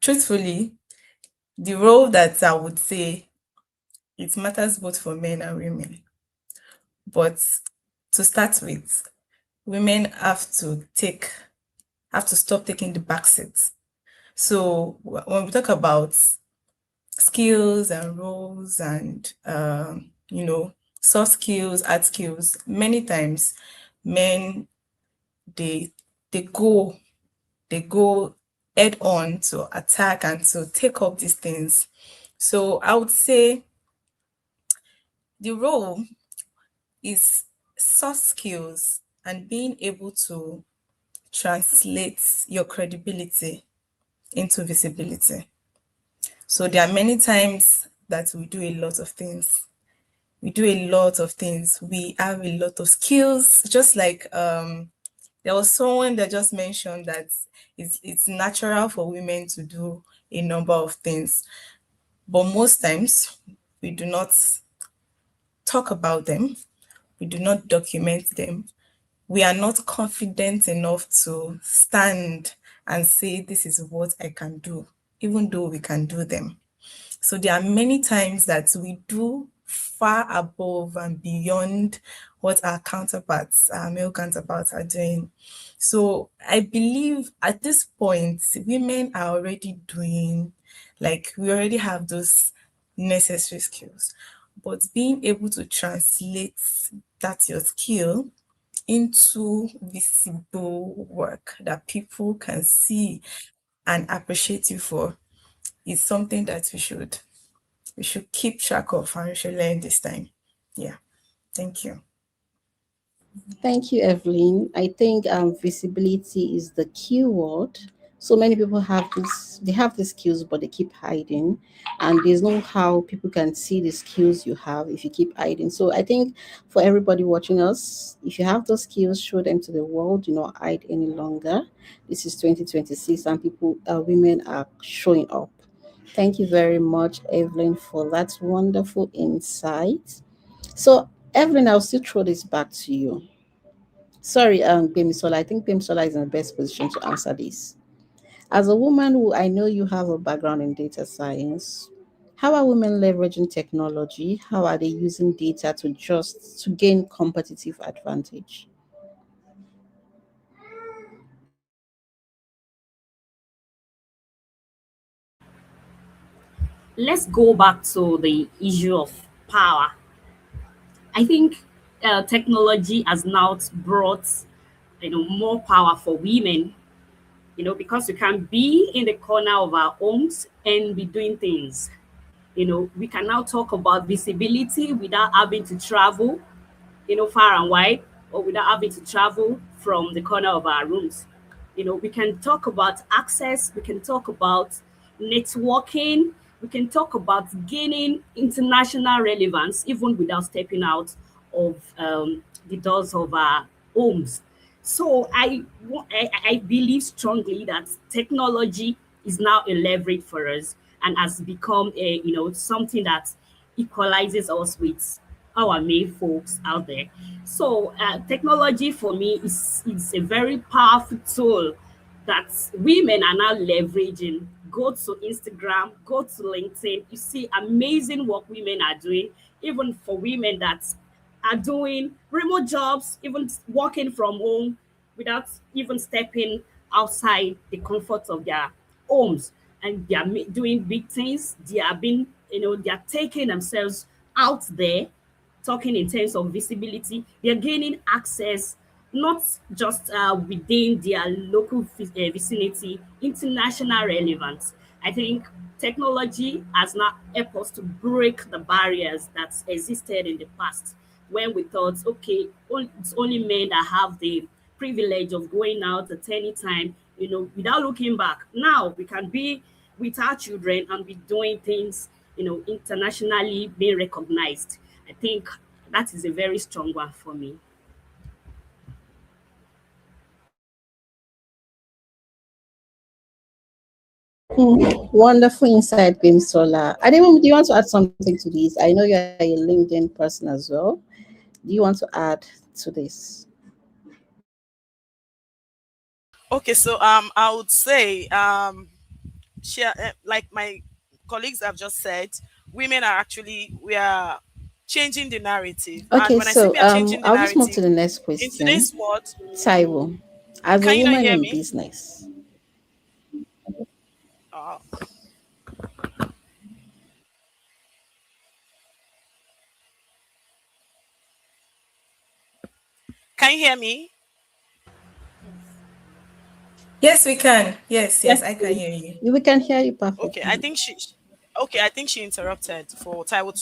Truthfully, the role that I would say it matters both for men and women. But to start with, women have to stop taking the back seat. So when we talk about skills and roles and soft skills, hard skills, many times men they they go they go head on to attack and to take up these things. So I would say the role is soft skills and being able to translate your credibility into visibility. So there are many times that we do a lot of things. We do a lot of things. We have a lot of skills, just like there was someone that just mentioned that it's natural for women to do a number of things. But most times we do not talk about them. We do not document them. We are not confident enough to stand and say, this is what I can do, even though we can do them. So there are many times that we do far above and beyond what our counterparts, our male counterparts are doing. So I believe at this point, women are already doing, like we already have those necessary skills, but being able to translate that your skill into visible work that people can see and appreciate you for is something that we should keep track of and we should learn this time. Yeah. Thank you. Thank you, Evelyn. I think visibility is the key word. So many people they have the skills, but they keep hiding. And there's no how people can see the skills you have if you keep hiding. So I think for everybody watching us, if you have those skills, show them to the world. Do not hide any longer. This is 2026 and women are showing up. Thank you very much, Evelyn, for that wonderful insight. So, Evelyn, I'll still throw this back to you. Sorry, Bemisola. I think Bemisola is in the best position to answer this. As a woman who I know you have a background in data science, how are women leveraging technology? How are they using data to gain competitive advantage? Let's go back to the issue of power. I think technology has now brought more power for women, because we can be in the corner of our homes and be doing things. We can now talk about visibility without having to travel, far and wide, or without having to travel from the corner of our rooms. We can talk about access, we can talk about networking, we can talk about gaining international relevance even without stepping out of the doors of our homes. So I believe strongly that technology is now a leverage for us and has become something that equalizes us with our male folks out there. So technology for me is a very powerful tool that women are now leveraging. Go to Instagram, go to LinkedIn. You see amazing work women are doing, even for women that are doing remote jobs, even working from home without even stepping outside the comfort of their homes. And they are doing big things. They are being, they are taking themselves out there, talking in terms of visibility. They are gaining access, not just within their local vicinity, international relevance. I think technology has now helped us to break the barriers that existed in the past when we thought, okay, it's only men that have the privilege of going out at any time, without looking back. Now we can be with our children and be doing things, internationally being recognized. I think that is a very strong one for me. Wonderful insight, Bimsola. Ademo, do you want to add something to this? I know you're a LinkedIn person as well. Do you want to add to this? Okay, so I would say share like my colleagues have just said, women are actually we are changing the narrative, and Okay, when I say so we are changing the I'll just move narrative to the next in question. today's world, Taiwo, as a can you not woman hear in me? business, uh, can you hear me? Yes, we can. Yes, I can please. hear you. we can hear you Okay, perfectly. I think she interrupted for Taiwo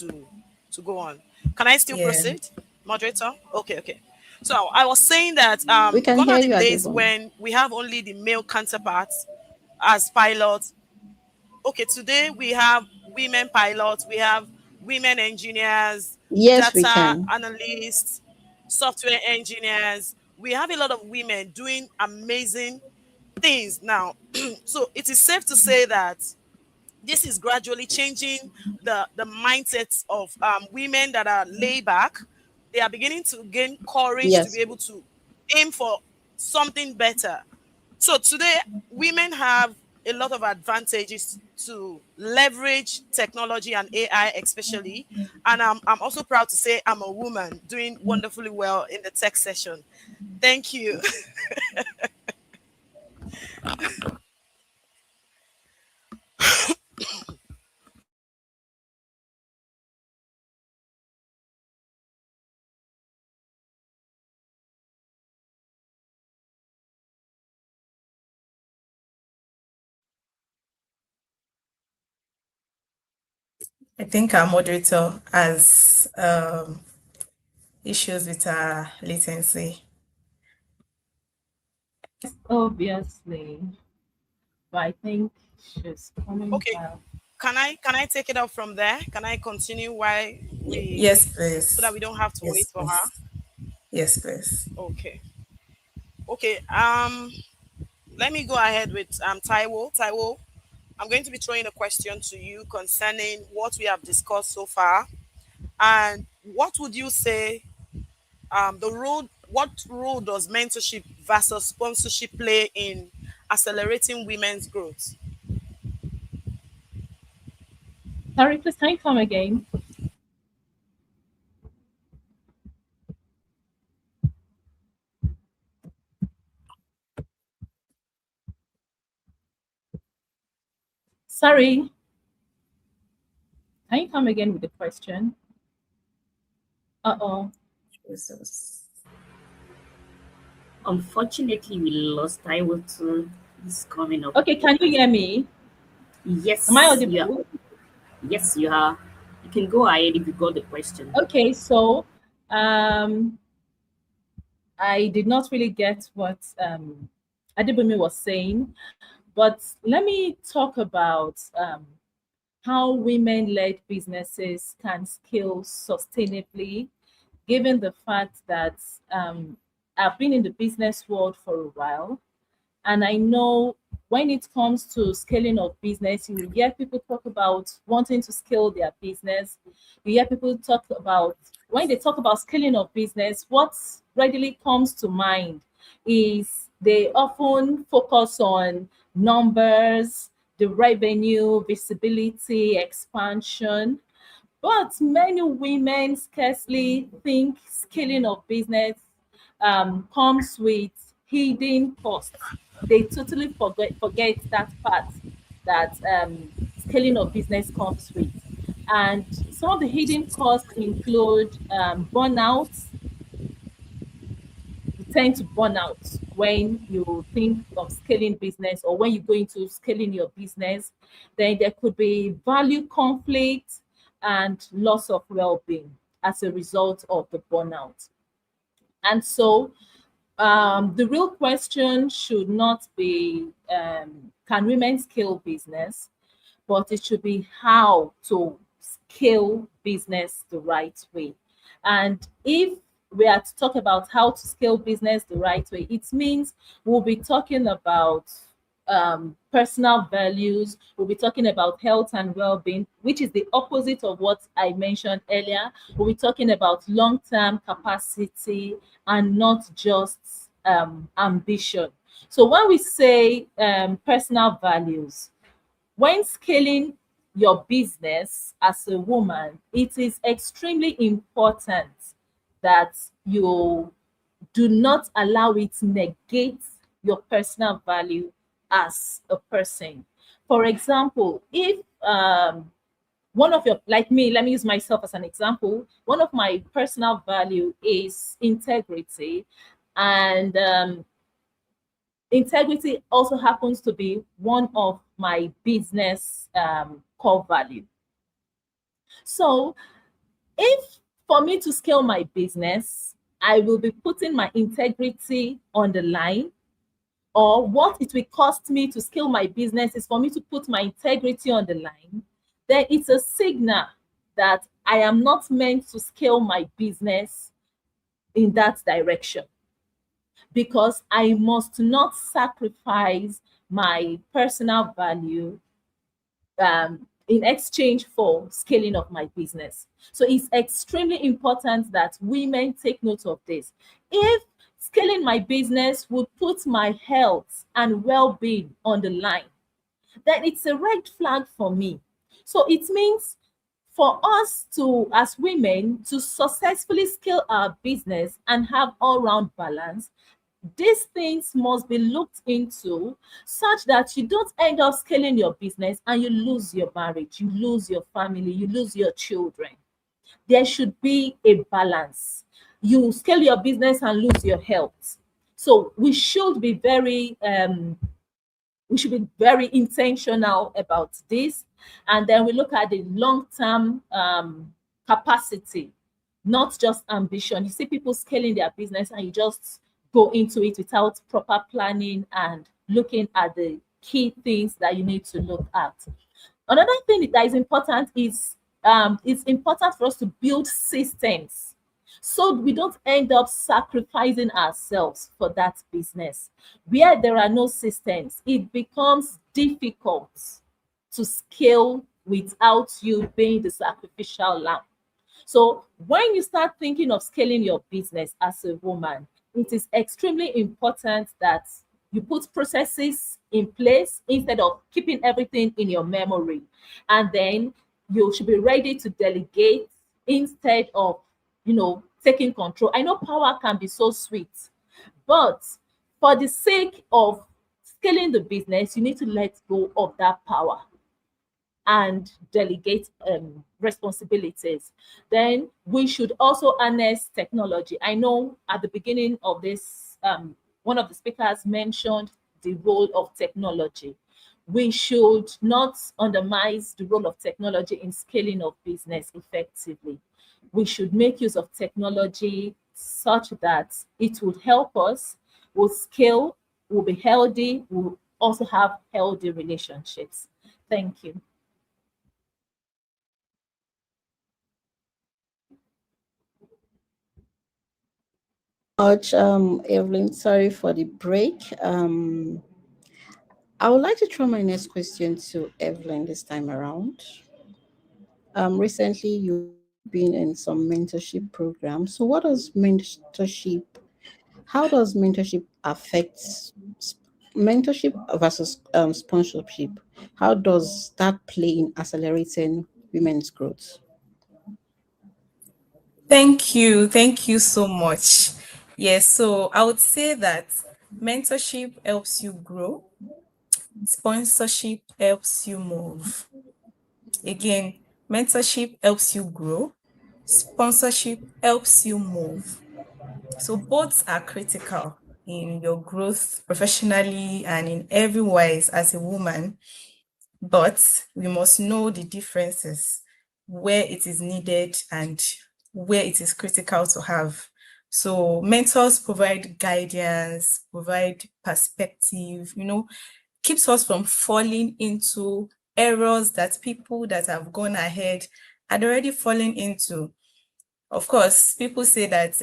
to go on. Can I still Yeah. proceed, moderator? Okay. So I was saying that We can gone hear are the you, days Adebon. when we have only the male counterparts as pilots. Okay, today we have women pilots, we have women engineers, Yes, we data can. analysts, software engineers. We have a lot of women doing amazing things now. So it is safe to say that this is gradually changing the mindsets of women that are laid back. They are beginning to gain courage to Yes. be able to aim for something better. So today, women have a lot of advantages to leverage technology and AI, especially. And I'm also proud to say I'm a woman doing wonderfully well in the tech session. Thank you. I think our moderator has issues with our latency. Obviously, but I think she's coming Okay. back. Can I take it up from there? Can I continue while Yes, so that please. we don't have to wait Yes, for her? please. Yes, please. Okay. Okay. Let me go ahead with Taiwo. Taiwo, I'm going to be throwing a question to you concerning what we have discussed so far. And what would you say what role does mentorship versus sponsorship play in accelerating women's growth? Sorry, please can you come again? Sorry, can you come again with the question? Uh-oh. Jesus. Unfortunately, we lost Taiwo too. He's coming up. Okay, can you hear me? Am I Yes, you are. audible? Yes, you are. You can go ahead if you got the question. Okay, so um I did not really get what Adibumi was saying, but let me talk about how women-led businesses can scale sustainably, given the fact that I've been in the business world for a while. And I know when it comes to scaling of business, you will hear people talk about wanting to scale their business. You hear people talk about, when they talk about scaling of business, what readily comes to mind is they often focus on numbers, the revenue, visibility, expansion. But many women scarcely think scaling of business comes with hidden costs. They totally forget that part that scaling of business comes with. And some of the hidden costs include burnout. You tend to burn out when you think of scaling business or when you go into scaling your business, then there could be value conflict and loss of well-being as a result of the burnout. And so the real question should not be can women scale business, but it should be how to scale business the right way. And if we are to talk about how to scale business the right way, it means we'll be talking about personal values, we'll be talking about health and well-being, which is the opposite of what I mentioned earlier. We'll be talking about long-term capacity and not just ambition. So when we say personal values, when scaling your business as a woman, it is extremely important that you do not allow it to negate your personal value as a person. For example, if one of your, like me, let me use myself as an example, one of my personal value is integrity, and integrity also happens to be one of my business core value. So if for me to scale my business, I will be putting my integrity on the line, or what it will cost me to scale my business is for me to put my integrity on the line, then it's a signal that I am not meant to scale my business in that direction, because I must not sacrifice my personal value in exchange for scaling of my business. So it's extremely important that women take note of this. If scaling my business would put my health and well-being on the line, then it's a red flag for me. So it means for us to, as women, to successfully scale our business and have all-round balance, these things must be looked into such that you don't end up scaling your business and you lose your marriage, you lose your family, you lose your children. There should be a balance. You scale your business and lose your health. So we should be very intentional about this. And then we look at the long-term capacity, not just ambition. You see people scaling their business and you just go into it without proper planning and looking at the key things that you need to look at. Another thing that is important is it's important for us to build systems so we don't end up sacrificing ourselves for that business. Where there are no systems, it becomes difficult to scale without you being the sacrificial lamb. So when you start thinking of scaling your business as a woman, it is extremely important that you put processes in place instead of keeping everything in your memory. And then you should be ready to delegate instead of, taking control. I know power can be so sweet, but for the sake of scaling the business, you need to let go of that power and delegate responsibilities. Then we should also harness technology. I know at the beginning of this, one of the speakers mentioned the role of technology. We should not undermine the role of technology in scaling of business effectively. We should make use of technology such that it would help us, will scale, will be healthy, will also have healthy relationships. Thank you. Much, Evelyn. Sorry for the break. I would like to throw my next question to Evelyn this time around. Recently, you've been in some mentorship programs. So, how does mentorship affect mentorship versus sponsorship? How does that play in accelerating women's growth? Thank you. Thank you so much. Yes, so I would say that mentorship helps you grow, sponsorship helps you move. Again, mentorship helps you grow, sponsorship helps you move. So both are critical. in your growth professionally and in every wise as a woman, but we must know the differences, where it is needed and where it is critical to have. So mentors provide guidance, provide perspective, keeps us from falling into errors that people that have gone ahead had already fallen into. Of course, people say that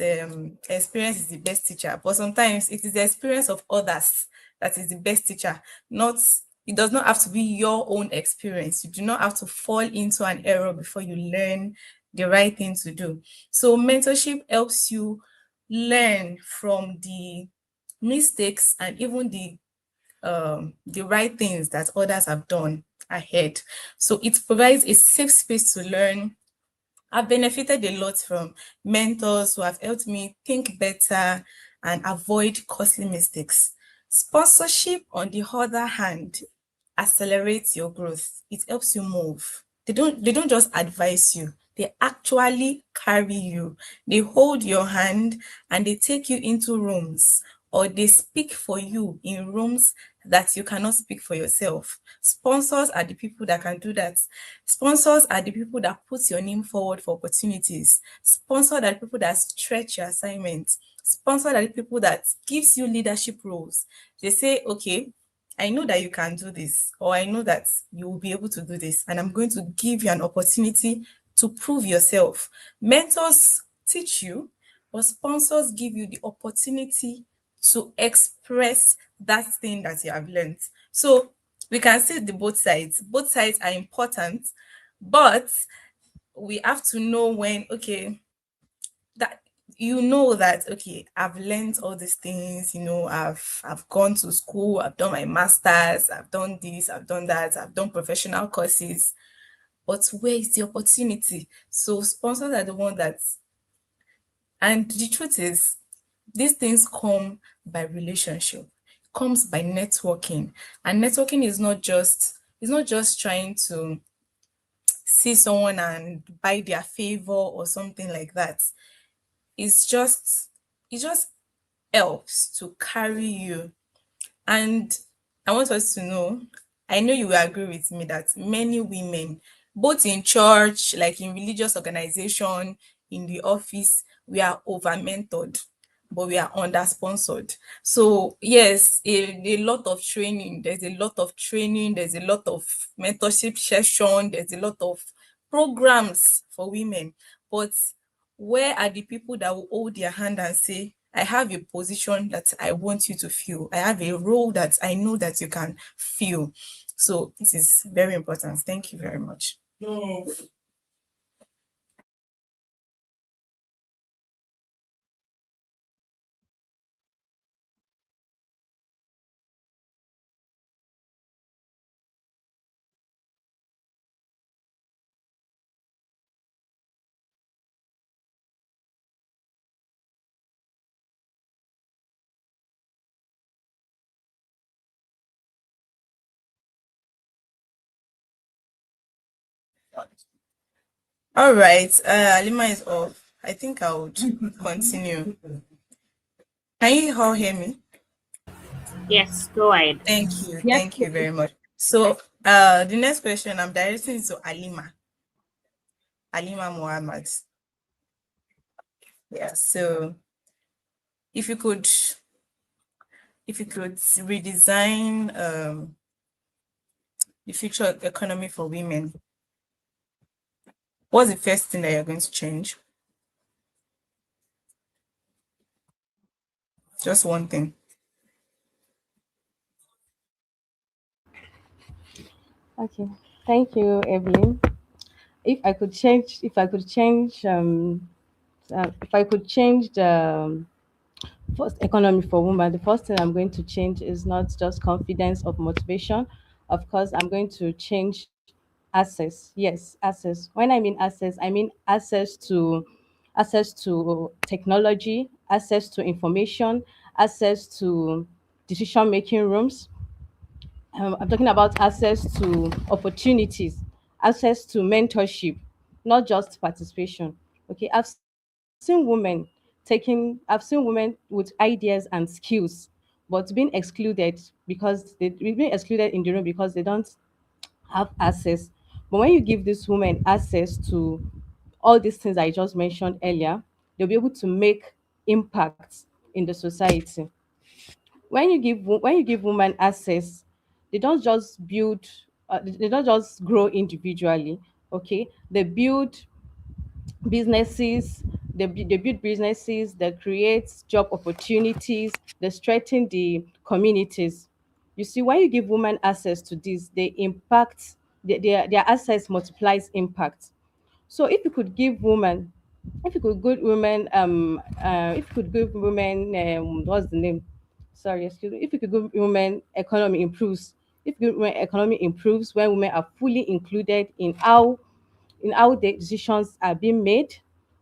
experience is the best teacher, but sometimes it is the experience of others that is the best teacher. It does not have to be your own experience. You do not have to fall into an error before you learn the right thing to do. So mentorship helps you learn from the mistakes and even the right things that others have done ahead. So it provides a safe space to learn. I've benefited a lot from mentors who have helped me think better and avoid costly mistakes. Sponsorship, on the other hand, accelerates your growth. It helps you move. They don't just advise you. They actually carry you. They hold your hand and they take you into rooms, or they speak for you in rooms that you cannot speak for yourself. Sponsors are the people that can do that. Sponsors are the people that put your name forward for opportunities. Sponsors are the people that stretch your assignments. Sponsors are the people that gives you leadership roles. They say, okay, I know that you can do this, or I know that you will be able to do this, and I'm going to give you an opportunity to prove yourself. Mentors teach you, but sponsors give you the opportunity to express that thing that you have learned. So we can see the both sides. Both sides are important, but we have to know when, okay, that that okay, I've learned all these things, I've gone to school, I've done my masters, I've done this, I've done that, I've done professional courses, but where is the opportunity? So sponsors are the one that, and the truth is, these things come by relationship, comes by networking. And networking is not just trying to see someone and buy their favor or something like that. It just helps to carry you. And I want us to know, I know you will agree with me that many women, both in church, like in religious organization, in the office, we are over mentored, but we are under sponsored. So yes, a lot of training, there's a lot of training, there's a lot of mentorship session, there's a lot of programs for women. But where are the people that will hold their hand and say, I have a position that I want you to feel. I have a role that I know that you can feel. So this is very important. Thank you very much. All right. Alima is off. I think I would continue. Can you all hear me? Yes, go ahead. Thank you. Yes. Thank you very much. So the next question I'm directing to Alima Muhammad. Yeah. So if you could redesign the future economy for women, what's the first thing that you're going to change? Just one thing. Okay, thank you, Evelyn. If I could change the first economy for women, the first thing I'm going to change is not just confidence of motivation. Of course, I'm going to change access. Yes, access. When I mean access to technology, access to information, access to decision making rooms. I'm talking about access to opportunities, access to mentorship, not just participation. Okay, I've seen women I've seen women with ideas and skills, but being excluded because they've been excluded in the room because they don't have access. But when you give these women access to all these things I just mentioned earlier, they'll be able to make impact in the society. When you give women access, they don't just build, they don't just grow individually. Okay, they build businesses, they build businesses, they create job opportunities, they strengthen the communities. You see, when you give women access to this, they impact, their access multiplies impact. So if you could give women, what's the name? Sorry, excuse me. If you could give women economy improves, if women economy improves when women are fully included in how the decisions are being made.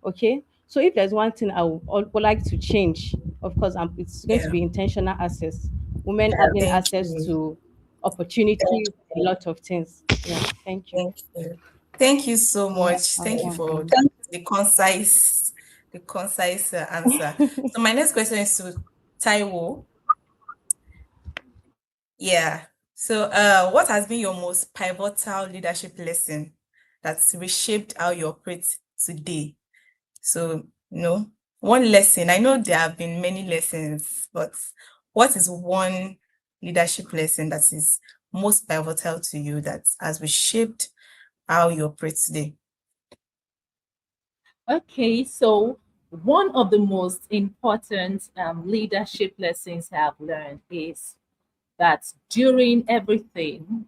Okay. So if there's one thing would like to change, of course, it's going to Yeah. be intentional access. Women Yeah. having Thank access you. to opportunities, a lot of things. Yeah. Thank you. Thank you. Thank you so much. Thank you for the concise answer. So my next question is to Taiwo. Yeah. So, what has been your most pivotal leadership lesson that's reshaped how you operate today? So, one lesson. I know there have been many lessons, but what is one leadership lesson that is most pivotal to you that has reshaped how you operate today? Okay, so one of the most important leadership lessons I've learned is that during everything,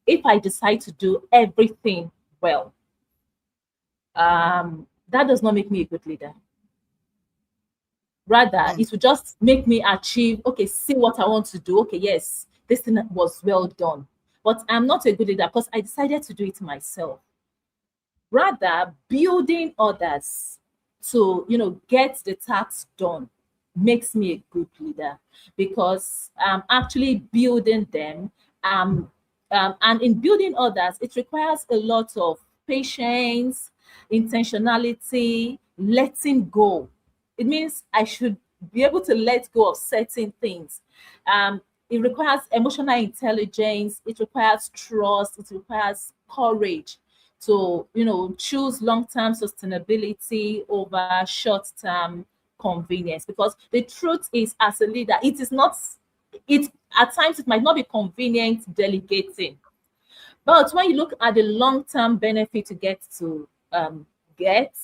if I decide to do everything well, that does not make me a good leader. Rather, it will just make me achieve, okay, see what I want to do. Okay, yes, this thing was well done. But I'm not a good leader because I decided to do it myself. Rather, building others to get the task done makes me a good leader because I'm actually building them. And in building others, it requires a lot of patience, intentionality, letting go. It means I should be able to let go of certain things. It requires emotional intelligence, it requires trust, it requires courage to choose long-term sustainability over short-term convenience, because the truth is, as a leader, it at times it might not be convenient delegating, but when you look at the long-term benefit you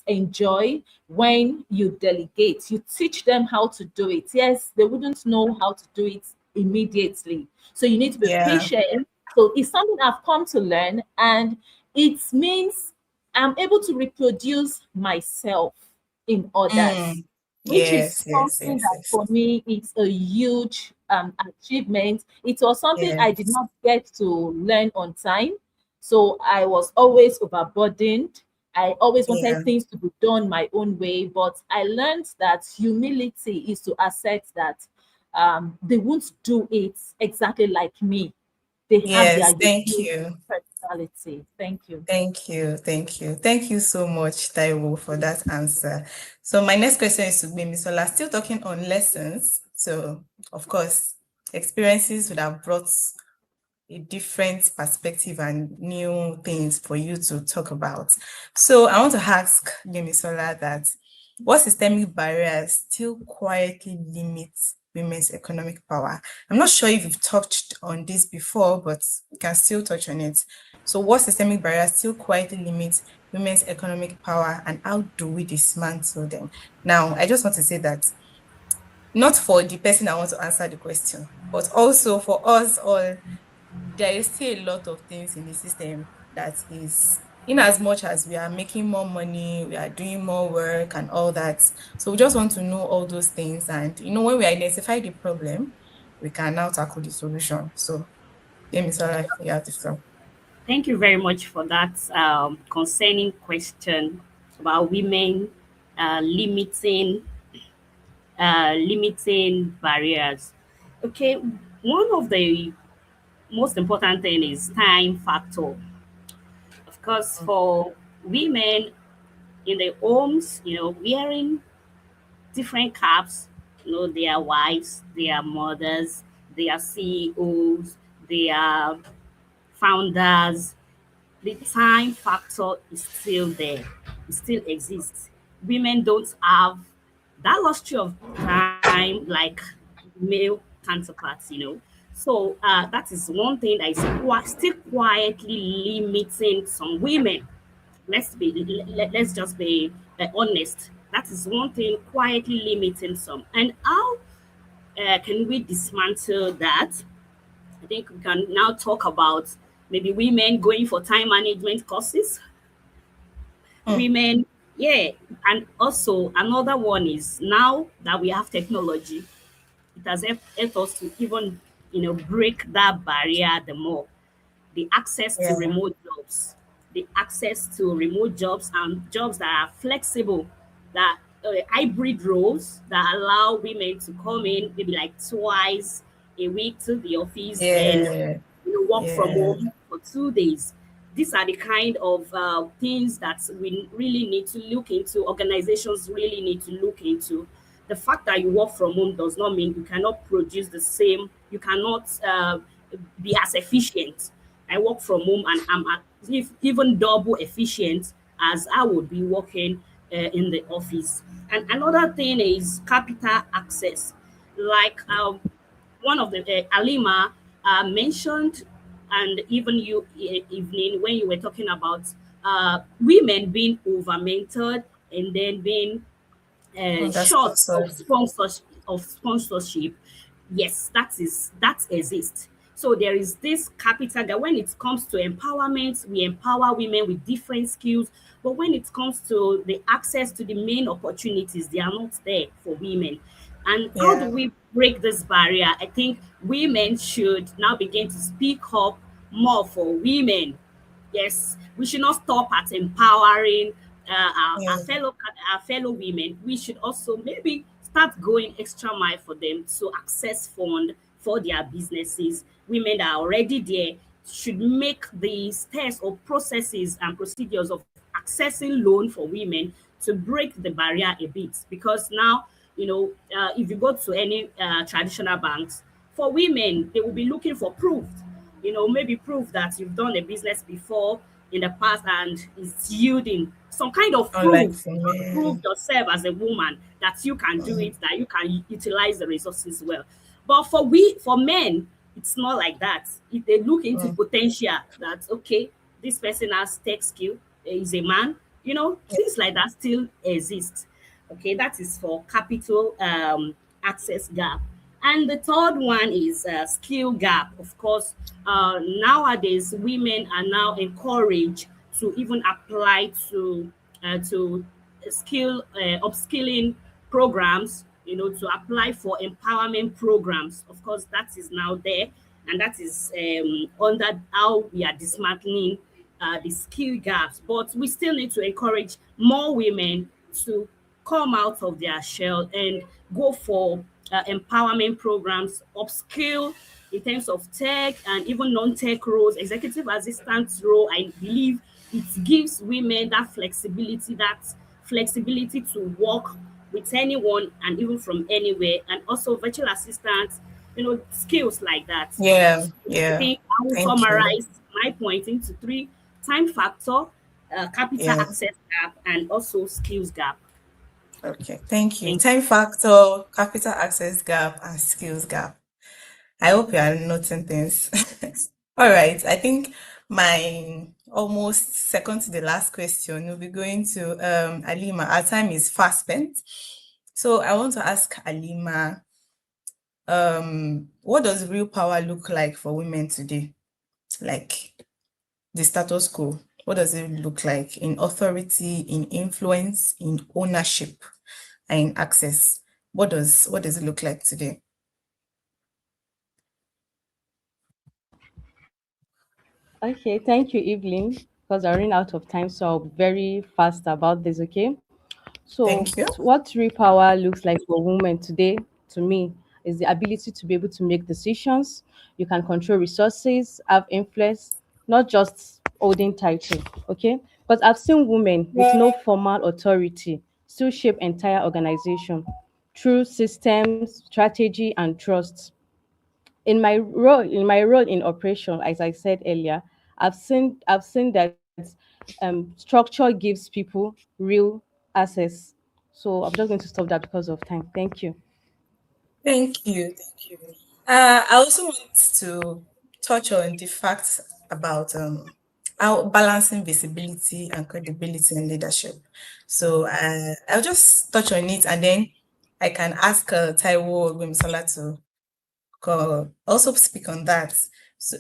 enjoy when you delegate, you teach them how to do it. Yes, they wouldn't know how to do it immediately. So you need to be Yeah. patient. So it's something I've come to learn, and it means I'm able to reproduce myself in others, which is Yes, yes, something yes, that yes. for me is a huge achievement. It was something I did Yes. not get to learn on time. So I was always overburdened. I always Yeah. wanted things to be done my own way, but I learned that humility is to accept that they won't do it exactly like me. They have their Yes, thank unique you. personality. Thank you. Thank you. Thank you. Thank you so much, Taiwo, for that answer. So my next question is to Bimisola, still talking on lessons. So, of course, experiences would have brought a different perspective and new things for you to talk about. So I want to ask Bimisola that what systemic barriers still quietly limit women's economic power? I'm not sure if you've touched on this before, but you can still touch on it. So what systemic barriers still quietly limit women's economic power, and how do we dismantle them? Now, I just want to say that not for the person I want to answer the question, but also for us all, there is still a lot of things in the system that is, in as much as we are making more money, we are doing more work and all that. So we just want to know all those things. And, when we identify the problem, we can now tackle the solution. So, Demisola, you have the floor. Thank you very much for that concerning question about women limiting barriers. Okay, one of the most important thing is time factor. Of course, for women in their homes, wearing different caps. They are wives, they are mothers, they are CEOs, they are founders. The time factor is still there. It still exists. Women don't have that luxury of time like male counterparts. So that is one thing that is still quietly limiting some women. Let's just be honest. That is one thing quietly limiting some. And how can we dismantle that? I think we can now talk about maybe women going for time management courses. Women, yeah. And also another one is now that we have technology, it has helped us to even break that barrier the more. The access to Yeah. remote jobs, the access to remote jobs and jobs that are flexible, that hybrid roles that allow women to come in maybe like twice a week to the office and Yeah. work from Yeah. home for 2 days. These are the kind of things that we really need to look into. Organizations really need to look into. The fact that you work from home does not mean you cannot produce the same. You cannot be as efficient. I work from home and I'm even double efficient as I would be working in the office. And another thing is capital access. Like one of the Alima mentioned, and even you, Evening, when you were talking about women being over mentored and then being That's short of sponsored. sponsorship. Yes, that exists. So there is this capital that when it comes to empowerment, we empower women with different skills. But when it comes to the access to the main opportunities, they are not there for women. And how do Yeah. we break this barrier? I think women should now begin to speak up more for women. Yes, we should not stop at empowering Yeah. our fellow women. We should also maybe start going extra mile for them to access fund for their businesses. Women that are already there should make the steps or processes and procedures of accessing loan for women to break the barrier a bit, because now if you go to any traditional banks for women, they will be looking for proof, maybe proof that you've done a business before in the past and it's yielding some kind of Unlike proof. Prove female. yourself as a woman that you can do Mm. it, that you can utilize the resources well. But for men, it's not like that. If they look into Mm. potential, that okay, this person has tech skill, is a man, things like that still exist. Okay, that is for capital access gap. And the third one is skill gap. Of course, nowadays women are now encouraged to even apply to skill upskilling programs. To apply for empowerment programs. Of course, that is now there, and that is under how we are dismantling the skill gaps. But we still need to encourage more women to come out of their shell and go for empowerment programs, upskill in terms of tech and even non-tech roles, executive assistant role. I believe it gives women that flexibility to work with anyone and even from anywhere, and also virtual assistants, skills like that. Yeah. So I Yeah. think I will Thank you. summarize my point into three: time factor, capital Yeah. access gap, and also skills gap. Okay. Thank you. Thank Time factor, capital access gap, and skills gap. I hope you are noting things. All right. I think my almost second to the last question will be going to Alima. Our time is fast spent. So I want to ask Alima, what does real power look like for women today? Like the status quo. What does it look like in authority, in influence, in ownership, and in access? What does it look like today? Okay, thank you, Evelyn, because I ran out of time, so I'll be very fast about this, okay? So, Thank you. what real power looks like for women today, to me, is the ability to be able to make decisions. You can control resources, have influence, not just holding title, okay? But I've seen women with no formal authority still shape entire organization. through systems, strategy, and trust. In my role in operation, as I said earlier, I've seen that structure gives people real access. So I'm just going to stop that because of time. Thank you. Thank you. Thank you. I also want to touch on the fact about how balancing visibility and credibility in leadership. So I'll just touch on it, and then I can ask Taiwo or Gwemisola to also speak on that. So,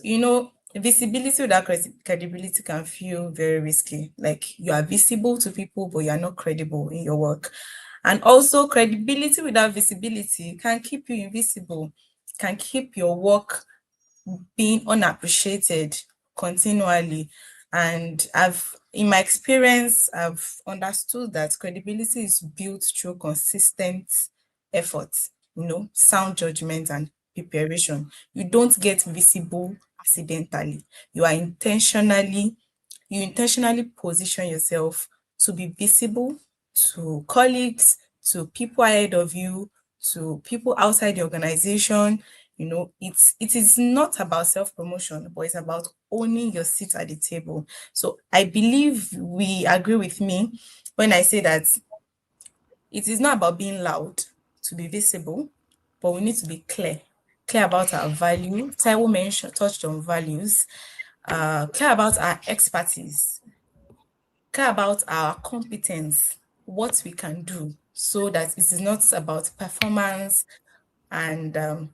visibility without credibility can feel very risky. Like you are visible to people, but you are not credible in your work. And also, credibility without visibility can keep you invisible, can keep your work being unappreciated continually. And in my experience, I've understood that credibility is built through consistent effort, sound judgment and preparation. You don't get visible accidentally. You intentionally position yourself to be visible to colleagues, to people ahead of you, to people outside the organization. It is not about self-promotion, but it's about owning your seat at the table. So I believe we agree with me when I say that it is not about being loud to be visible, but we need to be clear about our value. Taiwo touched on values, clear about our expertise, care about our competence, what we can do, so that it is not about performance. And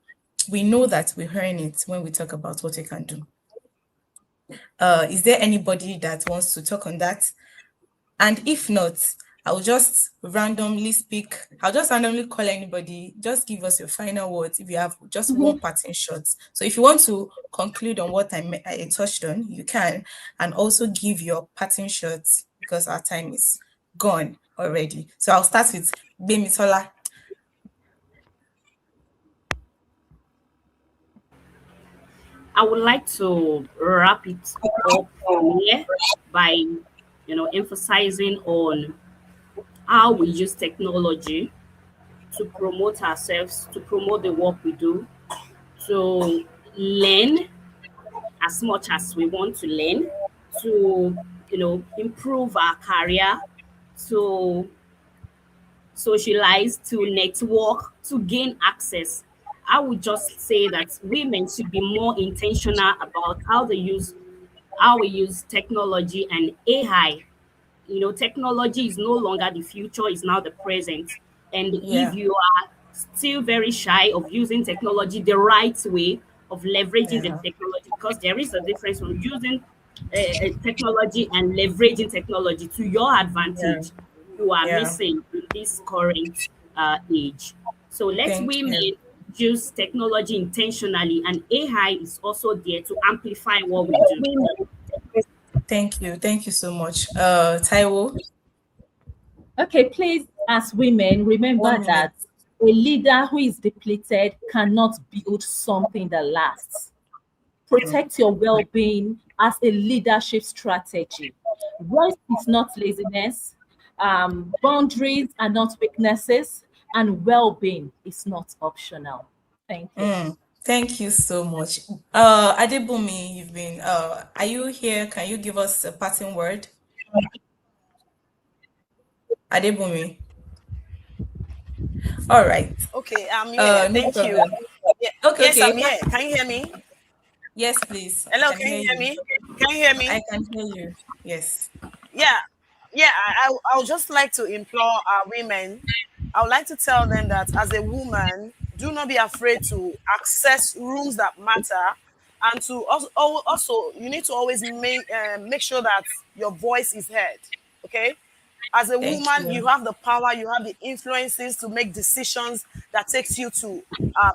we know that we earn it when we talk about what we can do. Is there anybody that wants to talk on that? And if not, I'll just randomly call anybody. Just give us your final words if you have just one parting shot. So if you want to conclude on what I touched on, you can, and also give your parting shots because our time is gone already. So I'll start with Bemitola. I would like to wrap it up from here by, emphasizing on how we use technology to promote ourselves, to promote the work we do, to learn as much as we want to learn, to, improve our career, to socialize, to network, to gain access. I would just say that women should be more intentional about how we use technology and AI. Technology is no longer the future, it's now the present. And Yeah. if you are still very shy of using technology the right way, of leveraging the Yeah. technology, because there is a difference from using technology and leveraging technology to your Yeah. advantage, you are Yeah. missing in this current age. So let Thank women you. use technology intentionally, and AI is also there to amplify what we do. Thank you. Thank you so much. Taiwo, Okay, please, as women, remember 1 minute. that a leader who is depleted cannot build something that lasts. Protect your well being as a leadership strategy. Rest is not laziness, boundaries are not weaknesses, and well being is not optional. Thank you. Thank you so much. Adebumi, you've been are you here? Can you give us a parting word? Adebumi. All right. Okay, I'm here. No Thank you. problem. Yeah, Okay, yes, okay. I'm here. Can you hear me? Yes, please. I Hello, can can hear you hear you. me? Can you hear I me? can hear you. Yes. Yeah, yeah. I would just like to implore our women. I would like to tell them that as a woman, do not be afraid to access rooms that matter, and to also you need to always make sure that your voice is heard. Okay. As a Thank woman, you you. have the power, you have the influences to make decisions that takes you to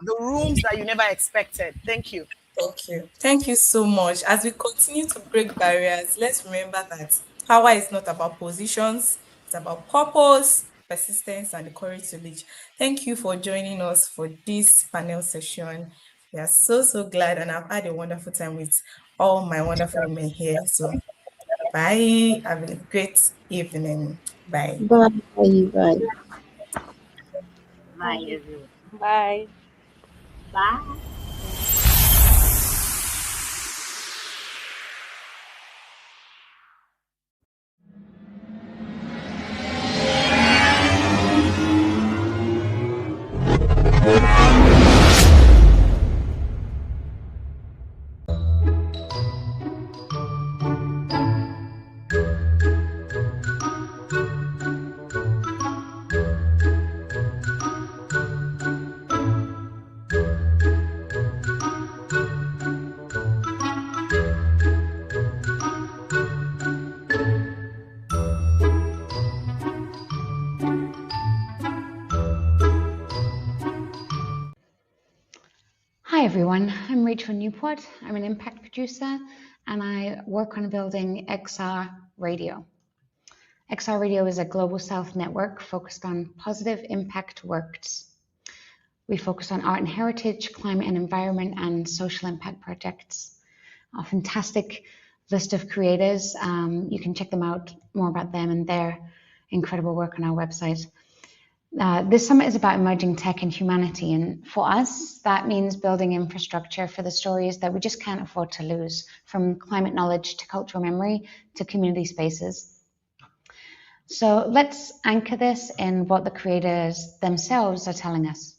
the rooms that you never expected. Thank you. Thank you. Thank you so much. As we continue to break barriers, let's remember that power is not about positions, it's about purpose, persistence, and the courage to lead. Thank you for joining us for this panel session. We are so, so glad, and I've had a wonderful time with all my wonderful women here. So, bye. Have a great evening. Bye. Bye. Bye. Bye, everyone. Bye. Bye. Hi everyone, I'm Rachel Newport. I'm an impact producer and I work on building XR Radio. XR Radio is a Global South network focused on positive impact works. We focus on art and heritage, climate and environment, and social impact projects. A fantastic list of creators. You can check them out, more about them and their incredible work on our website. This summit is about emerging tech and humanity, and for us, that means building infrastructure for the stories that we just can't afford to lose, from climate knowledge to cultural memory to community spaces. So let's anchor this in what the creators themselves are telling us.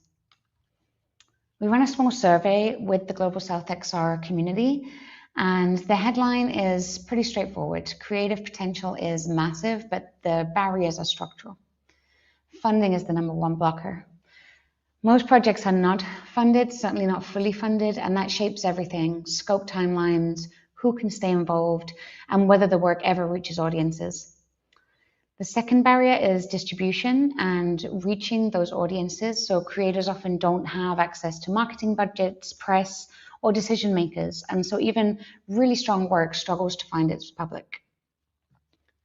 We ran a small survey with the Global South XR community, and the headline is pretty straightforward. Creative potential is massive, but the barriers are structural. Funding is the #1 blocker. Most projects are not funded, certainly not fully funded, and that shapes everything: scope timelines, who can stay involved, and whether the work ever reaches audiences. The second barrier is distribution and reaching those audiences. So creators often don't have access to marketing budgets, press, or decision makers, and so even really strong work struggles to find its public.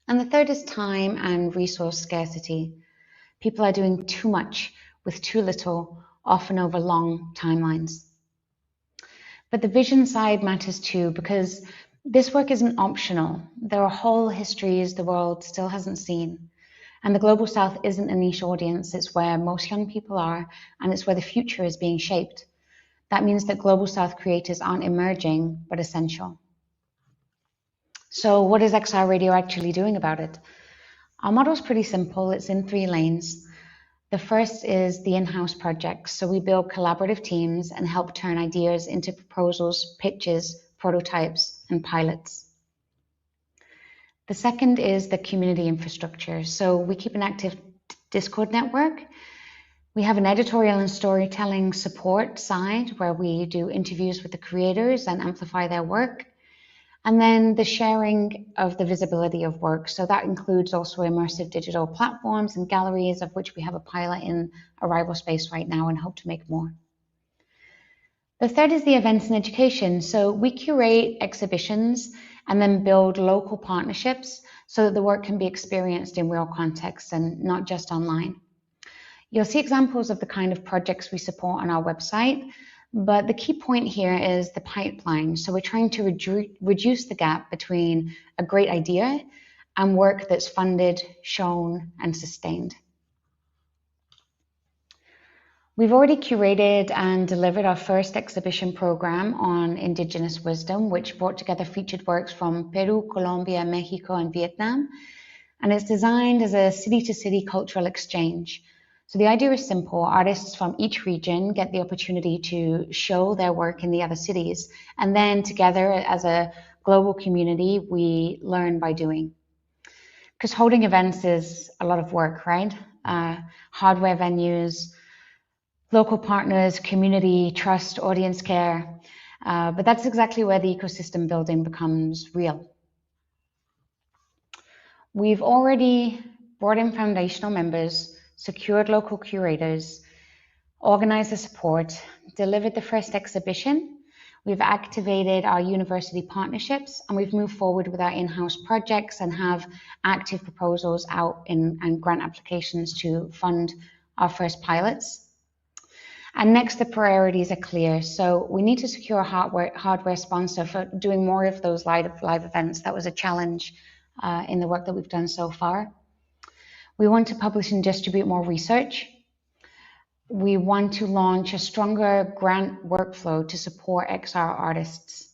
And the third is time and resource scarcity. People are doing too much with too little, often over long timelines. But the vision side matters too, because this work isn't optional. There are whole histories the world still hasn't seen. And the Global South isn't a niche audience. It's where most young people are, and it's where the future is being shaped. That means that Global South creators aren't emerging, but essential. So what is XR Radio actually doing about it? Our model is pretty simple. It's in 3 lanes. The first is the in-house projects. So we build collaborative teams and help turn ideas into proposals, pitches, prototypes, and pilots. The second is the community infrastructure. So we keep an active Discord network. We have an editorial and storytelling support side where we do interviews with the creators and amplify their work. And then the sharing of the visibility of work. So that includes also immersive digital platforms and galleries, of which we have a pilot in Arrival Space right now and hope to make more. The third is the events and education. So we curate exhibitions and then build local partnerships so that the work can be experienced in real context and not just online. You'll see examples of the kind of projects we support on our website, but the key point here is the pipeline. So we're trying to reduce the gap between a great idea and work that's funded, shown, and sustained. We've already curated and delivered our first exhibition program on Indigenous wisdom, which brought together featured works from Peru, Colombia, Mexico, and Vietnam. And it's designed as a city-to-city cultural exchange. So the idea is simple. Artists from each region get the opportunity to show their work in the other cities. And then together as a global community, we learn by doing. Because holding events is a lot of work, right? Hardware venues, local partners, community, trust, audience care. But that's exactly where the ecosystem building becomes real. We've already brought in foundational members, secured local curators, organized the support, delivered the first exhibition. We've activated our university partnerships, and we've moved forward with our in-house projects and have active proposals out and grant applications to fund our first pilots. And next, the priorities are clear. So we need to secure a hardware sponsor for doing more of those live events. That was a challenge in the work that we've done so far. We want to publish and distribute more research. we want to launch a stronger grant workflow to support XR artists.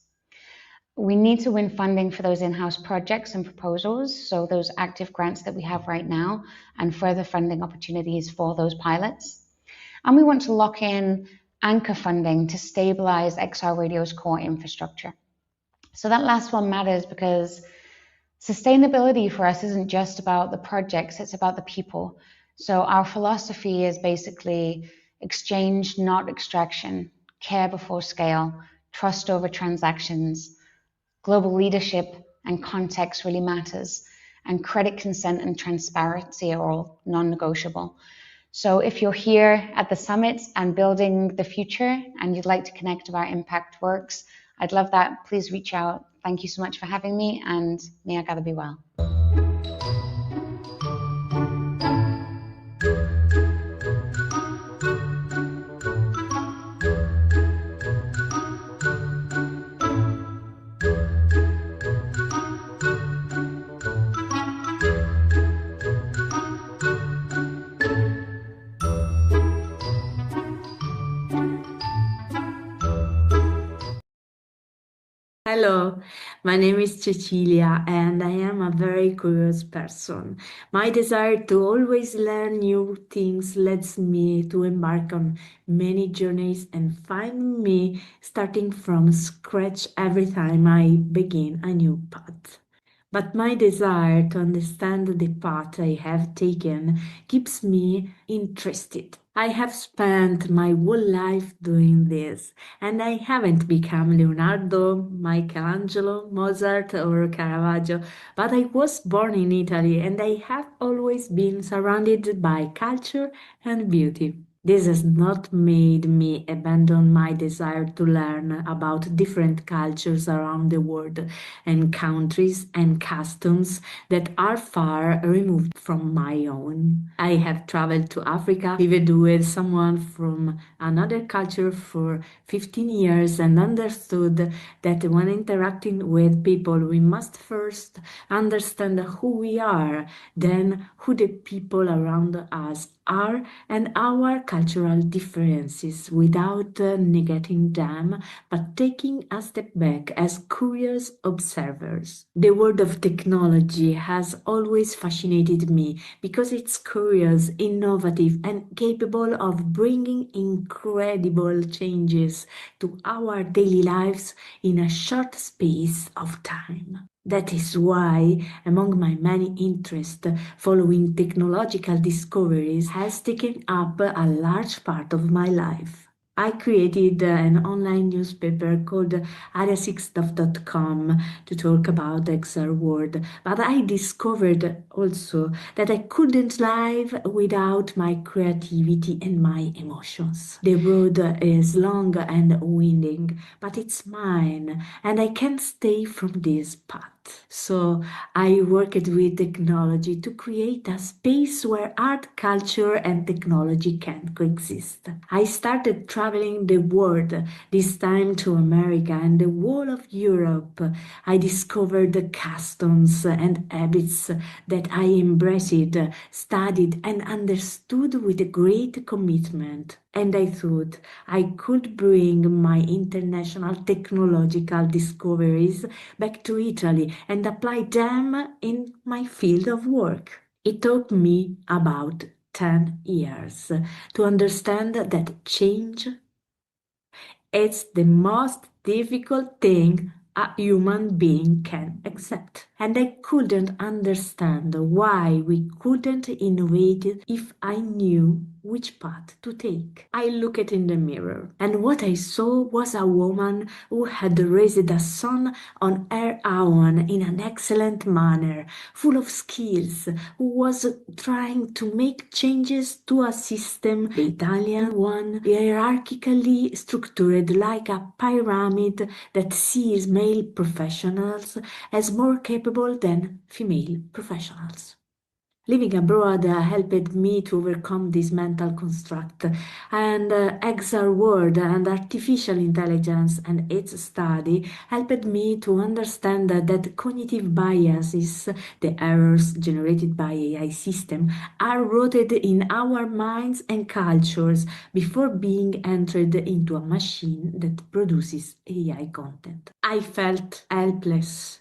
We need to win funding for those in-house projects and proposals, so those active grants that we have right now, and further funding opportunities for those pilots. And we want to lock in anchor funding to stabilize XR Radio's core infrastructure. So that last one matters because sustainability for us isn't just about the projects, it's about the people. So our philosophy is basically exchange, not extraction, care before scale, trust over transactions. Global leadership and context really matters, and credit consent and transparency are all non-negotiable. So if you're here at the summit and building the future and you'd like to connect about impact works, I'd love that. Please reach out. Thank you so much for having me, and may our gather be well. Hello, my name is Cecilia and I am a very curious person. My desire to always learn new things leads me to embark on many journeys and find me starting from scratch every time I begin a new path. But my desire to understand the path I have taken keeps me interested. I have spent my whole life doing this, and I haven't become Leonardo, Michelangelo, Mozart, or Caravaggio, but I was born in Italy and I have always been surrounded by culture and beauty. This has not made me abandon my desire to learn about different cultures around the world and countries and customs that are far removed from my own. I have traveled to Africa, lived with someone from another culture for 15 years and understood that when interacting with people, we must first understand who we are, then who the people around us are, and our cultural differences without negating them, but taking a step back as curious observers. The world of technology has always fascinated me because it's curious, innovative, and capable of bringing incredible changes to our daily lives in a short space of time. That is why, among my many interests, following technological discoveries has taken up a large part of my life. I created an online newspaper called area6.com to talk about the XR world, but I discovered also that I couldn't live without my creativity and my emotions. The road is long and winding, but it's mine, and I can't stay from this path. So I worked with technology to create a space where art, culture, and technology can coexist. I started traveling the world, this time to America and the whole of Europe. I discovered the customs and habits that I embraced, studied, and understood with a great commitment. And I thought I could bring my international technological discoveries back to Italy and apply them in my field of work. It took me about 10 years to understand that change is the most difficult thing a human being can accept. And I couldn't understand why we couldn't innovate if I knew which path to take. I looked in the mirror, and what I saw was a woman who had raised a son on her own in an excellent manner, full of skills, who was trying to make changes to a system, the Italian one, hierarchically structured like a pyramid that sees male professionals as more capable than female professionals. Living abroad helped me to overcome this mental construct, and XR world and artificial intelligence and its study helped me to understand that cognitive biases, the errors generated by AI system, are rooted in our minds and cultures before being entered into a machine that produces AI content. I felt helpless,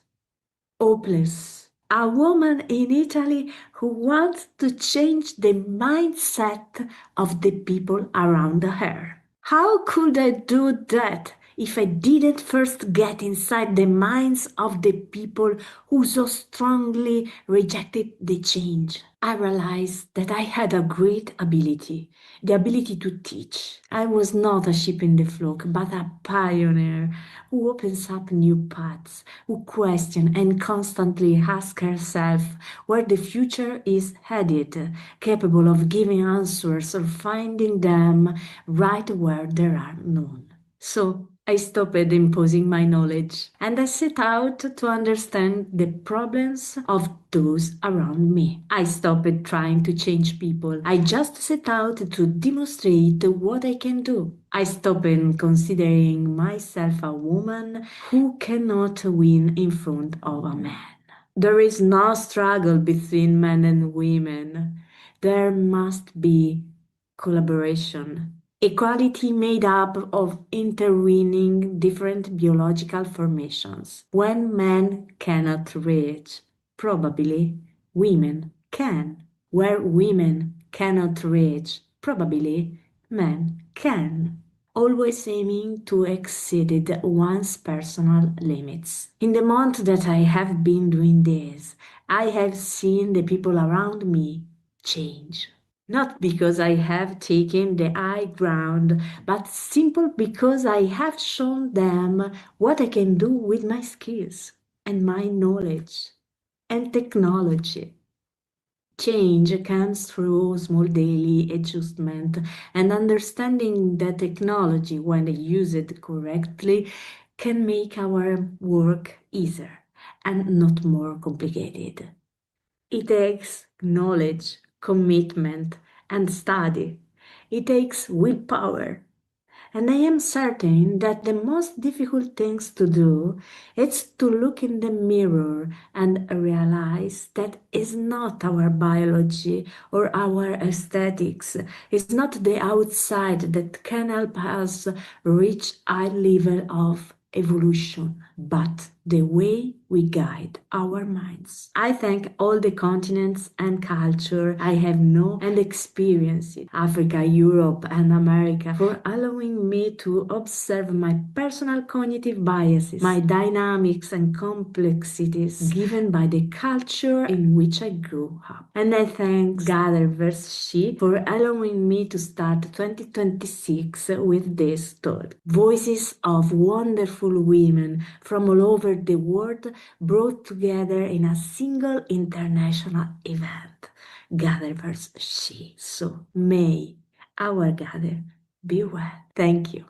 hopeless. A woman in Italy who wants to change the mindset of the people around her. How could I do that if I didn't first get inside the minds of the people who so strongly rejected the change? I realized that I had a great ability, the ability to teach. I was not a sheep in the flock, but a pioneer who opens up new paths, who questions and constantly asks herself where the future is headed, capable of giving answers or finding them right where there are none. So I stopped imposing my knowledge and I set out to understand the problems of those around me. I stopped trying to change people. I just set out to demonstrate what I can do. I stopped considering myself a woman who cannot win in front of a man. There is no struggle between men and women. There must be collaboration. Equality made up of intervening different biological formations. When men cannot reach, probably women can. Where women cannot reach, probably men can. Always aiming to exceed one's personal limits. In the month that I have been doing this, I have seen the people around me change. Not because I have taken the high ground, but simply because I have shown them what I can do with my skills and my knowledge and technology. Change comes through small daily adjustment and understanding that technology, when used correctly, can make our work easier and not more complicated. It takes knowledge, commitment, and study. It takes willpower. And I am certain that the most difficult things to do is to look in the mirror and realize that it's not our biology or our aesthetics. It's not the outside that can help us reach a level of evolution, but the way we guide our minds. I thank all the continents and culture I have known and experienced, Africa, Europe, and America, for allowing me to observe my personal cognitive biases, my dynamics and complexities given by the culture in which I grew up. And I thank GatherVerse for allowing me to start 2026 with this thought. Voices of wonderful women from all over the world brought together in a single international event. GatherVerse. So may our gather be well. Thank you.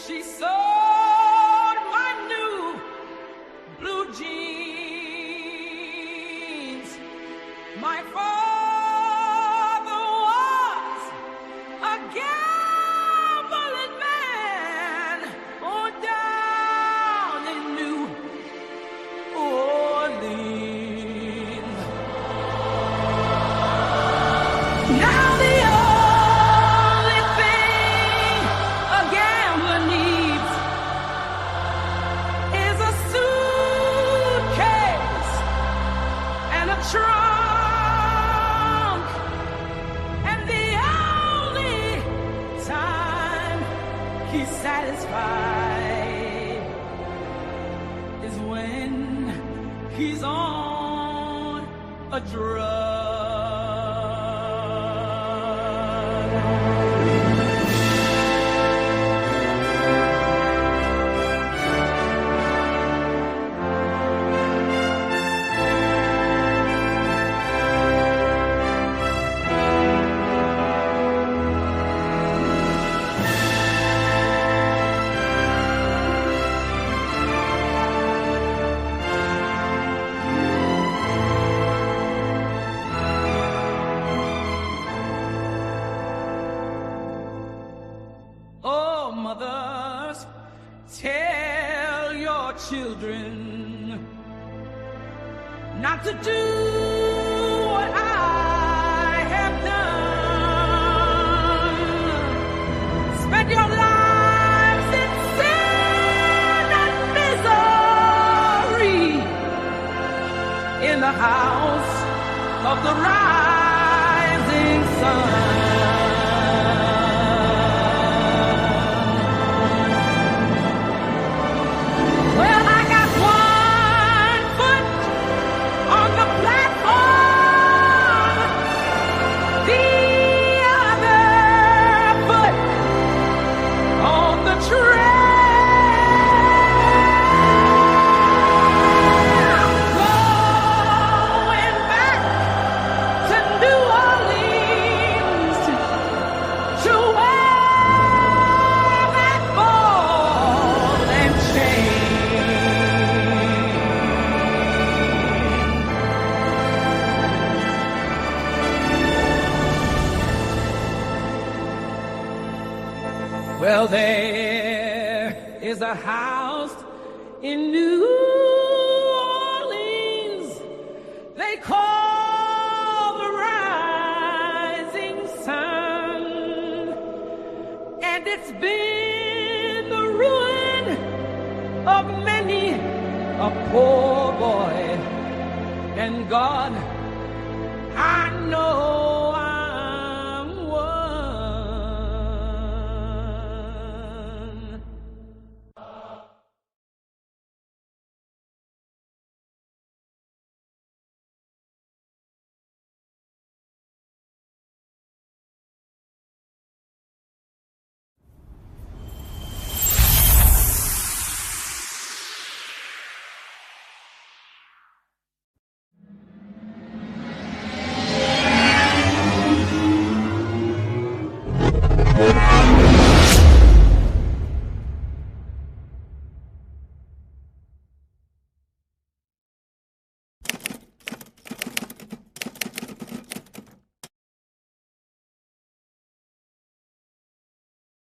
she sewed my new blue jeans. My father was a gambling man down in New Orleans. Now the only thing a gambler needs is a suitcase and a trunk. And the only time he's satisfied is when he's on a drug. Oh, mothers, tell your children not to do what I have done. Spend your lives in sin and misery in the house of the rising sun. Well, I got one foot on the platform, the other foot on the train. Going back to New Orleans to wear that ball and chain. Well, there is a house in New Orleans they call the Rising Sun, and it's been the ruin of many a poor boy. And God, I know